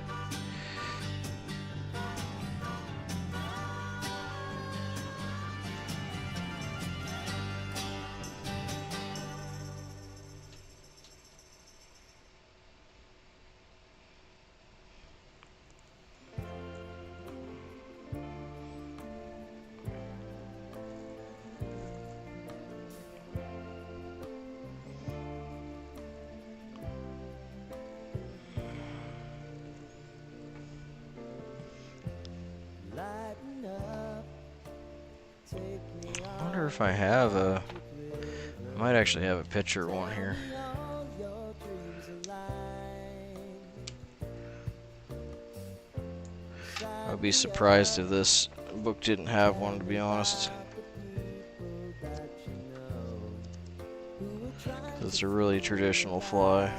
I wonder if I have a... I might actually have a picture one here. I'd be surprised if this book didn't have one, to be honest. It's a really traditional fly.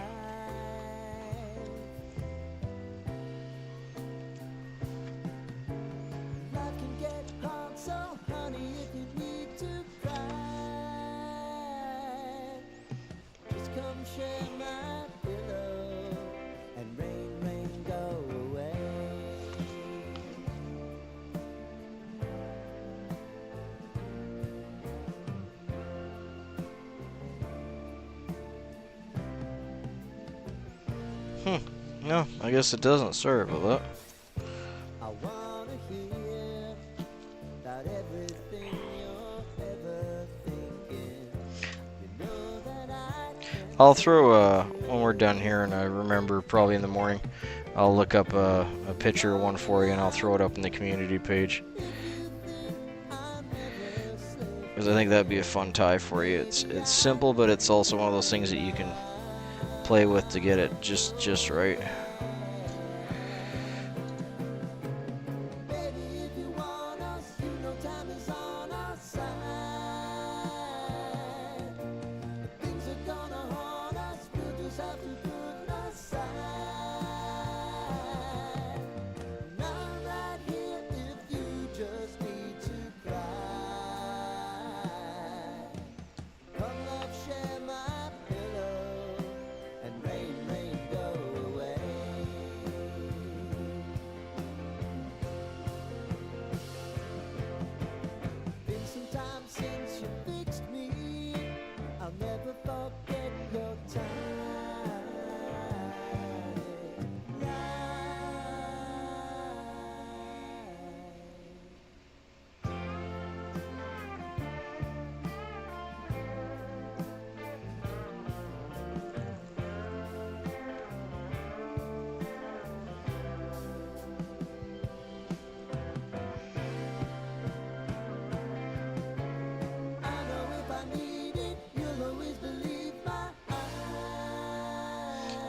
No, I guess it doesn't. Sorry about that. I'll throw, when we're done here, and I remember probably in the morning, I'll look up a picture of one for you, and I'll throw it up in the community page. Because I think that'd be a fun tie for you. It's simple, but it's also one of those things that you can play with to get it just right.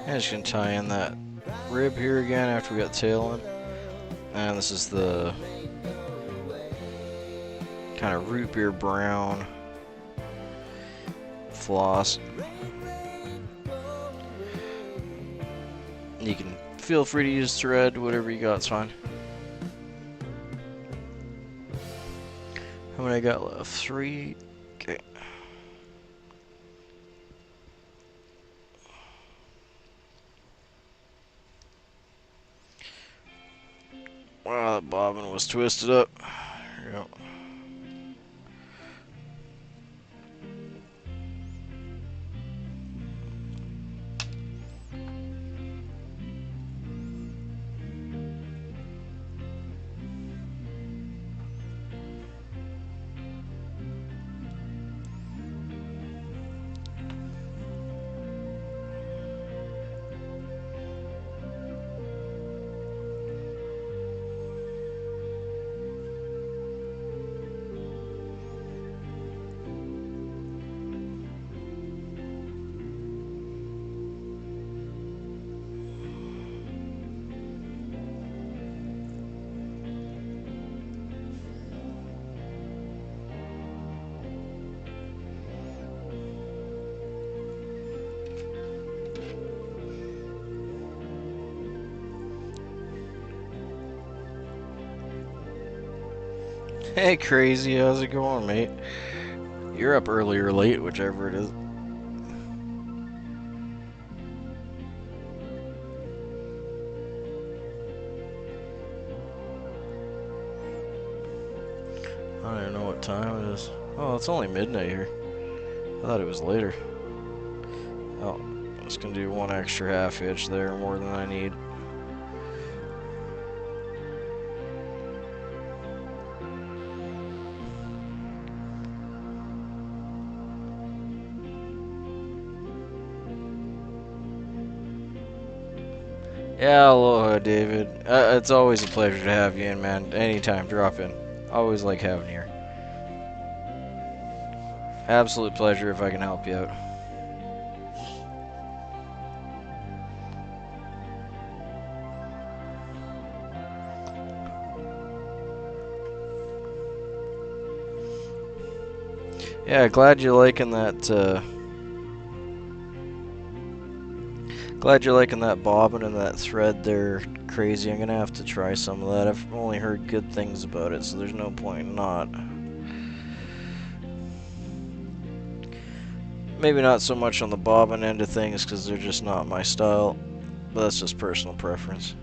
I'm just going to tie in that rib here again after we got tail in. And this is the kind of root beer brown floss. You can feel free to use thread, whatever you got, it's fine. How many I got left? 3. Okay. Wow, that bobbin was twisted up. There we go. Hey, Crazy, how's it going, mate? You're up early or late, whichever it is. I don't even know what time it is. Oh, it's only midnight here. I thought it was later. Oh, I'm just gonna do one extra half hitch there, more than I need. Yeah, aloha, David. It's always a pleasure to have you in, man. Anytime, drop in. Always like having you here. Absolute pleasure if I can help you out. Yeah, glad you're liking that. Glad you're liking that bobbin and that thread there. Crazy. I'm gonna have to try some of that. I've only heard good things about it, so there's no point in not. Maybe not so much on the bobbin end of things because they're just not my style, but that's just personal preference.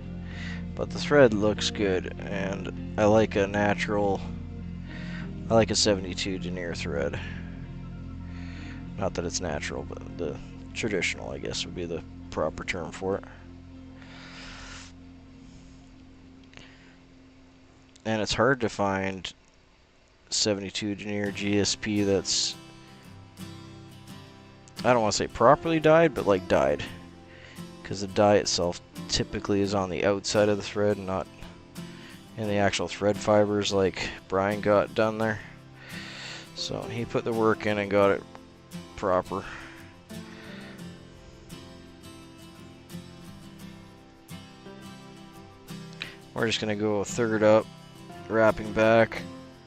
But the thread looks good, and I like a natural. I like a 72 denier thread. Not that it's natural, but the traditional, I guess, would be the proper term for it. And it's hard to find 72 denier GSP that's, I don't want to say properly dyed, but like dyed. Because the dye itself typically is on the outside of the thread and not in the actual thread fibers like Brian got done there. So he put the work in and got it proper. We're just going to go a third up, wrapping back,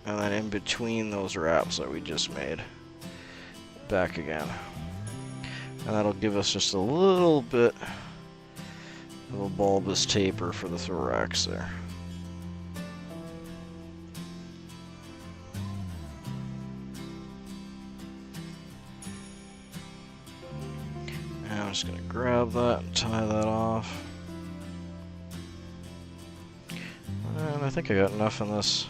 and then in between those wraps that we just made, back again. And that'll give us just a little bit of a bulbous taper for the thorax there. And I'm just going to grab that and tie that off. And I think I got enough in this.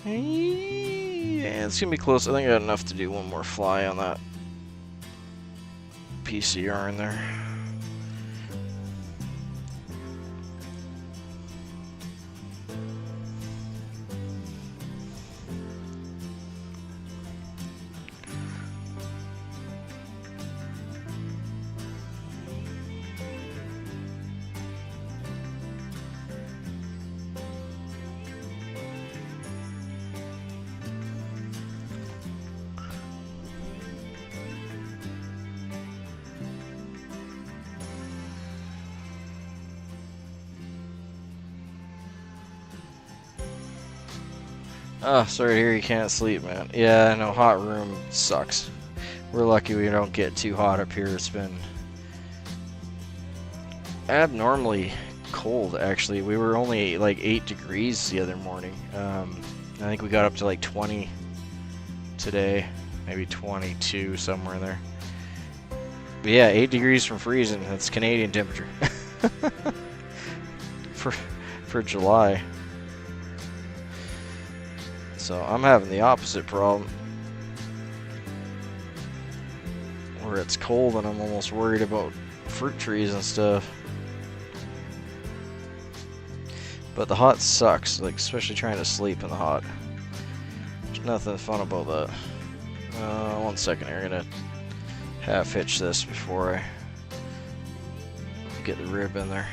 Yeah, it's going to be close. I think I got enough to do one more fly on that piece of yarn there. Oh, sorry to hear you can't sleep, man. Yeah, I know, hot room sucks. We're lucky we don't get too hot up here. It's been abnormally cold, actually. We were only like 8 degrees the other morning. I think we got up to like 20 today, maybe 22, somewhere in there. But yeah, 8 degrees from freezing. That's Canadian temperature. for July. So I'm having the opposite problem, where it's cold and I'm almost worried about fruit trees and stuff. But the hot sucks, like especially trying to sleep in the hot. There's nothing fun about that. 1 second here, I'm gonna half hitch this before I get the rib in there.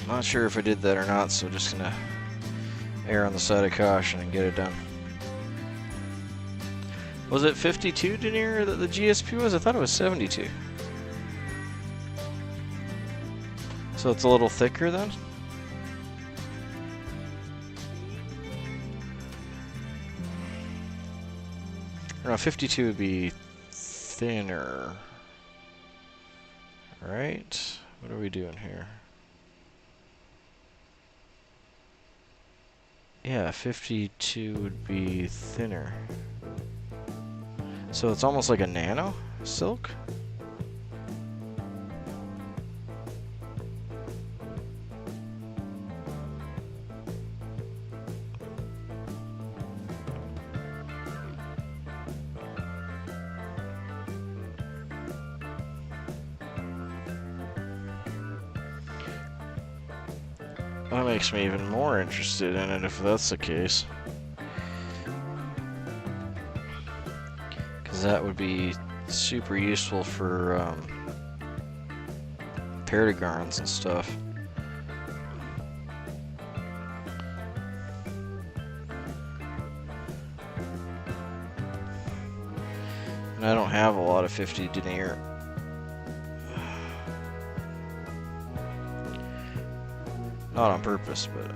Not sure if I did that or not, so just gonna err on the side of caution and get it done. Was it 52 denier that the GSP was? I thought it was 72. So it's a little thicker then? Or no, 52 would be thinner. Right? What are we doing here? Yeah, 52 would be thinner. So it's almost like a nano silk. That makes me even more interested in it if that's the case. Because that would be super useful for perdigarns and stuff. And I don't have a lot of 50 denier. Not on purpose, but...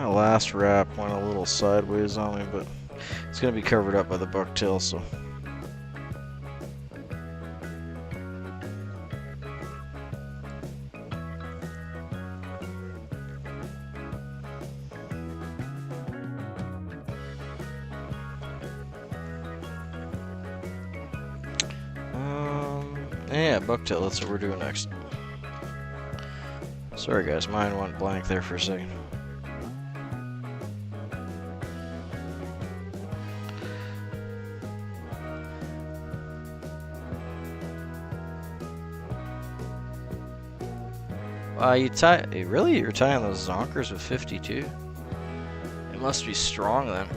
last wrap went a little sideways on me, but it's going to be covered up by the bucktail, so... Yeah, bucktail, that's what we're doing next. Sorry guys, mine went blank there for a second. You're tying those zonkers with 52? It must be strong then.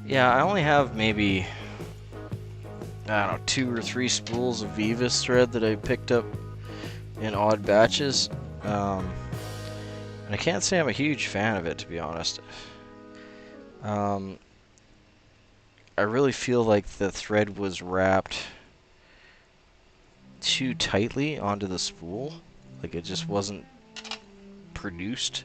Yeah, I only have maybe, I don't know, 2 or 3 spools of Vivas thread that I picked up in odd batches. And I can't say I'm a huge fan of it, to be honest. I really feel like the thread was wrapped too tightly onto the spool. Like it just wasn't produced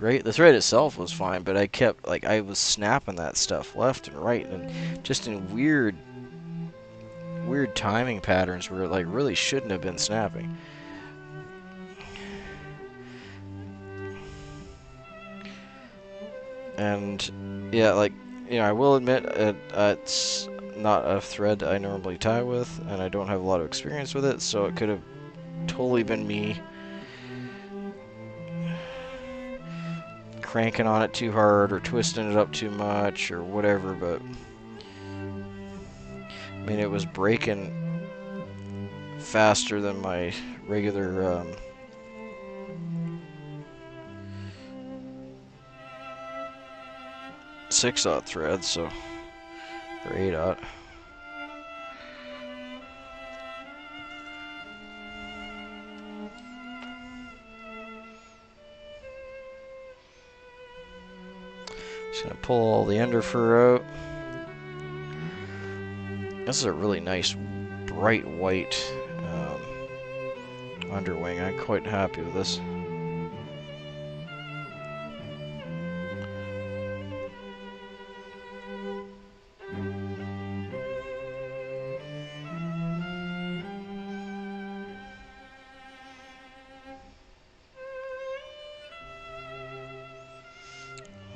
right. The thread itself was fine, but I was snapping that stuff left and right, and just in weird timing patterns where it like really shouldn't have been snapping. And yeah, like, you know, I will admit it's not a thread I normally tie with, and I don't have a lot of experience with it, so it could have totally been me cranking on it too hard or twisting it up too much or whatever, but I mean, it was breaking faster than my regular 6/0 thread, so, or 8/0. Just gonna pull all the under fur out. This is a really nice bright white underwing. I'm quite happy with this.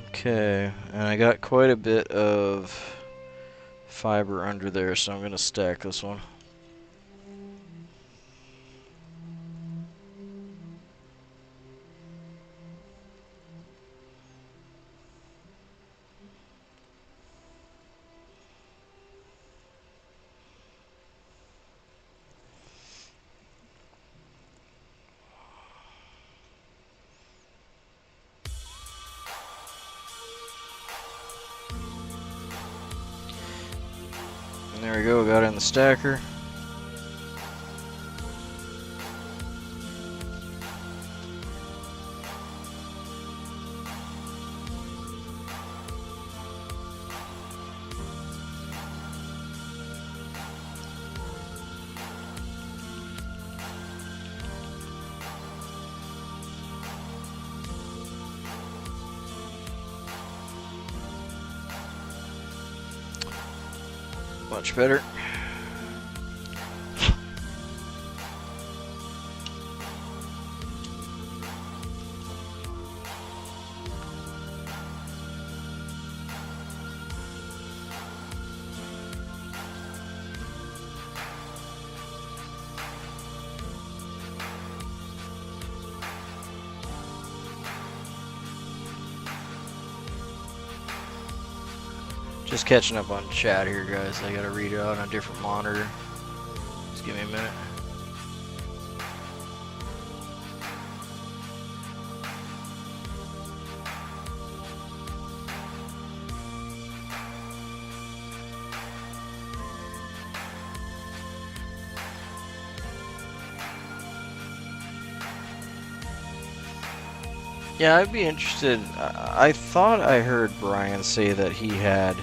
Okay, and I got quite a bit of fiber under there, so I'm going to stack this one. we go, got in the stacker. Much better. Just catching up on chat here, guys. I gotta read it out on a different monitor. Just give me a minute. Yeah, I'd be interested. I thought I heard Brian say that he had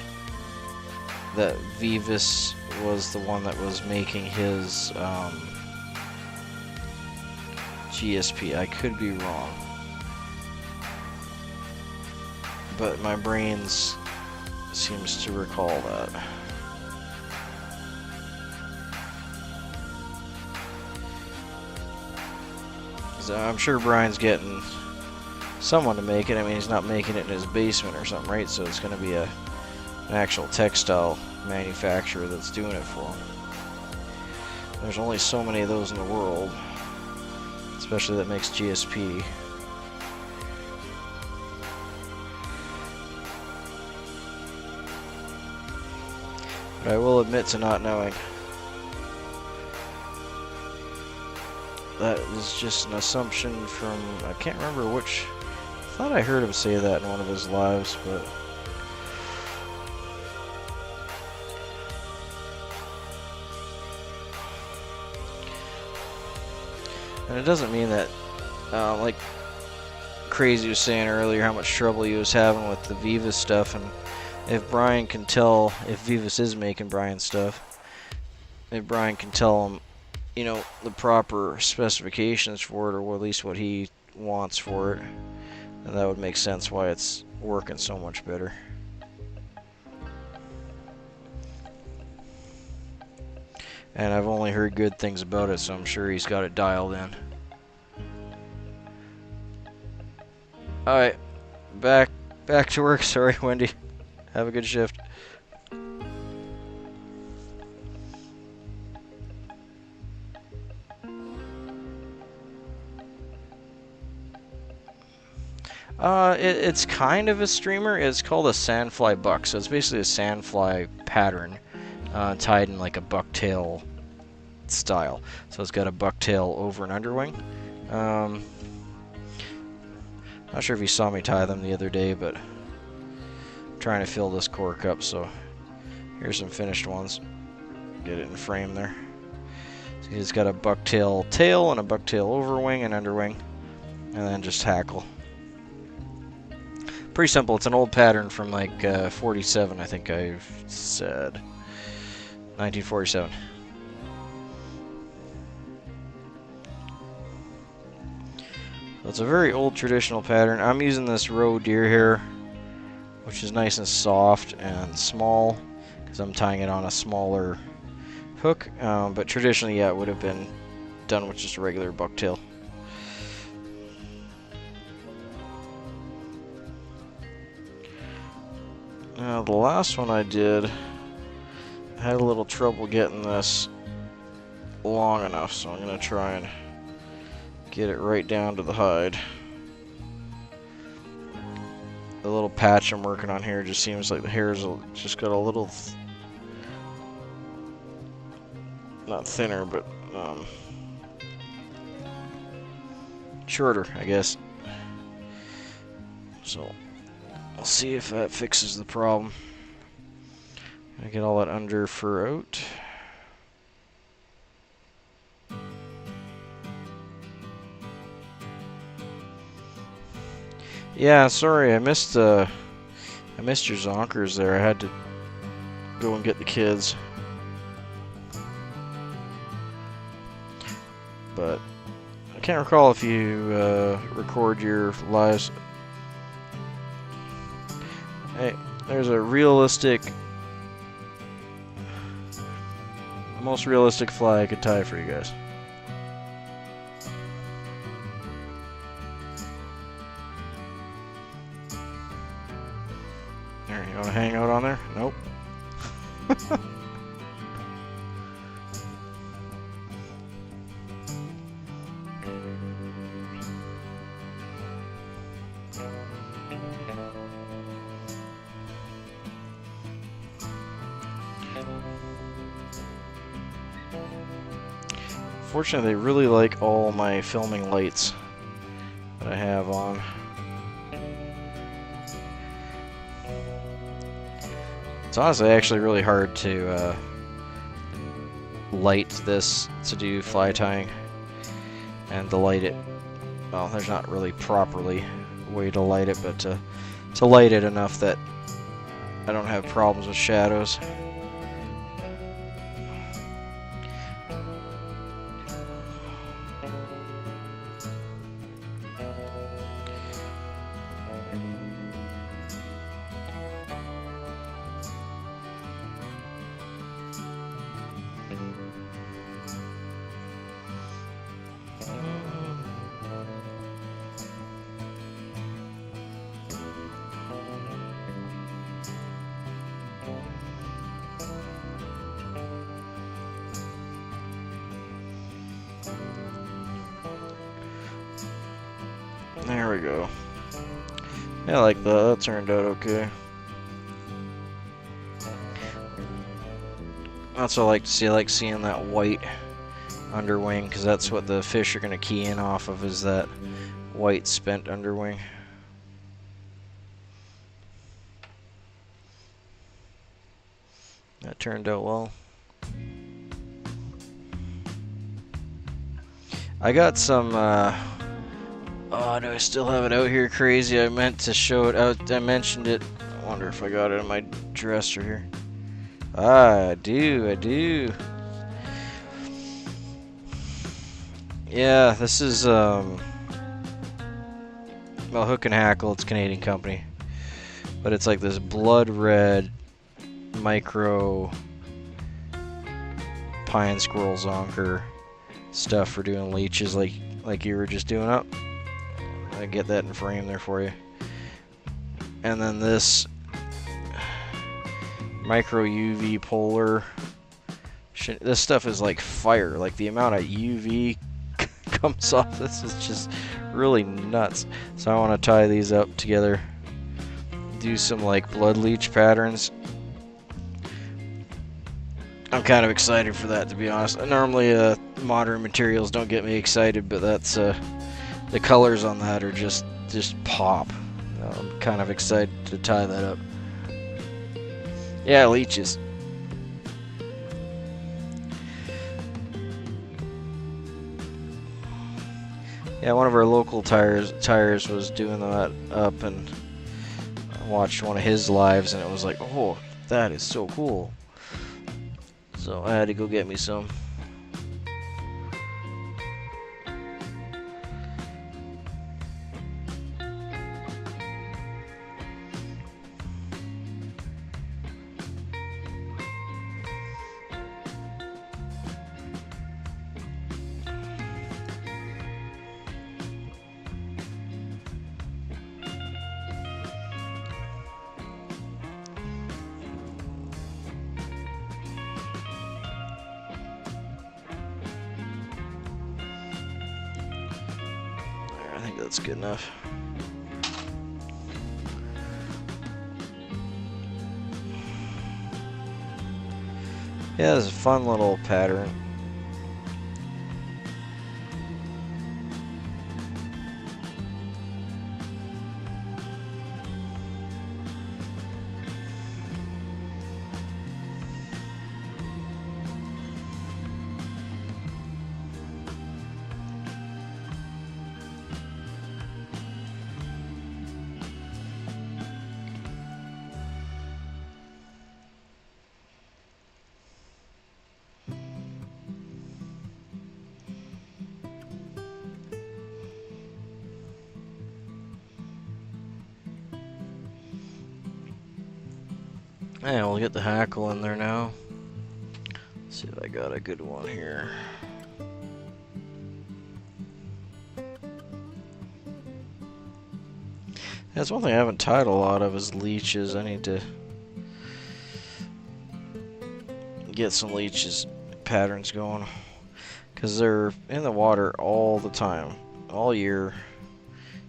that Vivus was the one that was making his GSP. I could be wrong, but my brains seems to recall that. So I'm sure Brian's getting someone to make it. I mean, he's not making it in his basement or something, right? So it's going to be an actual textile manufacturer that's doing it for him. There's only so many of those in the world, especially that makes GSP. But I will admit to not knowing. That is just an assumption from, I can't remember which, I thought I heard him say that in one of his lives, but and it doesn't mean that, like Crazy was saying earlier, how much trouble he was having with the Vivus stuff, and if Brian can tell, if Vivus is making Brian stuff, if Brian can tell him, you know, the proper specifications for it, or at least what he wants for it, then that would make sense why it's working so much better. And I've only heard good things about it, so I'm sure he's got it dialed in. Alright, back to work. Sorry, Wendy. Have a good shift. It's kind of a streamer. It's called a sandfly buck, so it's basically a sandfly pattern tied in like a bucktail style. So it's got a bucktail over an underwing. Not sure if you saw me tie them the other day, but I'm trying to fill this cork up, so here's some finished ones. Get it in frame there. So it's got a bucktail tail and a bucktail overwing and underwing, and then just hackle. Pretty simple. It's an old pattern from like 47, I think I've said. 1947. So it's a very old traditional pattern. I'm using this roe deer hair, which is nice and soft and small, because I'm tying it on a smaller hook. But traditionally, yeah, it would have been done with just a regular bucktail. Now, the last one I did, I had a little trouble getting this long enough, so I'm going to try and get it right down to the hide. The little patch I'm working on here just seems like the hair's just got a little, not thinner, but shorter, I guess. So I'll see if that fixes the problem. I get all that under fur out. Yeah, sorry, I missed your zonkers there. I had to go and get the kids. But I can't recall if you record your lives. Hey, there's a realistic, most realistic fly I could tie for you guys. There, you want to hang out on there? Nope. Fortunately, they really like all my filming lights that I have on. It's honestly actually really hard to light this to do fly tying, and to light it, well, there's not really properly a way to light it, but to light it enough that I don't have problems with shadows. There we go. Yeah, I like that. That turned out okay. That's what I like to see. I like seeing that white underwing, because that's what the fish are going to key in off of, is that white spent underwing. That turned out well. I got some, oh, do I still have it out here? Crazy. I meant to show it out. I mentioned it. I wonder if I got it in my dresser here. Ah, I do. Yeah, this is, well, Hook and Hackle. It's a Canadian company. But it's like this blood red micro pine squirrel zonker stuff for doing leeches like you were just doing up. I get that in frame there for you. And then this micro UV polar. This stuff is like fire. Like the amount of UV comes off this is just really nuts. So I want to tie these up together, do some like blood leech patterns. I'm kind of excited for that, to be honest. Normally modern materials don't get me excited, but that's the colors on that are just pop. I'm kind of excited to tie that up. Yeah, leeches. Yeah, one of our local tires was doing that up, and I watched one of his lives, and it was like, oh, that is so cool. So I had to go get me some. I think that's good enough. Yeah, it's a fun little pattern. And we'll get the hackle in there now. Let's see if I got a good one here. That's one thing I haven't tied a lot of is leeches. I need to get some leeches patterns going, because they're in the water all the time, all year,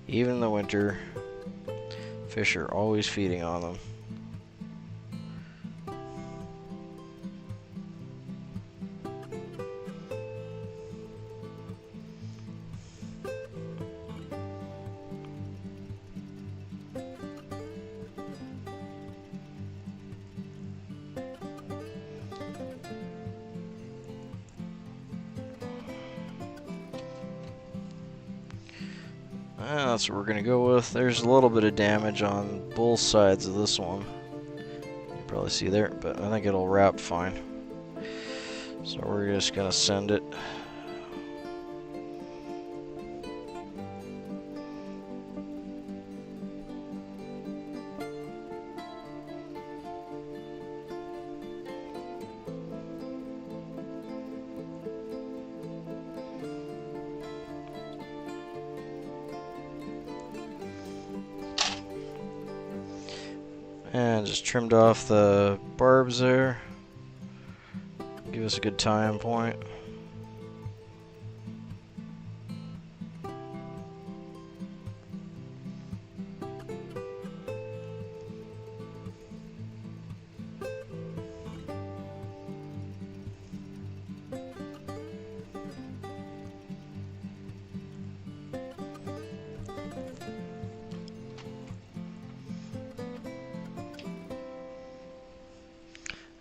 even in the winter. Fish are always feeding on them. That's what we're gonna go with. There's a little bit of damage on both sides of this one. You can probably see there, but I think it'll wrap fine. So we're just gonna send it. And just trimmed off the barbs there. Give us a good tying point.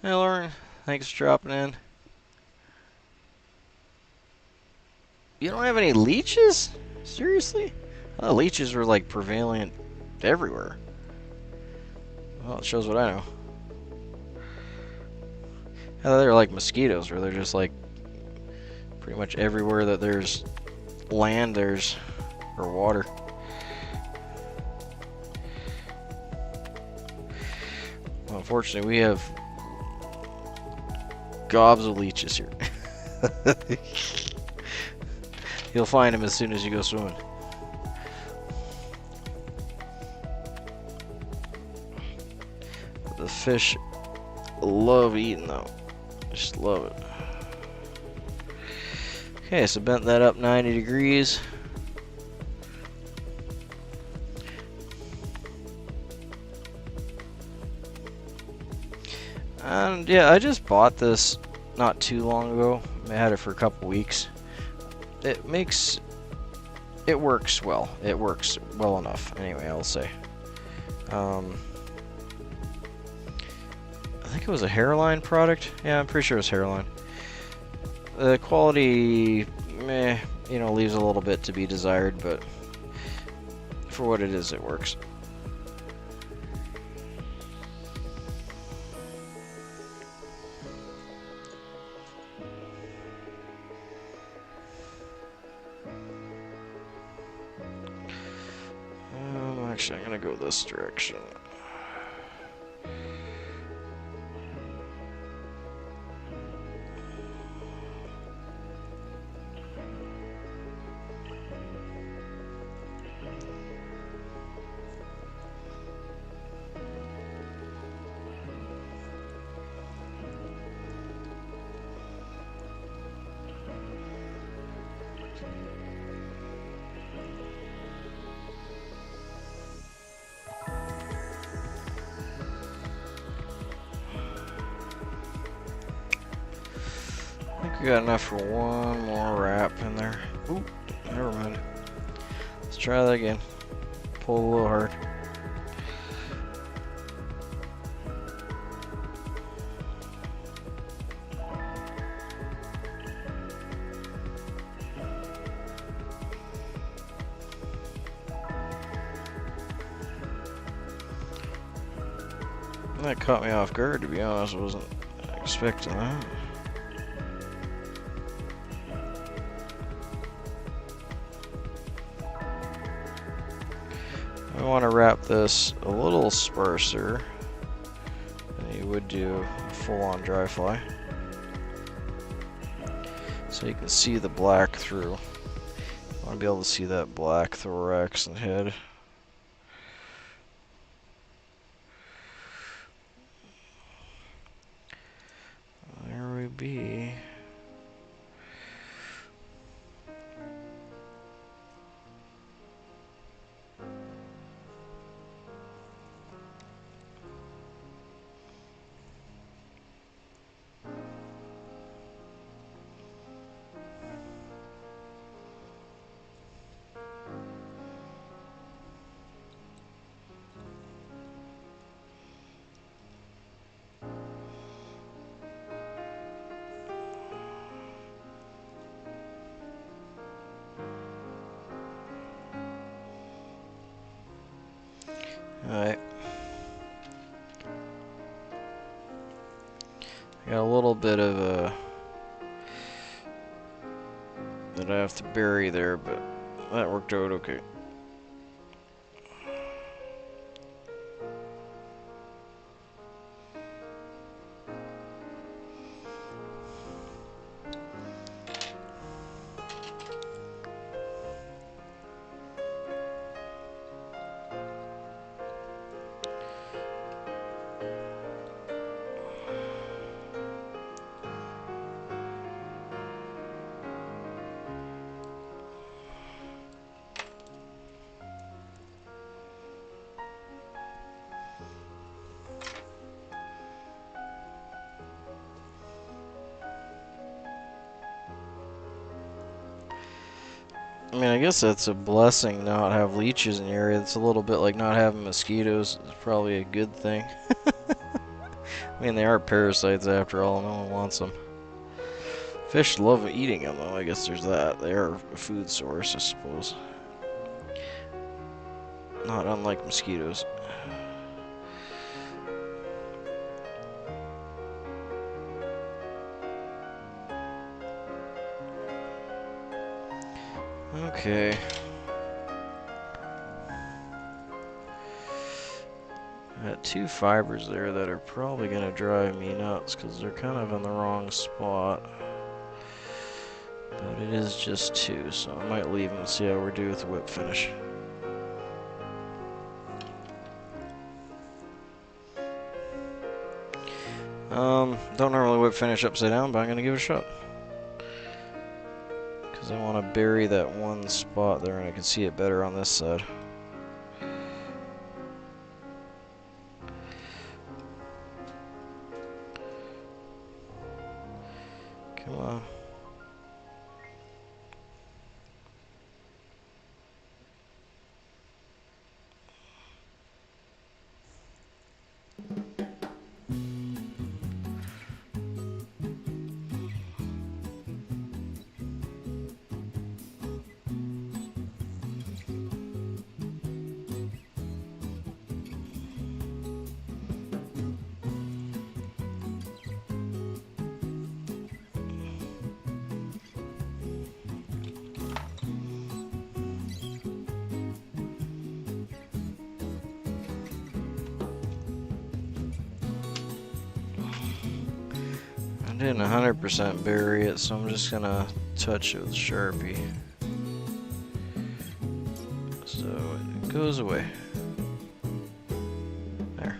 Hey Lauren, thanks for dropping in. You don't have any leeches? Seriously? I thought leeches were like prevalent everywhere. Well, it shows what I know. I thought they were like mosquitoes, where they're just like pretty much everywhere that there's land, there's or water. Well, unfortunately, we have gobs of leeches here. You'll find them as soon as you go swimming. The fish love eating though. Just love it. Okay, so bent that up 90 degrees. And yeah, I just bought this not too long ago. I had it for a couple weeks. It works well. It works well enough. Anyway, I'll say. I think it was a Hairline product. Yeah, I'm pretty sure it was Hairline. The quality, meh, you know, leaves a little bit to be desired, but for what it is, it works. Actually, I'm gonna go this direction. I think we got enough for one more wrap in there. Ooh, never mind. Let's try that again. Pull a little hard. That caught me off guard, to be honest. I wasn't expecting that. I want to wrap this a little sparser than you would do a full-on dry fly. So you can see the black through. I want to be able to see that black thorax and head. There we be. Alright. I got a little bit of a that I have to bury there, but that worked out okay. I mean, I guess that's a blessing not have leeches in the area. It's a little bit like not having mosquitoes. It's probably a good thing. I mean, they are parasites after all. No one wants them. Fish love eating them, though. I guess there's that. They are a food source, I suppose. Not unlike mosquitoes. Okay. I got two fibers there that are probably going to drive me nuts because they're kind of in the wrong spot. But it is just two, so I might leave them and see how we're doing with the whip finish. Don't normally whip finish upside down, but I'm going to give it a shot. I want to bury that one spot there and I can see it better on this side. Come on. I didn't 100% bury it, so I'm just gonna touch it with Sharpie. So it goes away. There.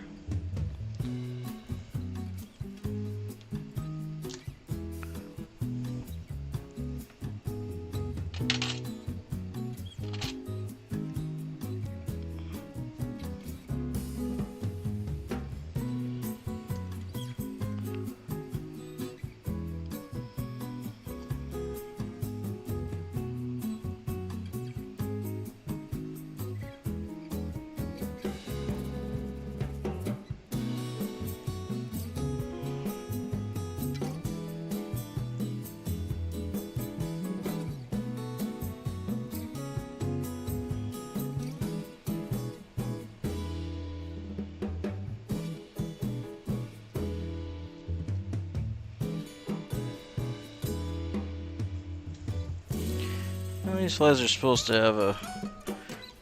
These flies are supposed to have a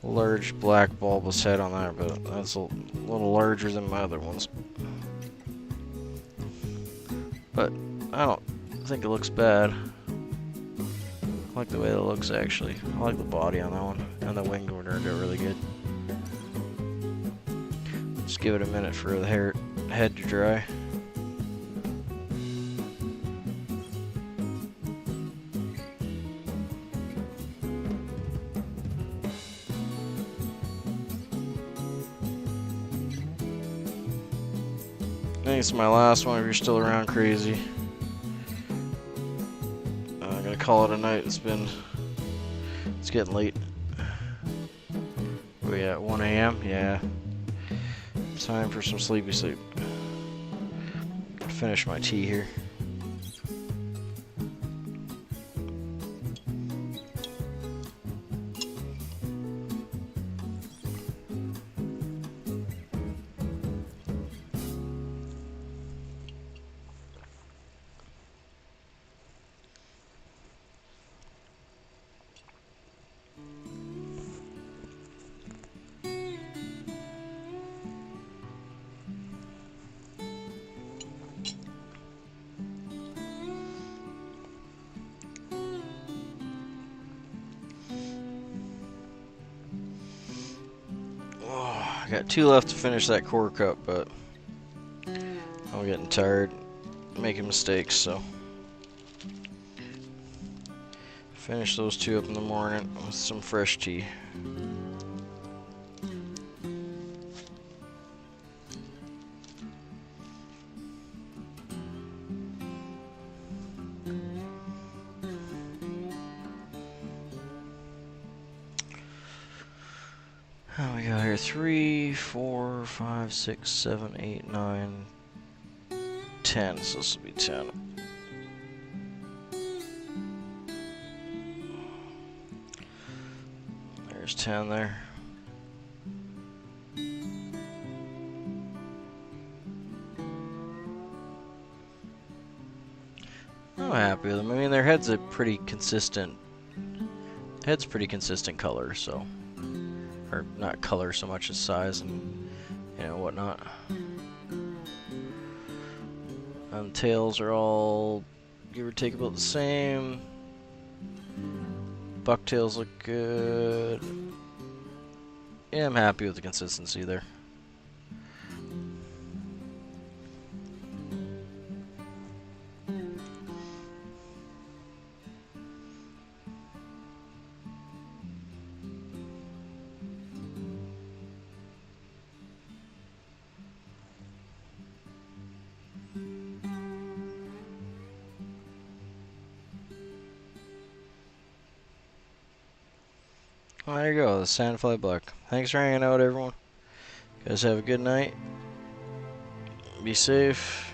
large black bulbous head on there, but that's a little larger than my other ones. but I don't think it looks bad. I like the way it looks, actually. I like the body on that one, and the wing turned out really good. Just give it a minute for the head to dry. I think it's my last one if you're still around crazy. I'm gonna call it a night. It's getting late. Where we at? 1 a.m.? Yeah. Time for some sleepy sleep. Finish my tea here. I got 2 left to finish that core cup, but I'm getting tired, making mistakes, so finish those 2 up in the morning with some fresh tea. Oh, we got here 3, 4, 5, 6, 7, 8, 9, 10. So this will be 10. There's 10 there. I'm happy with them. I mean, their head's a pretty consistent. Head's pretty consistent color, so. Or not color so much as size and whatnot. And tails are all give or take about the same. Bucktails look good. Yeah, I'm happy with the consistency there. Well, there you go, the Sandfly Black. Thanks for hanging out, everyone. You guys have a good night. Be safe.